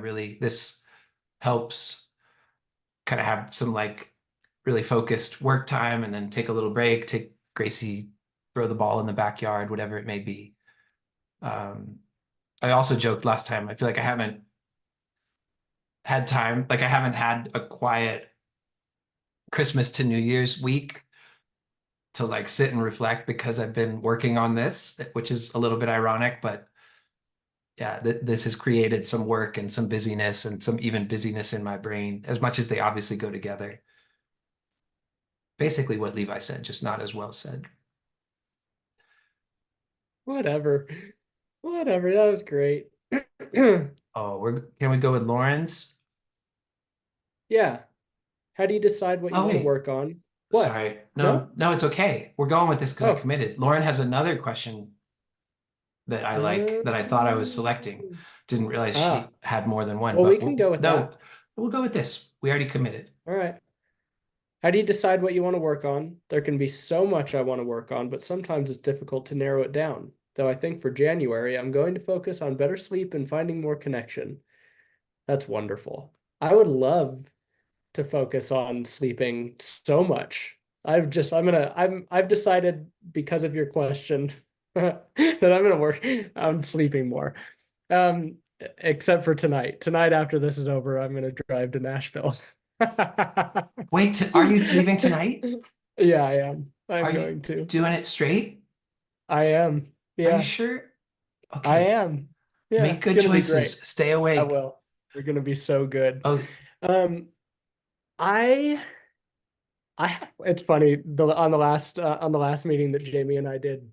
This helps kind of have some like really focused work time and then take a little break, take Gracie, throw the ball in the backyard, whatever it may be. Um, I also joked last time, I feel like I haven't had time, like I haven't had a quiet Christmas to New Year's week to like sit and reflect because I've been working on this, which is a little bit ironic, but yeah, this has created some work and some busyness and some even busyness in my brain, as much as they obviously go together. Basically what Levi said, just not as well said. Whatever. Whatever. That was great. Oh, can we go with Lawrence? Yeah. How do you decide what you Oh, want to wait, work on? What? sorry. No, No? no, it's okay. We're going with this because I Oh. committed. Lauren has another question that I like that I thought I was selecting. Didn't realize Ah. she had more than one, Well, we but can go with no, that. we'll go with this. We already committed. All right. How do you decide what you want to work on? There can be so much I want to work on, but sometimes it's difficult to narrow it down. Though I think for January, I'm going to focus on better sleep and finding more connection. That's wonderful. I would love to focus on sleeping so much. I've decided because of your question that I'm gonna work on sleeping more. Um, except for tonight. Tonight after this is over, I'm gonna drive to Nashville. Wait, are you leaving tonight? Yeah, I am. Are I'm you going to. doing it straight? I am. Are you Yeah, sure? I Okay. am. Yeah, Make it's good gonna be choices. great. Stay I awake. will. We're gonna be so good. Oh, Um, I it's funny on the last meeting that Jamie and I did,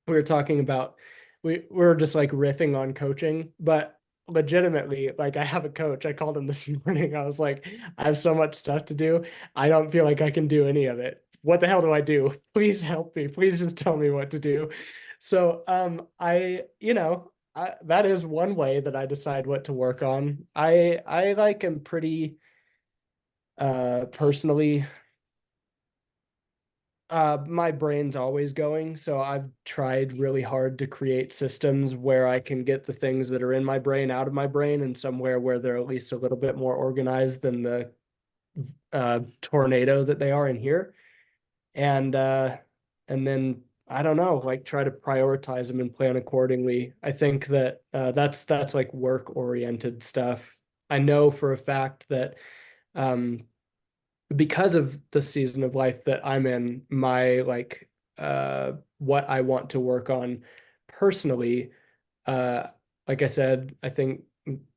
we were talking about we were just like riffing on coaching, but legitimately, like I have a coach. I called him this morning. I was like, I have so much stuff to do. I don't feel like I can do any of it. What the hell do I do? Please help me. Please just tell me what to do. So that is one way that I decide what to work on. I like am pretty personally my brain's always going, so I've tried really hard to create systems where I can get the things that are in my brain out of my brain and somewhere where they're at least a little bit more organized than the tornado that they are in here. And and then I don't know, like try to prioritize them and plan accordingly. I think that that's like work oriented stuff. I know for a fact that um because of the season of life that I'm in, my like what I want to work on personally, uh like I said, I think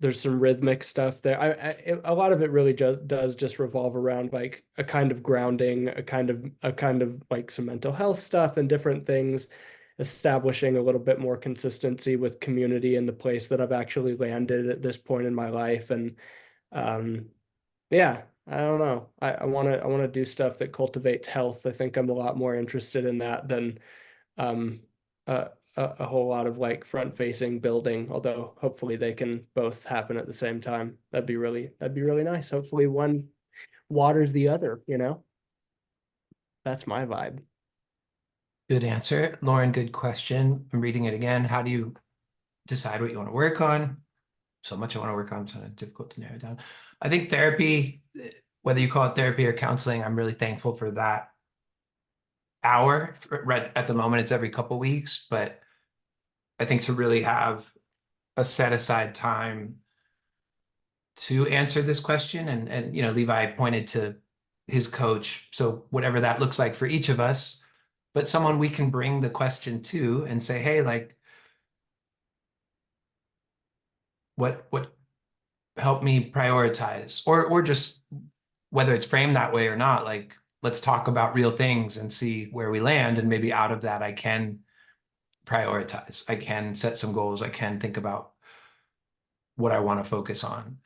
there's some rhythmic stuff there. A lot of it really just does just revolve around like a kind of grounding, a kind of like some mental health stuff and different things, establishing a little bit more consistency with community in the place that I've actually landed at this point in my life. And um yeah, I don't know. I wanna do stuff that cultivates health. I think I'm a lot more interested in that than um a whole lot of like front facing building, although hopefully they can both happen at the same time. That'd be really nice. Hopefully one waters the other, you know? That's my vibe. good answer. Lauren, good question. I'm reading it again. How do you decide what you want to work on? So much I want to work on, so it's difficult to narrow it down. I think therapy, whether you call it therapy or counseling, I'm really thankful for that hour. Right at the moment, it's every couple weeks, but I think to really have a set aside time to answer this question, and Levi pointed to his coach, so whatever that looks like for each of us, but someone we can bring the question to and say, hey, like, what help me prioritize, or just whether it's framed that way or not, like let's talk about real things and see where we land. And maybe out of that, I can prioritize. I can set some goals. I can think about what I want to focus on.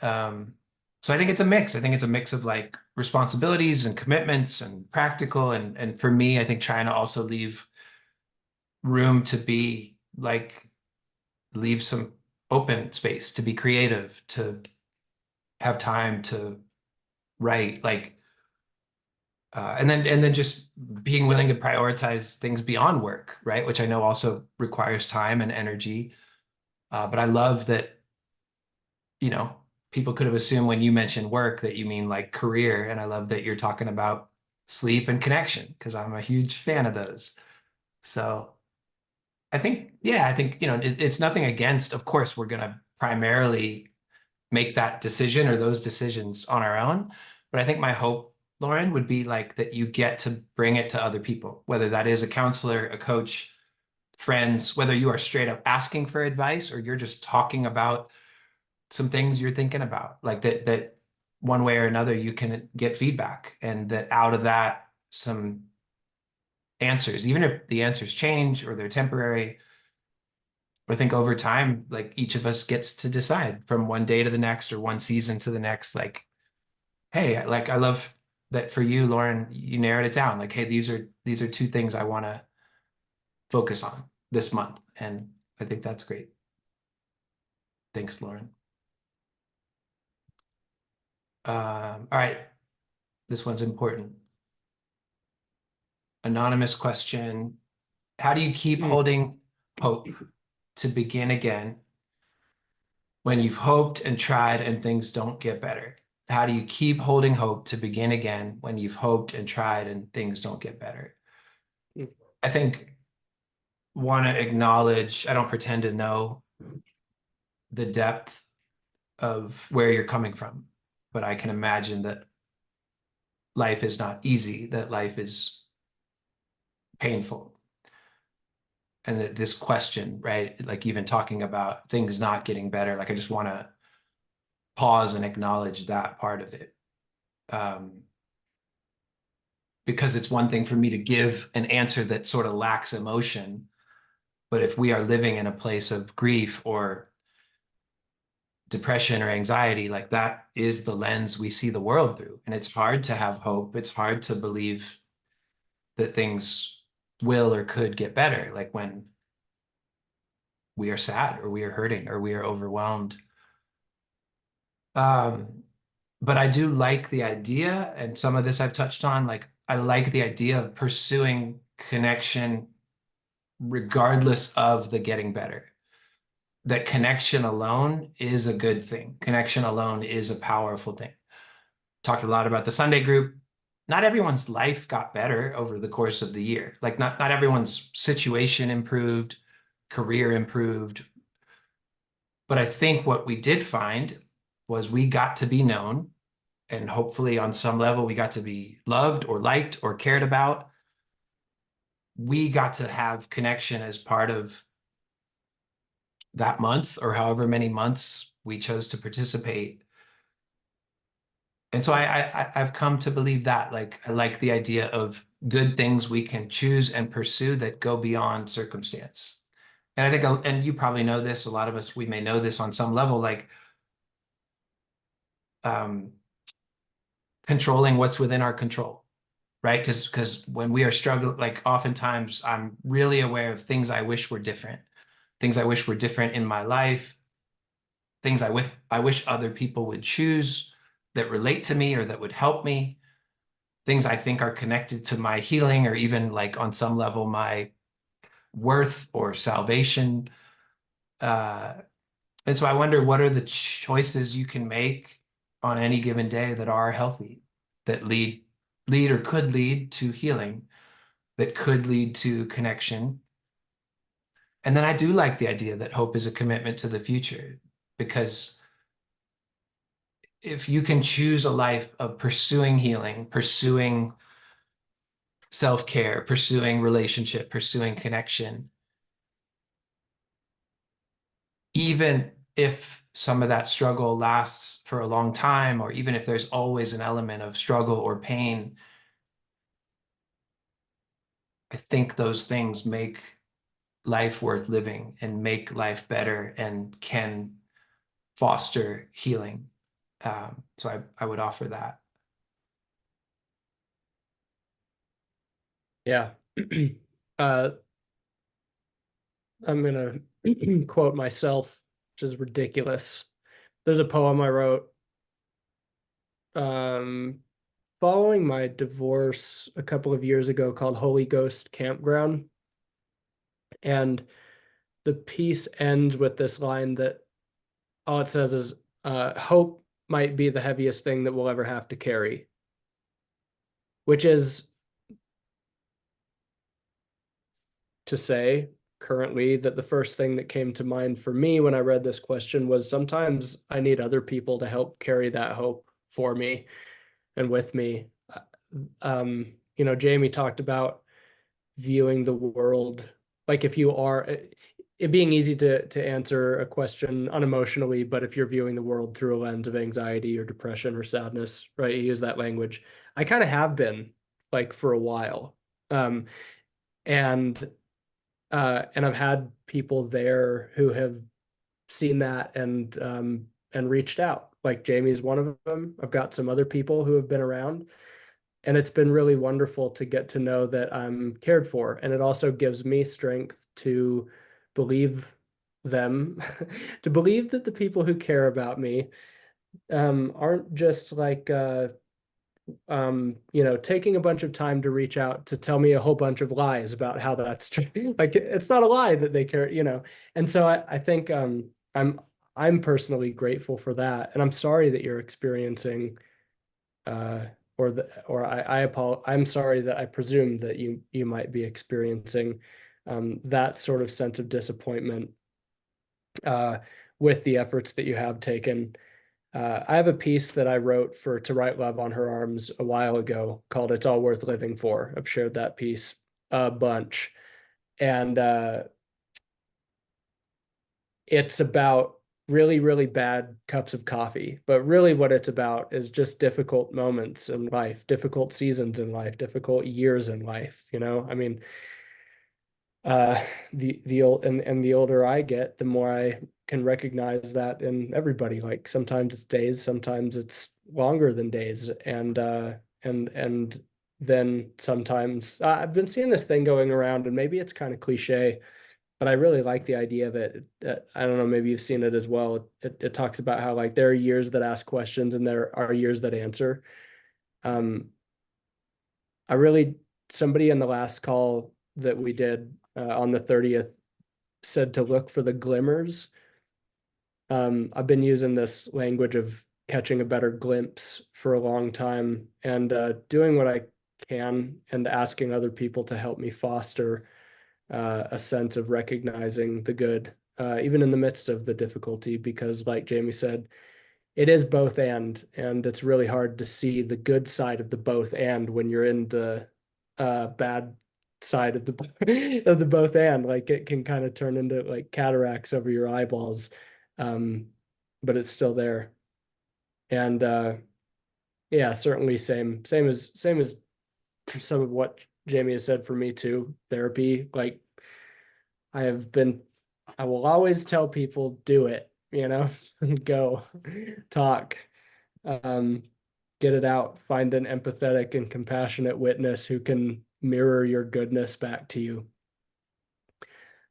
So I think it's a mix. I think it's a mix of like responsibilities and commitments and practical. And for me, I think trying to also leave room to be like, leave some open space to be creative, to have time to write, like, and then just being willing to prioritize things beyond work, right? Which I know also requires time and energy. But I love that, you know, people could have assumed when you mentioned work that you mean like career. And I love that you're talking about sleep and connection because I'm a huge fan of those. So I think, yeah, I think, it's nothing against, of course, we're going to primarily make that decision or those decisions on our own. But I think my hope, Lauren, would be like that you get to bring it to other people, whether that is a counselor, a coach, friends, whether you are straight up asking for advice or you're just talking about some things you're thinking about, like that one way or another you can get feedback and that out of that some answers, even if the answers change or they're temporary. I think over time, like each of us gets to decide from one day to the next or one season to the next, like, hey, like I love that for you, Lauren, you narrowed it down. Like, hey, these are two things I want to focus on this month. And I think that's great. Thanks, Lauren. All right. This one's important. Anonymous question. How do you keep Mm. holding hope to begin again when you've hoped and tried and things don't get better? How do you keep holding hope to begin again when you've hoped and tried and things don't get better? Mm. I think want to acknowledge, I don't pretend to know the depth of where you're coming from, but I can imagine that life is not easy, that life is painful. And that this question, right? Like even talking about things not getting better, like I just want to pause and acknowledge that part of it. Um, because it's one thing for me to give an answer that sort of lacks emotion. But if we are living in a place of grief or depression or anxiety, like that is the lens we see the world through. And it's hard to have hope. It's hard to believe that things will or could get better, like when we are sad or we are hurting or we are overwhelmed. Um, but I do like the idea, and some of this I've touched on, like I like the idea of pursuing connection regardless of the getting better. That connection alone is a good thing. Connection alone is a powerful thing. Talked a lot about the Sunday group. Not everyone's life got better over the course of the year. Like not everyone's situation improved, career improved. But I think what we did find was we got to be known, and hopefully on some level we got to be loved or liked or cared about. We got to have connection as part of that month or however many months we chose to participate. And so I've come to believe that, like I like the idea of good things we can choose and pursue that go beyond circumstance. And I think, and you probably know this, a lot of us, we may know this on some level, like um, controlling what's within our control, right? Because when we are struggling, like oftentimes I'm really aware of things I wish were different, things I wish were different in my life, things I wish other people would choose that relate to me or that would help me, things I think are connected to my healing or even like on some level my worth or salvation. Uh, and so I wonder what are the choices you can make on any given day that are healthy, that lead or could lead to healing, that could lead to connection. And then I do like the idea that hope is a commitment to the future, because if you can choose a life of pursuing healing, pursuing self-care, pursuing relationship, pursuing connection, even if some of that struggle lasts for a long time, or even if there's always an element of struggle or pain, think those things make life worth living and make life better and can foster healing. So I would offer that. Yeah. uh, I'm gonna quote myself, which is ridiculous. There's a poem I wrote um, following my divorce a couple of years ago called Holy Ghost Campground. And the piece ends with this line that all it says is, hope might be the heaviest thing that we'll ever have to carry, which is to say currently that the first thing that came to mind for me when I read this question was sometimes I need other people to help carry that hope for me and with me. Jamie talked about viewing the world like if you are it being easy to answer a question unemotionally, but if you're viewing the world through a lens of anxiety or depression or sadness, right? You use that language. I kind of have been like for a while. Um, and and I've had people there who have seen that and reached out. Like Jamie's one of them. I've got some other people who have been around, and it's been really wonderful to get to know that I'm cared for. And it also gives me strength to believe them, to believe that the people who care about me aren't just like taking a bunch of time to reach out to tell me a whole bunch of lies about how that's true. Like it's not a lie that they care. And so I think I'm personally grateful for that. And I'm sorry that you're experiencing uh I'm sorry that I presume that you might be experiencing that sort of sense of disappointment uh with the efforts that you have taken. I have a piece that I wrote for To Write Love on Her Arms a while ago called It's All Worth Living For. I've shared that piece a bunch. And it's about really, really bad cups of coffee. But really, what it's about is just difficult moments in life, difficult seasons in life, difficult years in life. I mean, the old and the older I get, the more I can recognize that in everybody. Like sometimes it's days, sometimes it's longer than days, and then sometimes I've been seeing this thing going around, and maybe it's kind of cliche, but I really like the idea that I don't know, maybe you've seen it as well. It talks about how like there are years that ask questions and there are years that answer. Um, I really somebody in the last call that we did on the 30th said to look for the glimmers. I've been using this language of catching a better glimpse for a long time and doing what I can and asking other people to help me foster a sense of recognizing the good, even in the midst of the difficulty, because like Jamie said, it is both and it's really hard to see the good side of the both and when you're in the bad side of the of the both and like it can kind of turn into like cataracts over your eyeballs, um but it's still there. And yeah, certainly same as some of what Jamie has said for me too. Therapy, like I have been, I will always tell people do it. Go talk, um, get it out, find an empathetic and compassionate witness who can mirror your goodness back to you.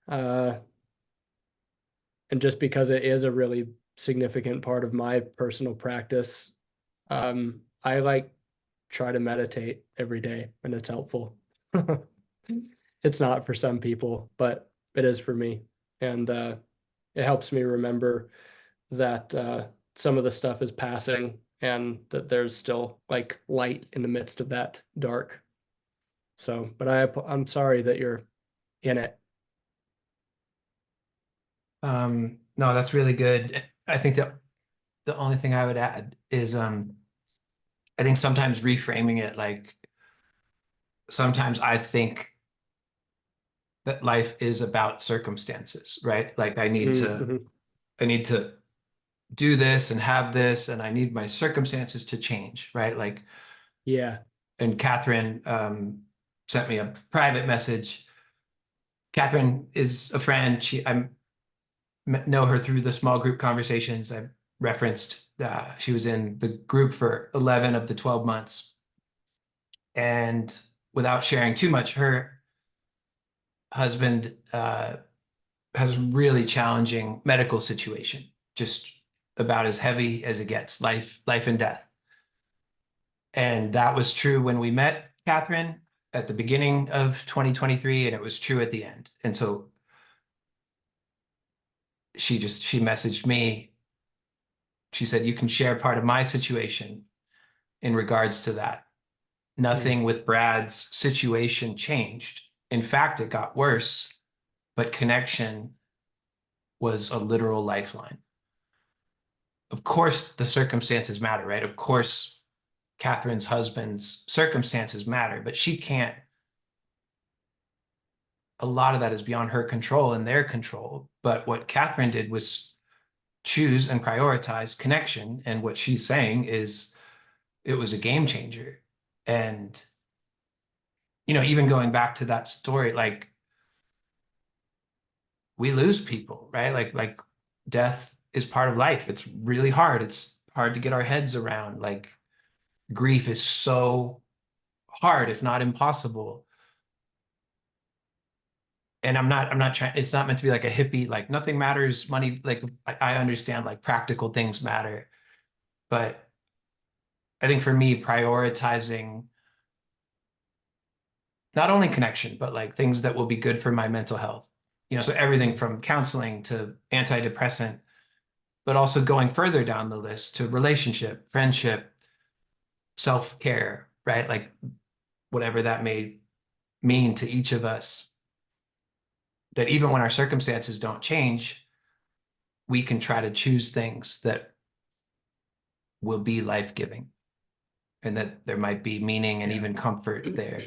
Uh, and just because it is a really significant part of my personal practice, I like try to meditate every day and it's helpful. It's not for some people, but it is for me. And it helps me remember that some of the stuff is passing and that there's still like light in the midst of that dark. So, but I'm sorry that you're in it. No, that's really good. I think that the only thing I would add is I think sometimes reframing it like sometimes I think that life is about circumstances, right? Like Mm-hmm. I need to do this and have this and I need my circumstances to change, right? Like Yeah. and Catherine sent me a private message. Catherine is a friend. I know her through the small group conversations I referenced. She was in the group for 11 of the 12 months. And without sharing too much, her husband has a really challenging medical situation, just about as heavy as it gets, life and death. And that was true when we met Catherine at the beginning of 2023, and it was true at the end. And so she messaged me. She said, "You can share part of my situation in regards to that. Nothing with Brad's situation changed. In fact, it got worse, but connection was a literal lifeline." Of course, the circumstances matter, right? Of course, Catherine's husband's circumstances matter, but she can't, a lot of that is beyond her control and their control. But what Catherine did was choose and prioritize connection. And what she's saying is it was a game changer. And, even going back to that story, like we lose people, right? Like death is part of life. It's really hard. It's hard to get our heads around. Like grief is so hard, if not impossible. And I'm not trying, it's not meant to be like a hippie, like nothing matters, money, like I understand like practical things matter. But I think for me, prioritizing not only connection, but like things that will be good for my mental health. So everything from counseling to antidepressant, but also going further down the list to relationship, friendship, self-care, right? Like whatever that may mean to each of us, that even when our circumstances don't change, we can try to choose things that will be life-giving and that there might be meaning and even comfort there.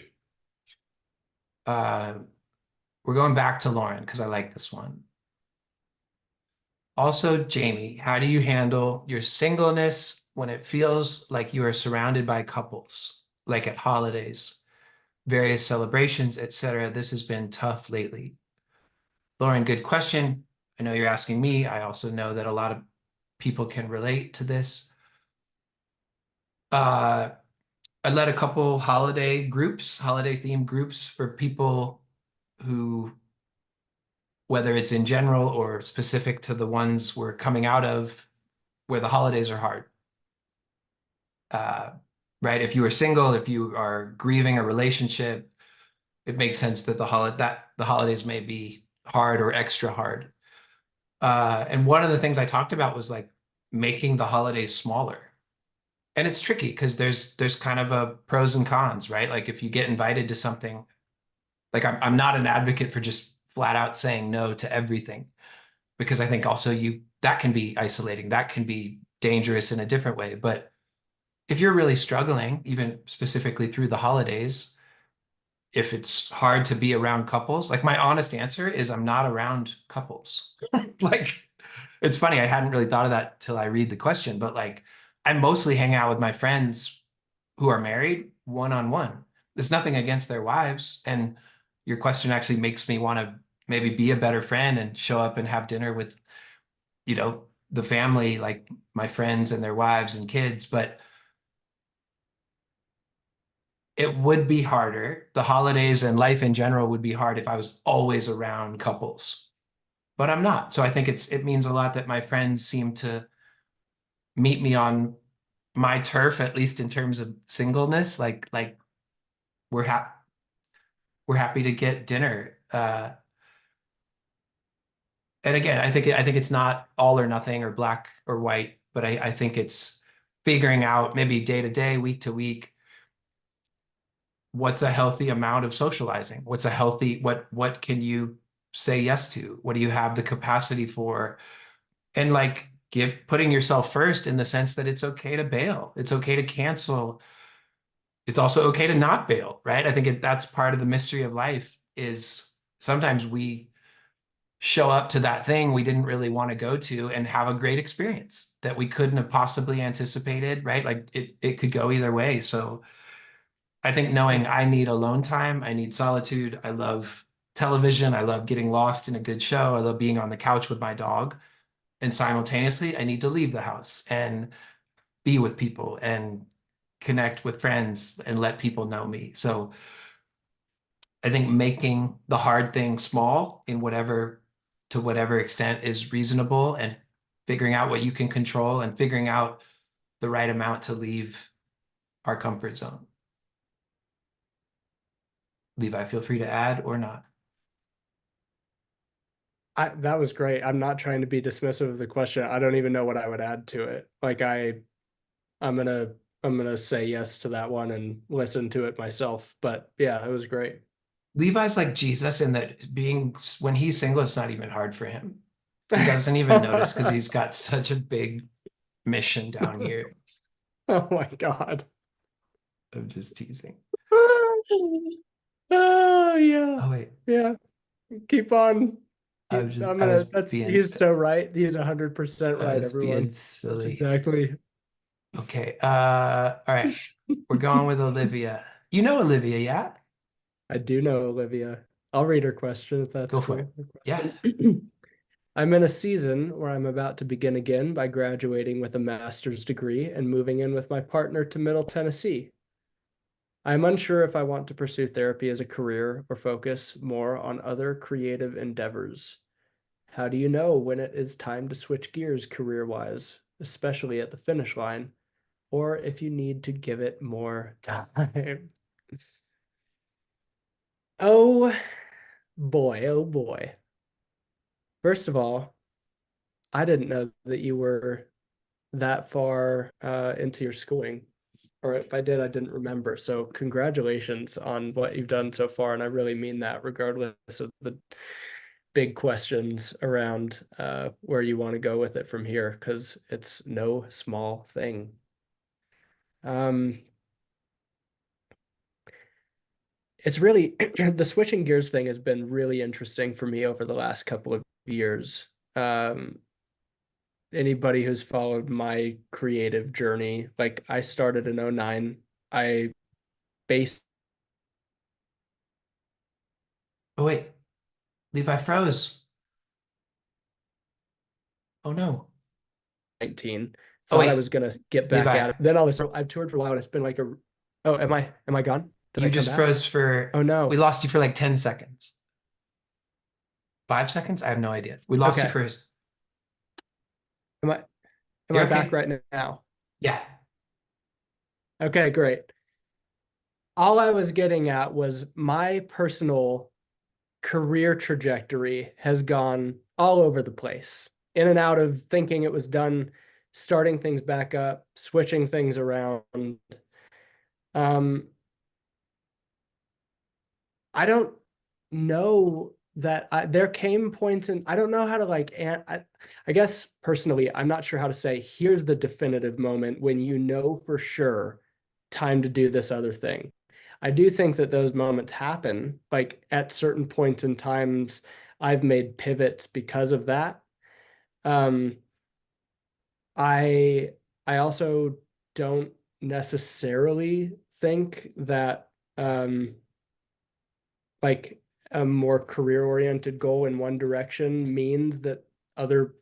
We're going back to Lauren because I like this one. Also, Jamie, how do you handle your singleness when it feels like you are surrounded by couples, like at holidays, various celebrations, etc.? This has been tough lately. Lauren, good question. I know you're asking me. I also know that a lot of people can relate to this. I led a couple holiday themed groups for people who, whether it's in general or specific to the ones we're coming out of, where the holidays are hard. Right? If you are single, if you are grieving a relationship, it makes sense that the holidays may be hard or extra hard. And one of the things I talked about was like making the holidays smaller. And it's tricky because there's kind of a pros and cons, right? Like if you get invited to something, like I'm not an advocate for just flat out saying no to everything, because I think also that can be isolating, that can be dangerous in a different way. But if you're really struggling, even specifically through the holidays, if it's hard to be around couples, like my honest answer is I'm not around couples. Like it's funny, I hadn't really thought of that till I read the question, but like I mostly hang out with my friends who are married one-on-one. There's nothing against their wives. And your question actually makes me want to maybe be a better friend and show up and have dinner with, the family, like my friends and their wives and kids. But it would be harder. The holidays and life in general would be hard if I was always around couples, but I'm not. So I think it means a lot that my friends seem to meet me on my turf, at least in terms of singleness. Like we're happy we're happy to get dinner. And again, I think it's not all or nothing or black or white, but I think it's figuring out maybe day to day, week to week, what's a healthy amount of socializing? What's a healthy, what can you say yes to? What do you have the capacity for? And like putting yourself first in the sense that it's okay to bail. It's okay to cancel. It's also okay to not bail, right? I think that's part of the mystery of life is sometimes we show up to that thing we didn't really want to go to and have a great experience that we couldn't have possibly anticipated, right? Like it could go either way. So I think knowing I need alone time, I need solitude. I love television. I love getting lost in a good show. I love being on the couch with my dog. And simultaneously, I need to leave the house and be with people and connect with friends and let people know me. So I think making the hard thing small in whatever to whatever extent is reasonable and figuring out what you can control and figuring out the right amount to leave our comfort zone. Levi, feel free to add or not. That was great. I'm not trying to be dismissive of the question. I don't even know what I would add to it. I'm gonna I'm gonna say yes to that one and listen to it myself. But yeah, it was great. Levi's like Jesus in that being when he's single, it's not even hard for him. He doesn't even notice because he's got such a big mission down here. Oh my God. I'm just teasing. Oh yeah. Oh wait, Yeah. Keep on. I'm I gonna was that's being he's so right. He's 100% I right, was being everyone. That's silly. exactly. Okay. All right. We're going with Olivia. You know Olivia, yeah? I do know Olivia. I'll read her question if that's Go for it. cool. Her Yeah. question. I'm in a season where I'm about to begin again by graduating with a master's degree and moving in with my partner to Middle Tennessee. I'm unsure if I want to pursue therapy as a career or focus more on other creative endeavors. How do you know when it is time to switch gears career-wise, especially at the finish line, or if you need to give it more time? Oh boy, oh boy. First of all, I didn't know that you were that far into your schooling, or if I did, I didn't remember. So congratulations on what you've done so far, and I really mean that, regardless of the big questions around where you want to go with it from here, because it's no small thing. Um, it's really the switching gears thing has been really interesting for me over the last couple of years. Um, Anybody who's followed my creative journey, like I started in '09. I based Oh wait. Levi froze. Oh no. 19, Oh thought I wait. was gonna get back Levi, at it. Then I've toured for a while and it's been like a oh, am I gone? Did I you come just back? froze for Oh we no. lost you for like 10 seconds. 5 seconds? I have no idea. We lost you Okay. for Am I am you're I back okay. right now? Yeah. Okay, great. All I was getting at was my personal career trajectory has gone all over the place, in and out of thinking it was done, starting things back up, switching things around. Um, I don't know that there came points in I don't know how to like I guess personally I'm not sure how to say here's the definitive moment when you know for sure time to do this other thing. I do think that those moments happen like at certain points in times I've made pivots because of that. Um I I also don't necessarily think that like a more career oriented goal in one direction means that other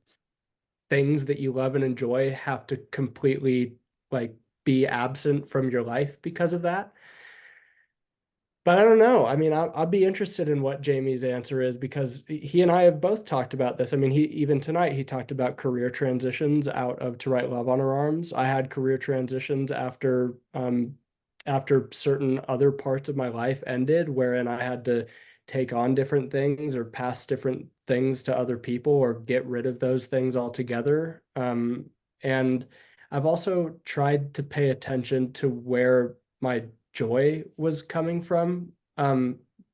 things that you love and enjoy have to completely like be absent from your life because of that. But I don't know. I mean, I'll be interested in what Jamie's answer is because he and I have both talked about this. I mean, he even tonight he talked about career transitions out of To Write Love on Her Arms. I had career transitions after certain other parts of my life ended, wherein I had to take on different things or pass different things to other people or get rid of those things altogether. And I've also tried to pay attention to where my joy was coming from.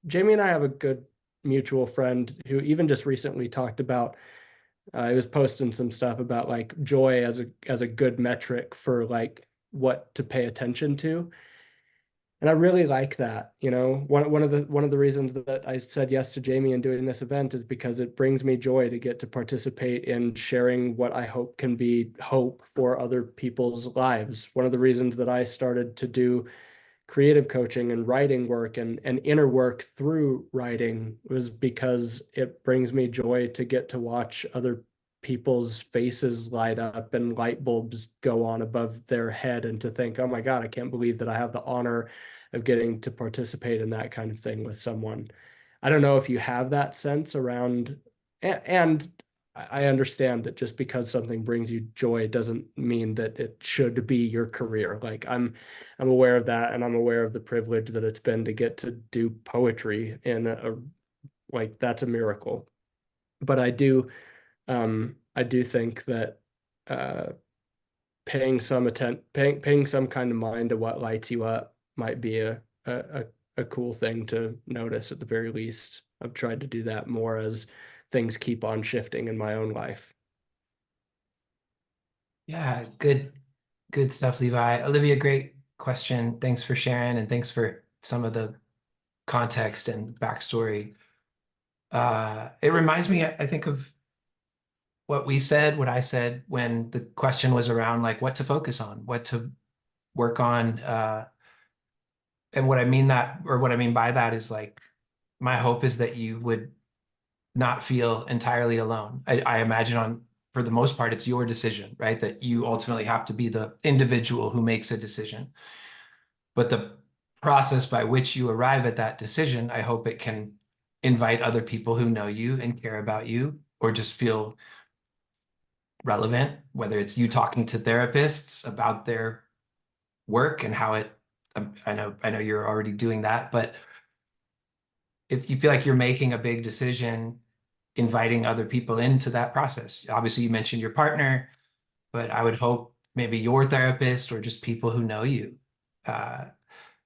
Jamie and I have a good mutual friend who even just recently talked about he was posting some stuff about like joy as a good metric for like what to pay attention to. And I really like that. You know, one of the reasons that I said yes to Jamie and doing this event is because it brings me joy to get to participate in sharing what I hope can be hope for other people's lives. One of the reasons that I started to do creative coaching and writing work and inner work through writing was because it brings me joy to get to watch other people's faces light up and light bulbs go on above their head, and to think, oh my God, I can't believe that I have the honor of getting to participate in that kind of thing with someone. I don't know if you have that sense around, and I understand that just because something brings you joy doesn't mean that it should be your career. Like I'm aware of that, and I'm aware of the privilege that it's been to get to do poetry in like that's a miracle. But I do think that uh paying some kind of mind to what lights you up might be a cool thing to notice at the very least. I've tried to do that more as things keep on shifting in my own life. Yeah, good stuff, Levi. Olivia, great question. Thanks for sharing and thanks for some of the context and backstory. It reminds me, I think, of what we said, what I said when the question was around like what to focus on, what to work on. And what I mean that, or what I mean by that is like, my hope is that you would not feel entirely alone. I imagine for the most part, it's your decision, right? That you ultimately have to be the individual who makes a decision. But the process by which you arrive at that decision, I hope it can invite other people who know you and care about you, or just feel relevant, whether it's you talking to therapists about their work and how it, I know you're already doing that, but if you feel like you're making a big decision, inviting other people into that process. Obviously, you mentioned your partner, but I would hope maybe your therapist or just people who know you. Uh,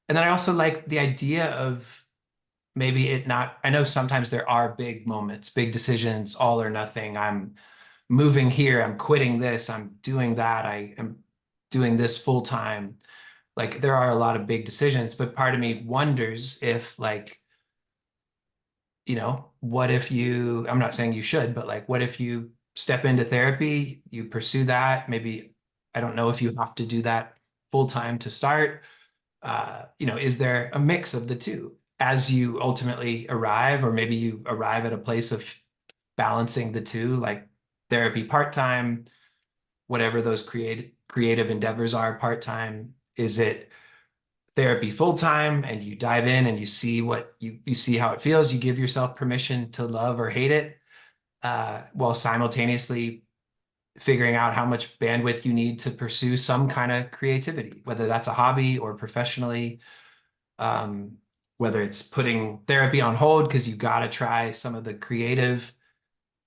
and then I also like the idea of maybe it not, I know sometimes there are big moments, big decisions, all or nothing. I'm moving here, I'm quitting this, I'm doing that, I am doing this full time. Like there are a lot of big decisions, but part of me wonders if like, what if you, I'm not saying you should, but like, what if you step into therapy, you pursue that? Maybe, I don't know if you have to do that full time to start. Is there a mix of the two as you ultimately arrive, or maybe you arrive at a place of balancing the two, like therapy part-time, whatever those creative endeavors are part-time? Is it therapy full time and you dive in and you see what you see how it feels, you give yourself permission to love or hate it, while simultaneously figuring out how much bandwidth you need to pursue some kind of creativity, whether that's a hobby or professionally, um, whether it's putting therapy on hold because you got to try some of the creative.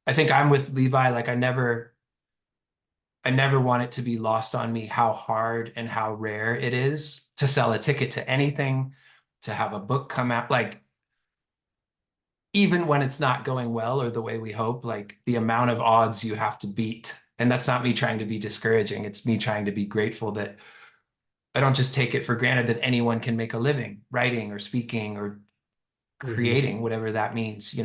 I think I'm with Levi, like I never want it to be lost on me how hard and how rare it is to sell a ticket to anything, to have a book come out. Like, even when it's not going well or the way we hope, like the amount of odds you have to beat. And that's not me trying to be discouraging. It's me trying to be grateful that I don't just take it for granted that anyone can make a living writing or speaking or Mhm. creating, whatever that means.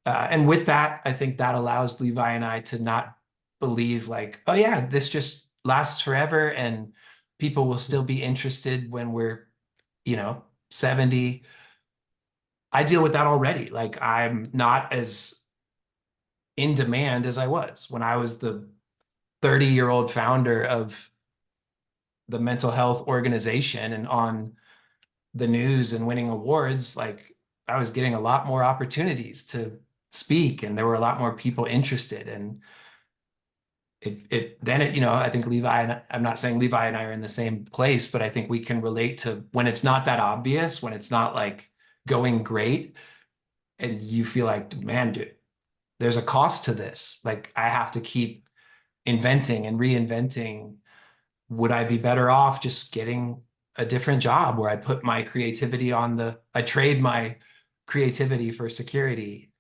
And with that, I think that allows Levi and I to not believe like, oh yeah, this just lasts forever and people will still be interested when we're, 70. I deal with that already. Like I'm not as in demand as I was when I was the 30-year-old founder of the mental health organization and on the news and winning awards. Like I was getting a lot more opportunities to speak and there were a lot more people interested. And I think Levi and I'm not saying Levi and I are in the same place, but I think we can relate to when it's not that obvious, when it's not like going great and you feel like, man, dude, there's a cost to this. Like I have to keep inventing and reinventing. Would I be better off just getting a different job where I put my creativity I trade my creativity for security?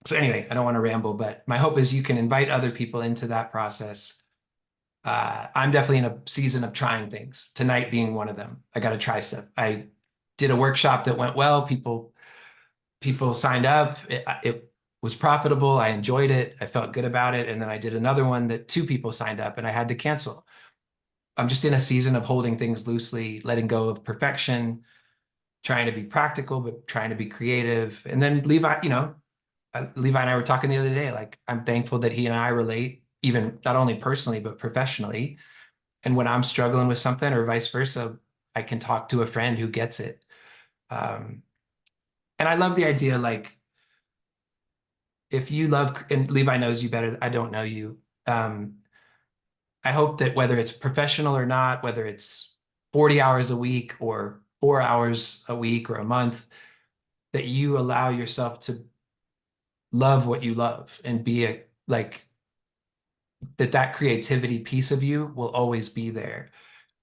So anyway, I don't want to ramble, but my hope is you can invite other people into that process. I'm definitely in a season of trying things, tonight being one of them. I got to try stuff. I did a workshop that went well. People signed up. It was profitable. I enjoyed it. I felt good about it. And then I did another one that two people signed up and I had to cancel. I'm just in a season of holding things loosely, letting go of perfection, trying to be practical, but trying to be creative. And then Levi, Levi and I were talking the other day, like I'm thankful that he and I relate, even not only personally, but professionally. And when I'm struggling with something or vice versa, I can talk to a friend who gets it. Um, and I love the idea, like, if you love, and Levi knows you better, I don't know you. Um, I hope that whether it's professional or not, whether it's 40 hours a week or 4 hours a week or a month, that you allow yourself to love what you love and be a like that creativity piece of you will always be there.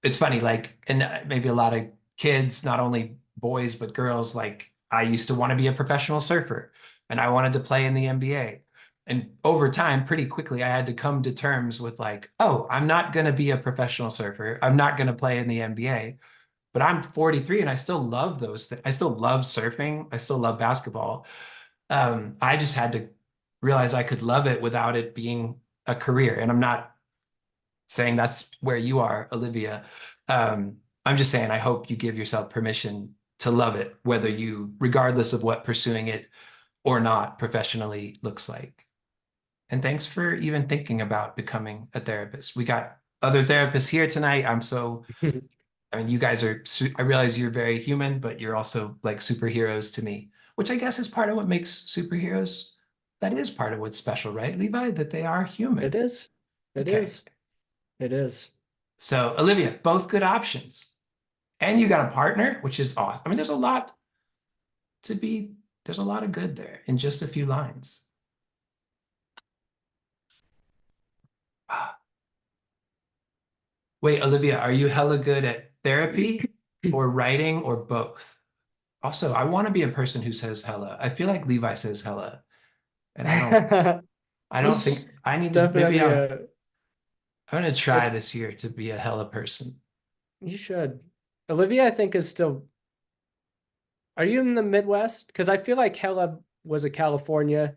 It's funny, like, and maybe a lot of kids, not only boys, but girls, like, I used to want to be a professional surfer and I wanted to play in the NBA. And over time, pretty quickly, I had to come to terms with, like, oh, I'm not going to be a professional surfer. I'm not going to play in the NBA, but I'm 43 and I still love those things. I still love surfing. I still love basketball. I just had to realize I could love it without it being a career. And I'm not saying that's where you are, Olivia. I'm just saying I hope you give yourself permission to love it, whether you, regardless of what pursuing it or not professionally looks like. And thanks for even thinking about becoming a therapist. We got other therapists here tonight. I mean, you guys are, I realize you're very human, but you're also like superheroes to me, which I guess is part of what makes superheroes. That is part of what's special, right, Levi? That they are It human. is. It Okay. is. It is. So, Olivia, both good options. And you got a partner, which is awesome. I mean, to be, there's a lot of good there in just a few lines. Wait, Olivia, are you hella good at therapy or writing or both? Also, I want to be a person who says hella. I feel like Levi says hella, and I don't think I need to, maybe Definitely I'm gonna try it, this year to be a hella person. you should. Olivia, I think, is still. Are you in the Midwest? Because I feel like Hella was a California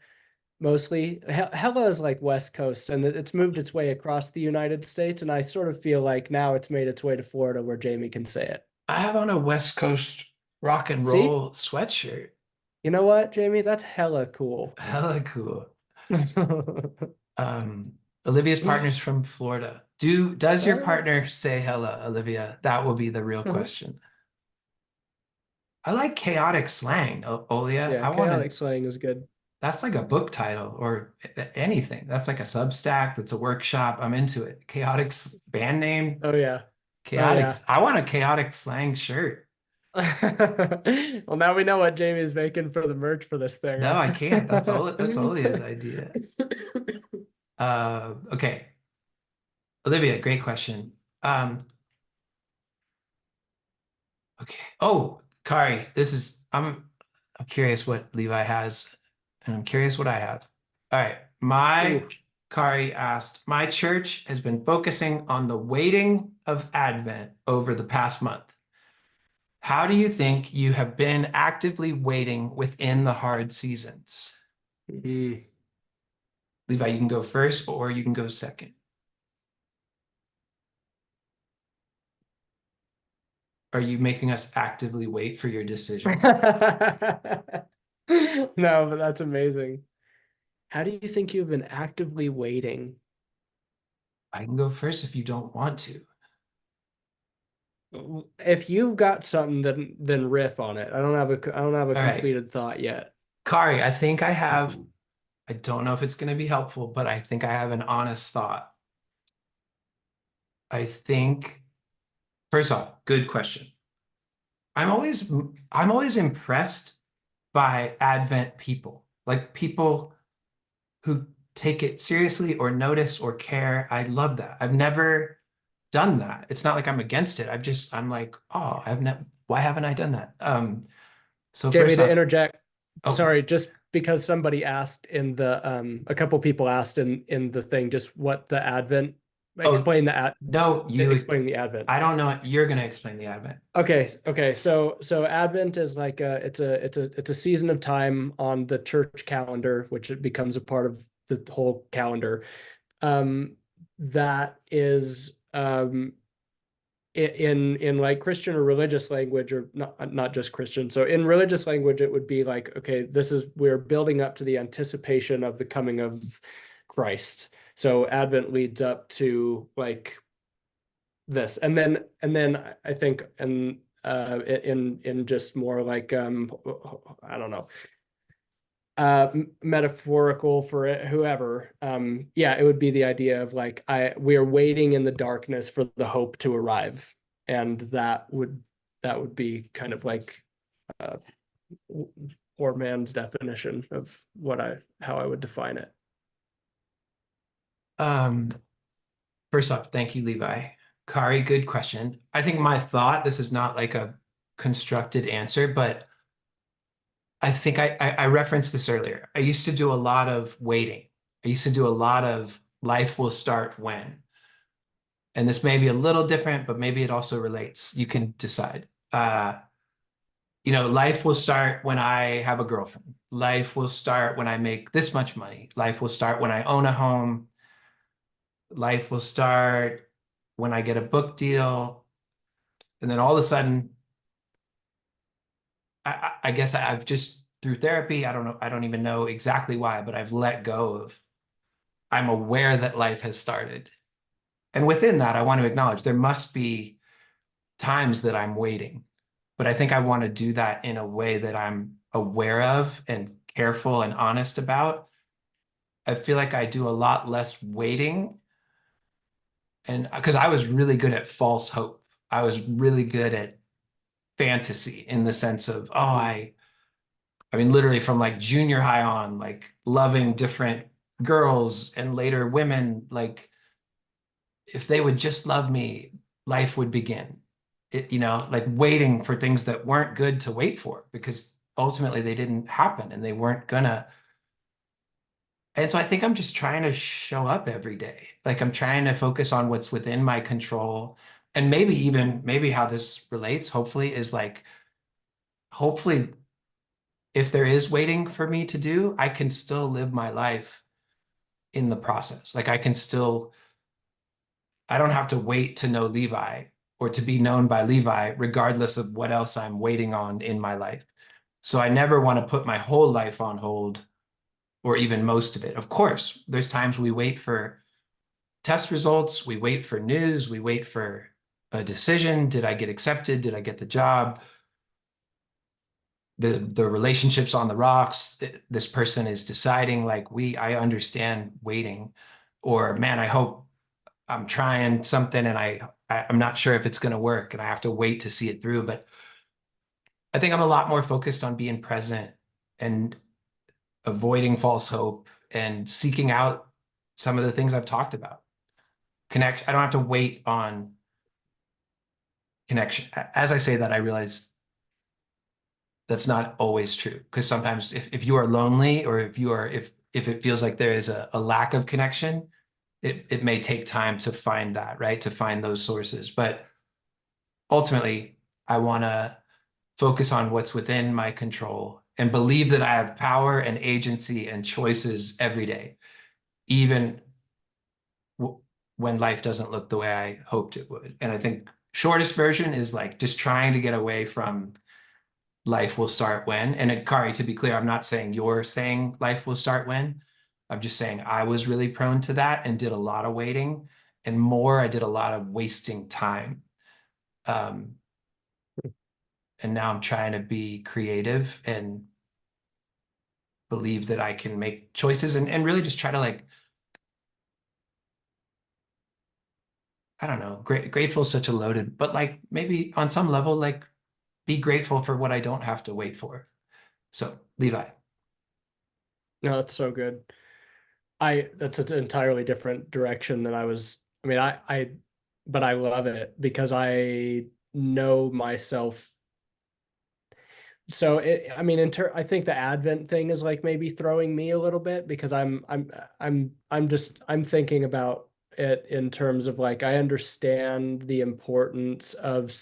mostly. Hella is like West Coast, and it's moved its way across the United States. And I sort of feel like now it's made its way to Florida, where Jamie can say it. I have on a West Coast rock and See, roll sweatshirt. you know what, Jamie? That's hella cool. Hella cool. Um, Olivia's partner's from Florida. Does your Oh, partner say hella, Olivia? That will be the real uh-huh. question. I like chaotic slang, Olia. Yeah, chaotic slang is good. That's like a book title or anything. That's like a Substack, that's a workshop. I'm into it. Band name, Oh yeah. Oh chaotic. yeah. I want a chaotic slang shirt. Well, now we know what Jamie's making for the merch for this thing, No, I can't. That's huh? Olia's idea. Okay. Olivia, great question. Um, okay. Oh, Kari, I'm curious what Levi has, and I'm curious what I have. All right. Ooh. Kari asked, my church has been focusing on the waiting of Advent over the past month. How do you think you have been actively waiting within the hard seasons? Mm. Levi, you can go first or you can go second. Are you making us actively wait for your decision? No, but that's amazing. How do you think you've been actively waiting? I can go first if you don't want to. If you've got something, then riff on it. I don't have a All right. completed thought yet. Kari, I don't know if it's going to be helpful, but I think I have an honest thought. I think, first off, good question. I'm always I'm always impressed by Advent people, like people who take it seriously or notice or care. I love that. I've never done that. It's not like I'm against it. I'm like, oh, why haven't I done that? So Jamie, first to off, interject, oh, sorry, just because somebody asked in the a couple people asked in the thing just what the Advent oh, no, explain the Advent. I don't know. You're going to explain the Advent. Okay. So Advent is like it's a season of time on the church calendar, which it becomes a part of the whole calendar. Um, that is in like Christian or religious language, or not just Christian. So in religious language, it would be like, okay, we're building up to the anticipation of the coming of Christ. So Advent leads up to like this, and then I think, and in just more like I don't know, metaphorical for it, whoever, yeah, it would be the idea of like, we are waiting in the darkness for the hope to arrive, and that would be kind of like uh poor man's definition of how I would define it. Um, First off, thank you, Levi. Kari, good question. I think my thought, this is not like a constructed answer, but I think I referenced this earlier. I used to do a lot of waiting. I used to do a lot of life will start when. And this may be a little different, but maybe it also relates. You can decide. Life will start when I have a girlfriend. Life will start when I make this much money. Life will start when I own a home. Life will start when I get a book deal. And then all of a sudden, I guess I've just through therapy, I don't know, I don't even know exactly why, but I've let go of, I'm aware that life has started. And within that, I want to acknowledge there must be times that I'm waiting, but I think I want to do that in a way that I'm aware of and careful and honest about. I feel like I do a lot less waiting. And because I was really good at false hope, I was really good at fantasy in the sense of, oh, I mean, literally from like junior high on, like loving different girls and later women, like if they would just love me, life would begin. Like waiting for things that weren't good to wait for because ultimately they didn't happen and they weren't gonna. And so I think I'm just trying to show up every day. Like I'm trying to focus on what's within my control. And maybe how this relates, hopefully, is like, hopefully, if there is waiting for me to do, I can still live my life in the process. Like I don't have to wait to know Levi or to be known by Levi, regardless of what else I'm waiting on in my life. So I never want to put my whole life on hold or even most of it. Of course, there's times we wait for test results, we wait for news, we wait for a decision. Did I get accepted? Did I get the job? The relationships on the rocks. This person is deciding, like I understand waiting. Or man, I hope I'm trying something and I'm not sure if it's going to work and I have to wait to see it through. But I think I'm a lot more focused on being present and avoiding false hope and seeking out some of the things I've talked about. Connect. I don't have to wait on connection. As I say that, I realize that's not always true because sometimes if you are lonely or if it feels like there is a lack of connection, it may take time to find that, right? To find those sources. But ultimately, I want to focus on what's within my control and believe that I have power and agency and choices every day, even when life doesn't look the way I hoped it would. And I think shortest version is like just trying to get away from life will start when. And Kari, to be clear, I'm not saying you're saying life will start when. I'm just saying I was really prone to that and did a lot of waiting and more. I did a lot of wasting time. Um, and now I'm trying to be creative and believe that I can make choices and really just try to like, I don't know, grateful is such a loaded, but like maybe on some level, like be grateful for what I don't have to wait for. So Levi. No, that's so good. That's an entirely different direction than I was. I mean, but I love it because I know myself. So I mean, I think the Advent thing is like maybe throwing me a little bit because I'm thinking about it in terms of like, I understand the importance of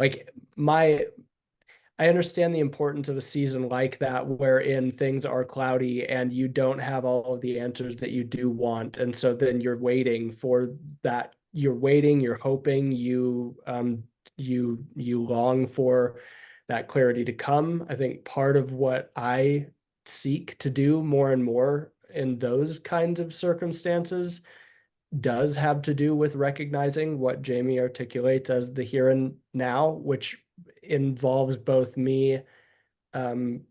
like my I understand the importance of a season like that wherein things are cloudy and you don't have all of the answers that you do want. And so then you're waiting for that you're waiting, you're hoping, you long for that clarity to come. I think part of what I seek to do more and more in those kinds of circumstances does have to do with recognizing what Jamie articulates as the here and now, which involves both me um,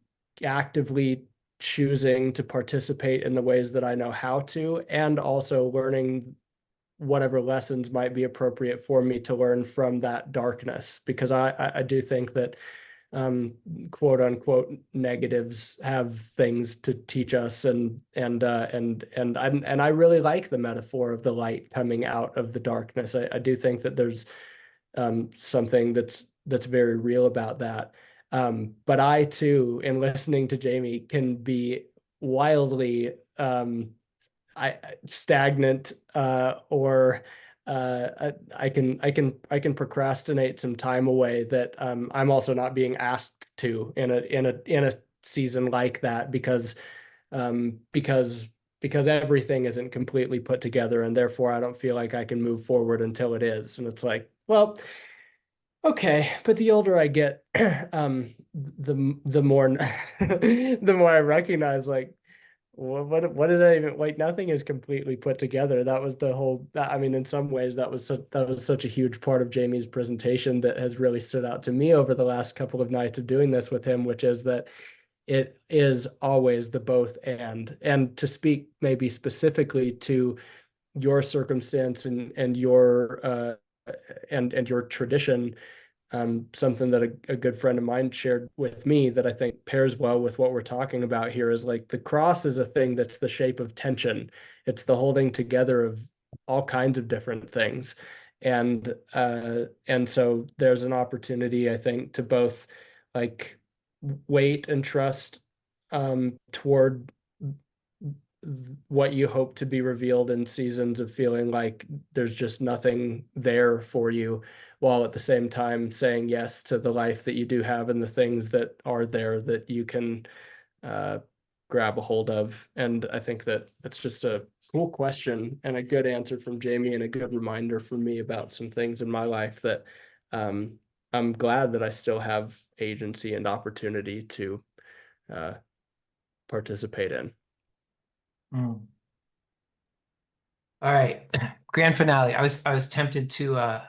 actively choosing to participate in the ways that I know how to, and also learning whatever lessons might be appropriate for me to learn from that darkness. Because I do think that um, quote unquote negatives have things to teach us, and I really like the metaphor of the light coming out of the darkness. I do think that there's something that's very real about that. But I too, in listening to Jamie, can be wildly stagnant, or I can procrastinate some time away that I'm also not being asked to in a season like that, because everything isn't completely put together, and therefore I don't feel like I can move forward until it is. And it's like, well, okay, but the older I get, the more the more I recognize, like, what did I even, like, nothing is completely put together. That was the whole, I mean, in some ways that was such a huge part of Jamie's presentation that has really stood out to me over the last couple of nights of doing this with him, which is that it is always the both and to speak maybe specifically to your circumstance and your and your tradition. Something that a good friend of mine shared with me that I think pairs well with what we're talking about here is, like, the cross is a thing that's the shape of tension. It's the holding together of all kinds of different things. And so there's an opportunity, I think, to both, like, wait and trust toward what you hope to be revealed in seasons of feeling like there's just nothing there for you, while at the same time saying yes to the life that you do have and the things that are there that you can uh, grab a hold of. And I think that it's just a cool question and a good answer from Jamie, and a good reminder for me about some things in my life that um, I'm glad that I still have agency and opportunity to uh, participate in. Mm. All right. Grand finale. I was tempted to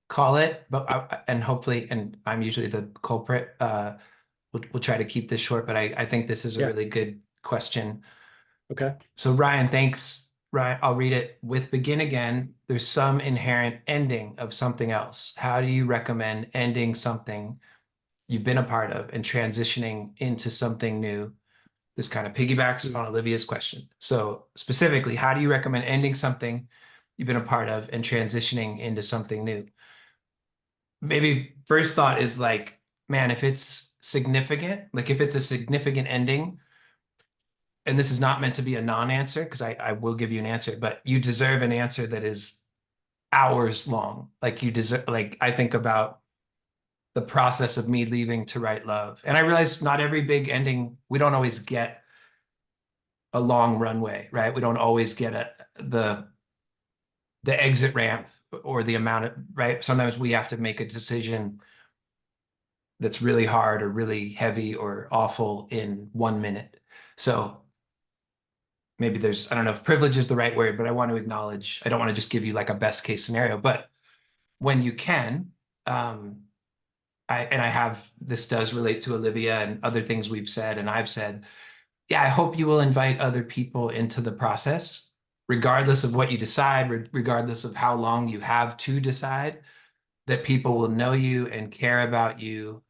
call it, but and hopefully, and I'm usually the culprit. We'll try to keep this short, but I think this is a Yeah. really good question. Okay. So Ryan, thanks. Ryan, I'll read it. With begin again, there's some inherent ending of something else. How do you recommend ending something you've been a part of and transitioning into something new? This kind of piggybacks on Olivia's question. So specifically, how do you recommend ending something you've been a part of and transitioning into something new? Maybe first thought is like, man, if it's significant, like if it's a significant ending, and this is not meant to be a non-answer, because I will give you an answer, but you deserve an answer that is hours long. Like you deserve, like I think about the process of me leaving to write love. And I realize not every big ending, we don't always get a long runway, right? We don't always get the exit ramp or the amount of, right? Sometimes we have to make a decision that's really hard or really heavy or awful in 1 minute. So maybe there's, I don't know if privilege is the right word, but I want to acknowledge, I don't want to just give you like a best case scenario, but when you can, um, I have, this does relate to Olivia and other things we've said and I've said, yeah, I hope you will invite other people into the process, regardless of what you decide, regardless of how long you have to decide, that people will know you and care about you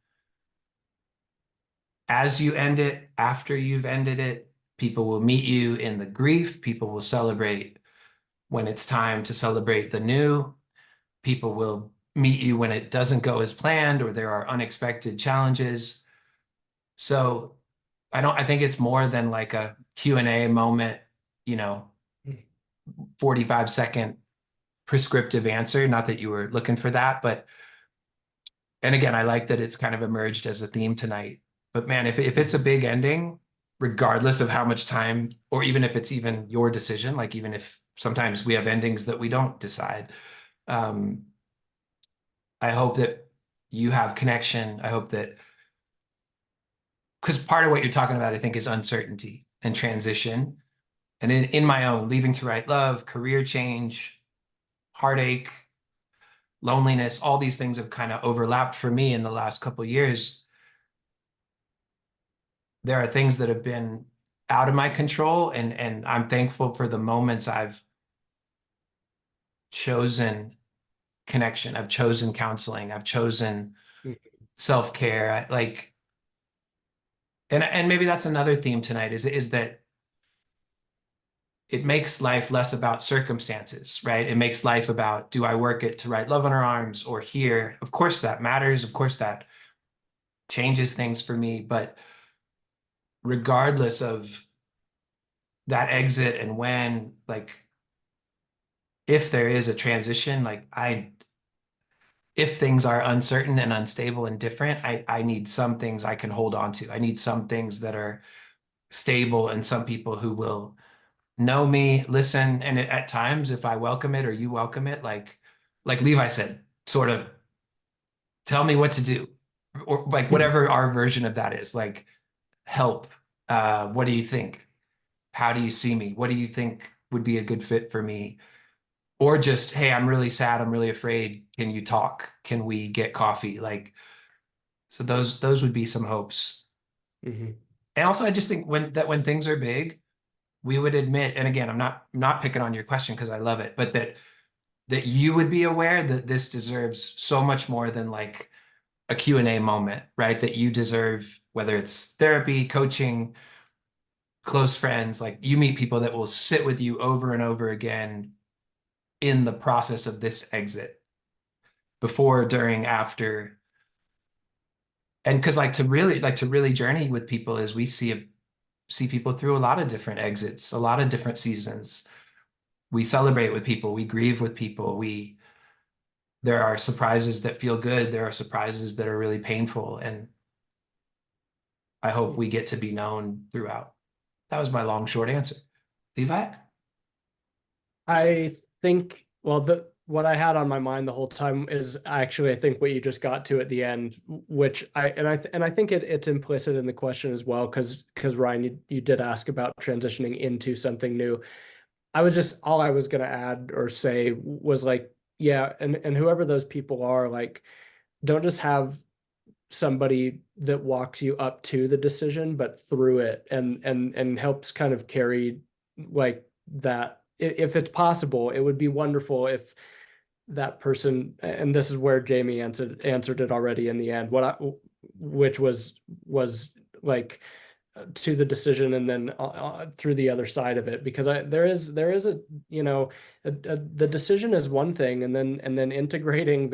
as you end it, after you've ended it. People will meet you in the grief. People will celebrate when it's time to celebrate the new. People will meet you when it doesn't go as planned or there are unexpected challenges. So I think it's more than like a Q&A moment, you know, 45-second prescriptive answer. Not that you were looking for that, but, and again, I like that it's kind of emerged as a theme tonight. But man, if it's a big ending, regardless of how much time, or even if it's even your decision, like even if sometimes we have endings that we don't decide, Um, I hope that you have connection. I hope that, because part of what you're talking about, I think, is uncertainty and transition. And in my own leaving to write love, career change, heartache, loneliness, all these things have kind of overlapped for me in the last couple of years. There are things that have been out of my control, and I'm thankful for the moments I've chosen connection. I've chosen counseling. I've chosen self-care. Like, and maybe that's another theme tonight is that it makes life less about circumstances, right? It makes life about, do I work it to write Love on Her Arms or here? Of course that matters. Of course that changes things for me. But regardless of that exit and when, like, if there is a transition, like if things are uncertain and unstable and different, I need some things I can hold on to. I need some things that are stable and some people who will know me, listen, and at times, if I welcome it or you welcome it, like Levi said, sort of tell me what to do, or like whatever our version of that is, like help. What do you think? How do you see me? What do you think would be a good fit for me? Or just, hey, I'm really sad. I'm really afraid. Can you talk? Can we get coffee? Like, so those would be some hopes. Mm-hmm. And also, I just think when things are big, we would admit, and again, I'm not picking on your question because I love it, but that you would be aware that this deserves so much more than like a Q&A moment, right? That you deserve, whether it's therapy, coaching, close friends, like you meet people that will sit with you over and over again in the process of this exit, before, during, after. And because like to really journey with people is we see people through a lot of different exits, a lot of different seasons. We celebrate with people, we grieve with people, we there are surprises that feel good, there are surprises that are really painful, and I hope we get to be known throughout. That was my long, short answer. Levi? I think, well, the what I had on my mind the whole time is actually, I think what you just got to at the end, which I think it's implicit in the question as well, because Ryan, you did ask about transitioning into something new. I was just all I was gonna add or say was like, yeah, and whoever those people are, like, don't just have somebody that walks you up to the decision, but through it, and helps kind of carry like that. If it's possible, it would be wonderful if that person, and this is where Jamie answered it already in the end, which was like to the decision, and then through the other side of it, because there is a, the decision is one thing, and then integrating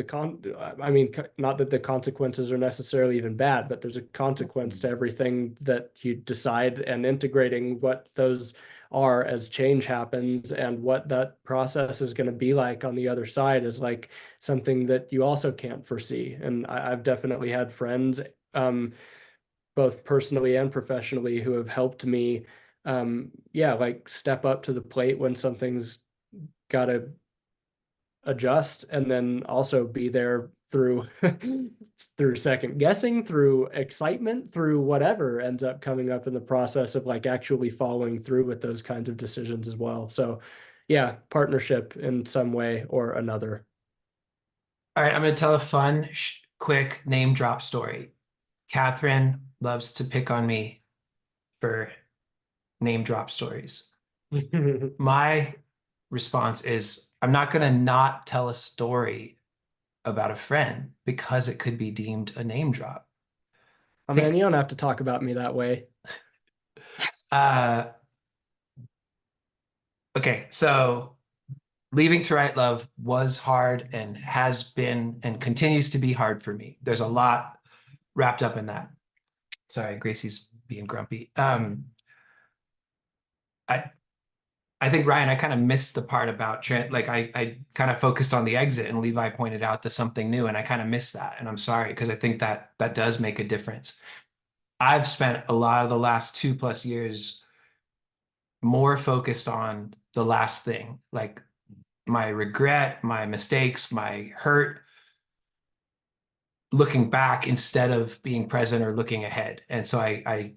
I mean, not that the consequences are necessarily even bad, but there's a consequence to everything that you decide, and integrating what those are as change happens, and what that process is going to be like on the other side is like something that you also can't foresee. And I've definitely had friends, both personally and professionally, who have helped me, yeah, like step up to the plate when something's got to adjust, and then also be there through through second guessing, through excitement, through whatever ends up coming up in the process of like actually following through with those kinds of decisions as well. So yeah, partnership in some way or another. All right, I'm going to tell a fun, quick name drop story. Catherine loves to pick on me for name drop stories. My response is, I'm not going to not tell a story about a friend because it could be deemed a name drop. I I mean, think, you don't have to talk about me that way. uh, okay, so leaving to write love was hard and has been and continues to be hard for me. There's a lot wrapped up in that. Sorry, Gracie's being grumpy. I I think Ryan, I kind of missed the part about like I kind of focused on the exit, and Levi pointed out the something new, and I kind of missed that, and I'm sorry because I think that does make a difference. I've spent a lot of the last 2+ years more focused on the last thing, like my regret, my mistakes, my hurt, looking back instead of being present or looking ahead. And so I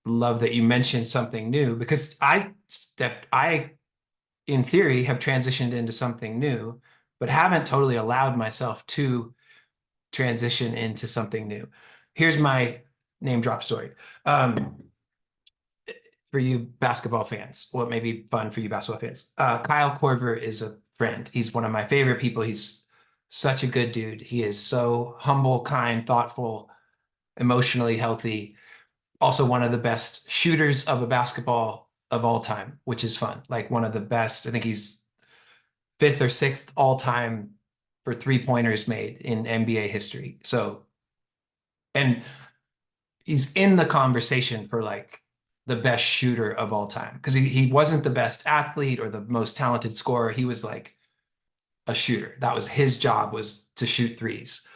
love that you mentioned something new because I in theory have transitioned into something new, but haven't totally allowed myself to transition into something new. Here's my name drop story. Um, for you basketball fans, what may be fun for you basketball fans. Kyle Korver is a friend. He's one of my favorite people. He's such a good dude. He is so humble, kind, thoughtful, emotionally healthy. Also one of the best shooters of a basketball of all time, which is fun. Like one of the best. I think he's fifth or sixth all time for three-pointers made in NBA history. So, and he's in the conversation for like the best shooter of all time because he wasn't the best athlete or the most talented scorer. He was like a shooter. That was his job, was to shoot threes.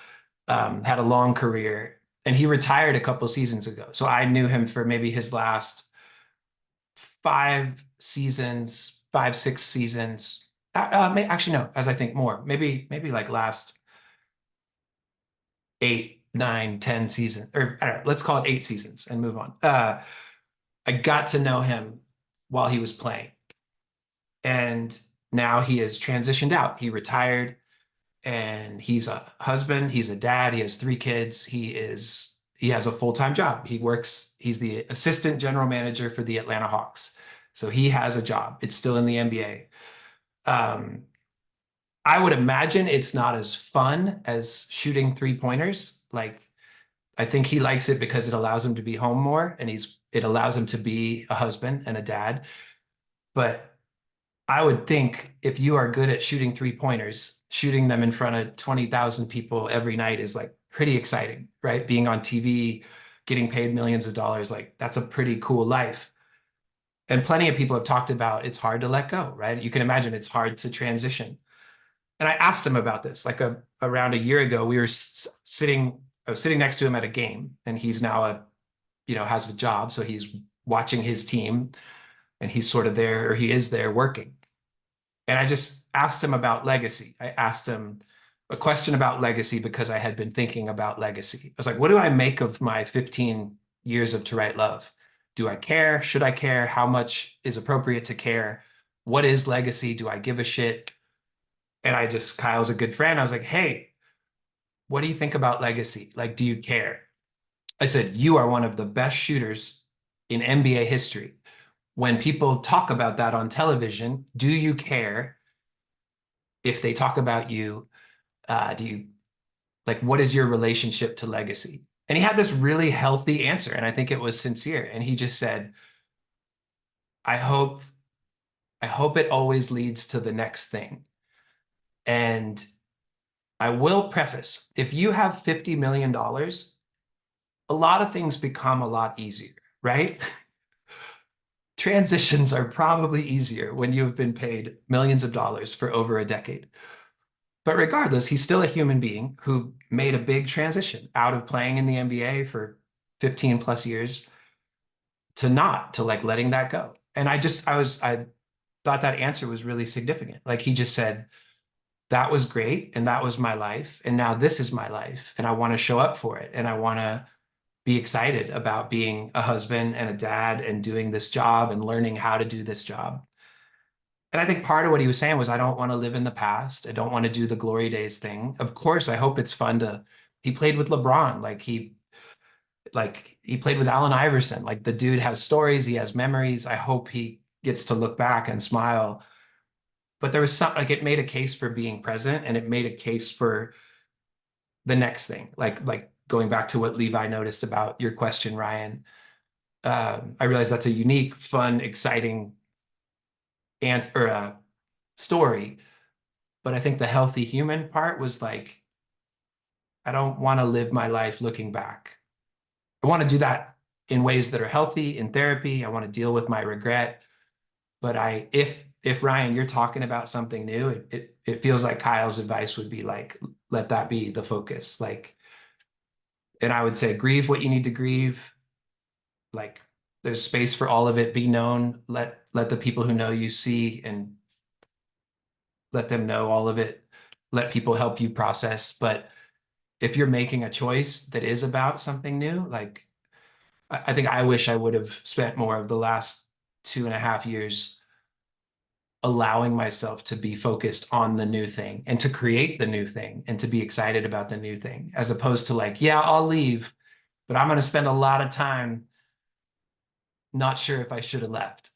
Had a long career and he retired a couple seasons ago. So I knew him for maybe his last 5 seasons, 5, 6 seasons. Actually, no, as I think more, maybe like last 8, 9, 10 seasons, or I don't know, let's call it 8 seasons and move on. I got to know him while he was playing. And now he has transitioned out. He retired and he's a husband, he's a dad, he has 3 kids. He has a full-time job. He's the assistant general manager for the Atlanta Hawks. So he has a job. It's still in the NBA. Um, I would imagine it's not as fun as shooting three-pointers. Like I think he likes it because it allows him to be home more and it allows him to be a husband and a dad. But I would think if you are good at shooting three-pointers, shooting them in front of 20,000 people every night is like pretty exciting, right? Being on TV, getting paid millions of dollars, like that's a pretty cool life. And plenty of people have talked about it's hard to let go, right? You can imagine it's hard to transition. And I asked him about this like around a year ago. I was sitting next to him at a game, and he's now has a job, so he's watching his team, and he's sort of there, or he is there working. And I just asked him about legacy. I asked him a question about legacy because I had been thinking about legacy. I was like, what do I make of my 15 years of To Write Love? Do I care? Should I care? How much is appropriate to care? What is legacy? Do I give a shit? And Kyle's a good friend. I was like, hey, what do you think about legacy? Like, do you care? I said, you are one of the best shooters in NBA history. When people talk about that on television, do you care if they talk about you? Do you like what is your relationship to legacy? And he had this really healthy answer, and I think it was sincere. And he just said, I hope, I hope it always leads to the next thing. And I will preface, if you have $50 million, a lot of things become a lot easier, right? Transitions are probably easier when you have been paid millions of dollars for over a decade. But regardless, he's still a human being who made a big transition out of playing in the NBA for 15 plus years to like letting that go. And I thought that answer was really significant. Like he just said, that was great. And that was my life. And now this is my life. And I want to show up for it. And I want to be excited about being a husband and a dad and doing this job and learning how to do this job. And I think part of what he was saying was, I don't want to live in the past. I don't want to do the glory days thing. Of course, I hope it's fun he played with LeBron. He played with Allen Iverson. Like the dude has stories, he has memories. I hope he gets to look back and smile. But there was like it made a case for being present and it made a case for the next thing. Like going back to what Levi noticed about your question, Ryan. I realize that's a unique, fun, exciting answer or story. But I think the healthy human part was like, I don't want to live my life looking back. I want to do that in ways that are healthy in therapy. I want to deal with my regret. But if Ryan, you're talking about something new, it feels like Kyle's advice would be like, let that be the focus. Like, and I would say grieve what you need to grieve. Like there's space for all of it. Be known. Let the people who know you see and let them know all of it, let people help you process. But if you're making a choice that is about something new, like I think I wish I would have spent more of the last 2.5 years allowing myself to be focused on the new thing and to create the new thing and to be excited about the new thing, as opposed to like, yeah, I'll leave, but I'm going to spend a lot of time not sure if I should have left.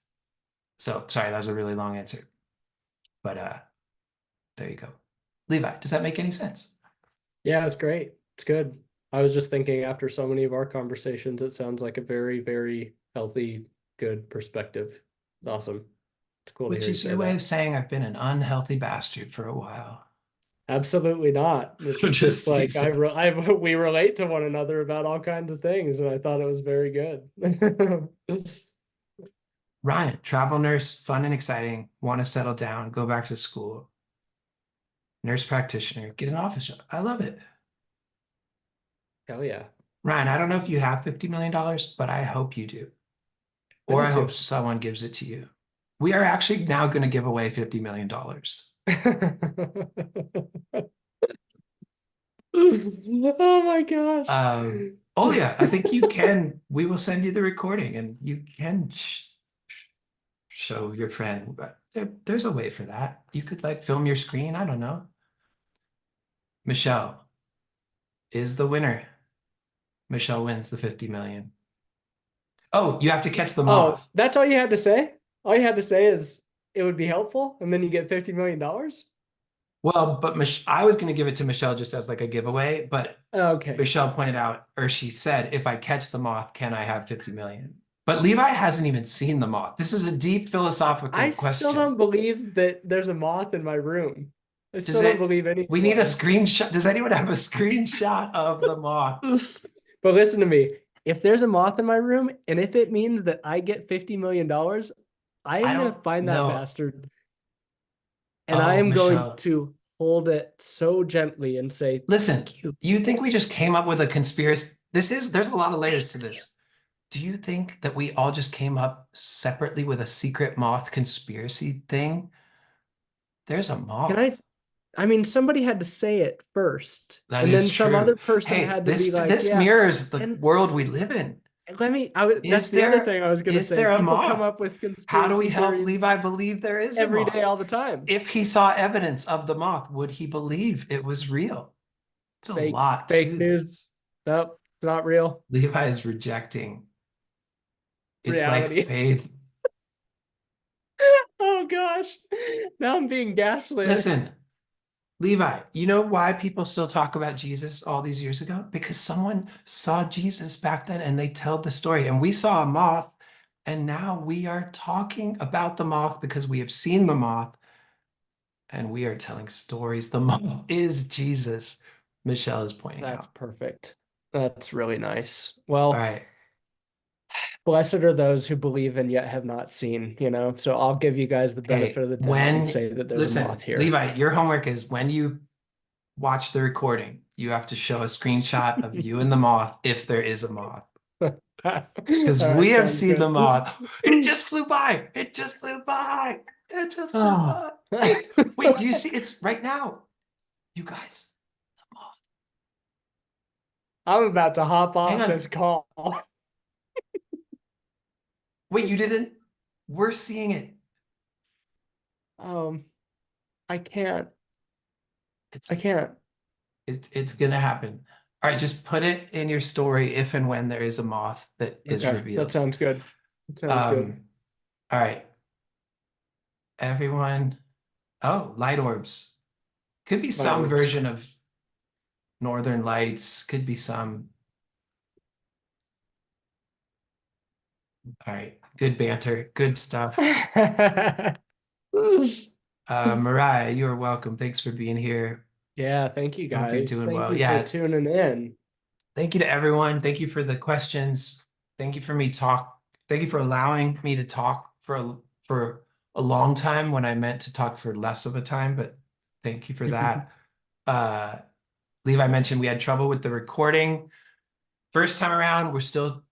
So sorry, that was a really long answer, but there you go. Levi, does that make any sense? Yeah, it's great. It's good. I was just thinking after so many of our conversations, it sounds like a very, very healthy, good perspective. Awesome. It's cool to Which hear you is say your way of that. saying I've been an unhealthy bastard for a while. Absolutely not. I'm It's just like teasing. we relate to one another about all kinds of things, and I thought it was very good. Ryan, travel nurse, fun and exciting, want to settle down, go back to school, nurse practitioner, get an office job. I love it. Hell yeah. Ryan, I don't know if you have $50 million, but I hope you do. I Or do I hope too. someone gives it to you. We are actually now going to give away $50 million. Oh my gosh. Oh yeah, I think you can. We will send you the recording and you can show your friend. But there's a way for that. You could like film your screen. I don't know. Michelle is the winner. Michelle wins the 50 million. Oh, you have to catch the Oh, moth. that's all you had to say? All you had to say is it would be helpful, and then you get $50 million? Well, but I was going to give it to Michelle just as like a giveaway, but Okay. Michelle pointed out, or she said, if I catch the moth, can I have 50 million? But Levi hasn't even seen the moth. This is a deep philosophical I still question. don't believe that there's a moth in my room. I Does still don't it, believe we need a anymore. screenshot. Does anyone have a screenshot of the moth? But listen to me. If there's a moth in my room, and if it means that I get $50 million, I I am going don't to find that know. bastard and I Oh, am going Michelle. to hold it so gently and say, Listen, thank you. you think we just came up with a conspiracy? There's a lot of layers to this. Do you think that we all just came up separately with a secret moth conspiracy thing? There's a Can I? moth. I mean, somebody had to say it first, That and is then some true. other person Hey, had to be this like, this yeah. mirrors the And world we live in. let me, I was, that's Is the other there thing I was going to is say. there a People come moth? up with How do we conspiracy help theories Levi believe there is a every moth? day, all the time. If he saw evidence of the moth, would he believe it was real? It's a lot Fake to news. this. Nope, it's not real. Levi is rejecting. It's like Reality. faith. Oh gosh. Now I'm being gaslit. Listen, Levi, you know why people still talk about Jesus all these years ago? Because someone saw Jesus back then and they tell the story. And we saw a moth, and now we are talking about the moth because we have seen the moth and we are telling stories. The moth is Jesus, Michelle is pointing That's out. perfect. That's really nice. All Well, right. blessed are those who believe and yet have not seen, So I'll give you guys the benefit Hey, of the doubt and say that there's a moth listen, here. Levi, your homework is when you watch the recording, you have to show a screenshot of you and the moth if there is a moth. All Because we right, have sounds seen the good. moth. It just flew by. It just flew by. It just flew Oh. by. Wait, do you see? It's right now. You guys, the moth. I'm about to hop Hang off on. this call. Wait, you didn't? We're seeing it. Um, I can't. I It's can't. it's gonna happen. All right, just put it in your story if and when there is a moth that is Okay, that revealed. sounds good. That sounds good. Um, all right, everyone. Oh, light orbs. Could be Light some orbs. version of Northern Lights. Could be some. All right, good banter, good stuff. Mariah, you are welcome. Thanks for being here. Yeah, thank you Hope you're guys. doing Thank well. you for Yeah, tuning in. thank you to everyone. Thank you for the questions. Thank you for me talk. Thank you for allowing me to talk for a long time when I meant to talk for less of a time, but thank you for that. Uh, Levi mentioned we had trouble with the recording. First time around, we're still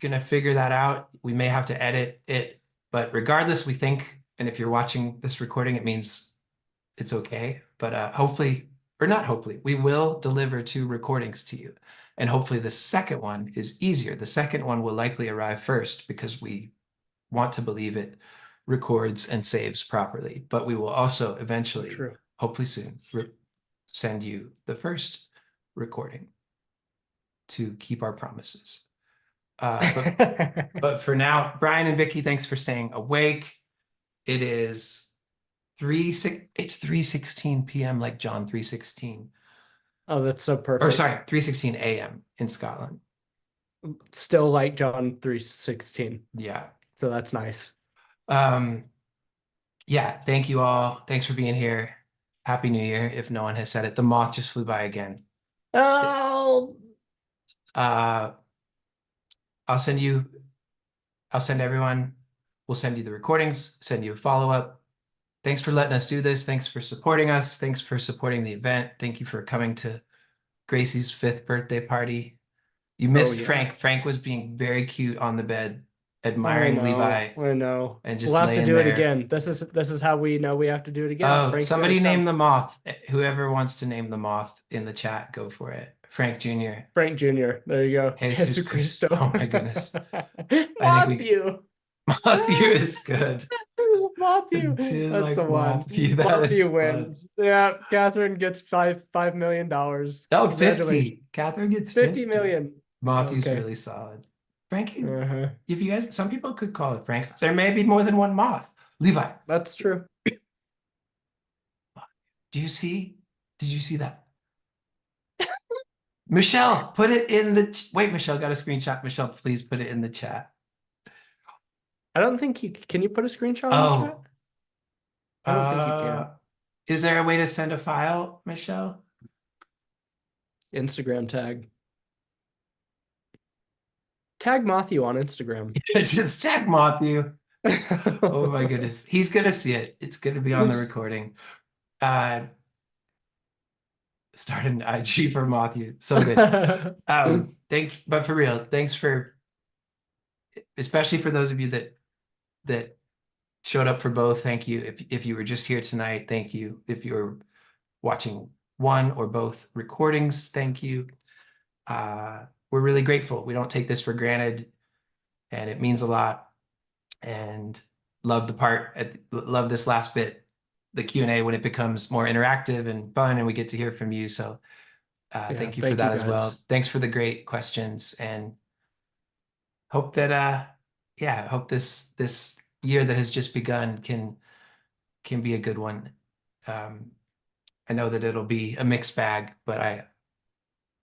gonna figure that out. We may have to edit it, but regardless, we think, and if you're watching this recording, it means it's okay. But hopefully, or not hopefully, we will deliver 2 recordings to you. And hopefully the second one is easier. The second one will likely arrive first because we want to believe it records and saves properly. But we will also eventually, True. hopefully soon, send you the first recording to keep our promises. But for now, Brian and Vicky, thanks for staying awake. It is it's 3:16 p.m. like John 3:16. Oh, that's so Or perfect. sorry, 3:16 a.m. in Scotland. Still like John 3:16. Yeah. So that's nice. Um, yeah, thank you all. Thanks for being here. Happy New Year, if no one has said it. The moth just flew by again. Oh, Uh, I'll send you, I'll send everyone, we'll send you the recordings, send you a follow-up. Thanks for letting us do this. Thanks for supporting us. Thanks for supporting the event. Thank you for coming to Gracie's 5th birthday party. You oh missed yeah. Frank. Frank was being very cute on the bed, I admiring know. Levi I know. and We'll just have to laying do it there. again. This is how we know we have to do it again. Oh, Frank's got to somebody name come. the moth. Whoever wants to name the moth in the chat, go for it. Frank Jr. Frank Jr. There you go. Jesus Jesus Christ. Cristo. Oh my goodness. I think we Matthew. Mothview is good. Matthew. Dude, That's the like one. Mothview, that is Matthew fun. wins. Yeah, Catherine gets $5 million. Oh, Congratulations. 50. Catherine gets 50 50. million. Mothview's Okay. really solid. Frankie, Uh-huh. if you guys, some people could call it Frank. There may be more than one moth. Levi, That's true. do you see? Did you see that? Michelle, put it in the, wait, Michelle got a screenshot. Michelle, please put it in the chat. I don't think you can you put a screenshot in the chat? Oh, I don't think you can. is there a way to send a file, Michelle? Instagram tag. Tag Matthew on Instagram. Just tag Mothview. Oh my goodness. He's gonna see it. It's gonna be on the recording. Uh start an IG for Mothview. So good. But for real, thanks for especially for those of you that showed up for both. Thank you. If you were just here tonight, thank you. If you're watching one or both recordings, thank you. We're really grateful. We don't take this for granted, and it means a lot. And love this last bit, the Q&A, when it becomes more interactive and fun and we get to hear from you. So Yeah, thank you for thank you that as guys. well. Thanks for the great questions, and hope that yeah, I hope this year that has just begun can be a good one. Um, I know that it'll be a mixed bag, but I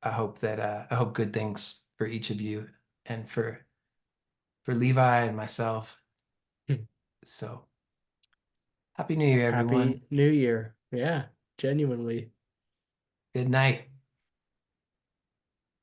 hope that I hope good things for each of you and for Levi and myself. So Happy New Year, everyone. Happy New Year. Yeah, genuinely. Good night.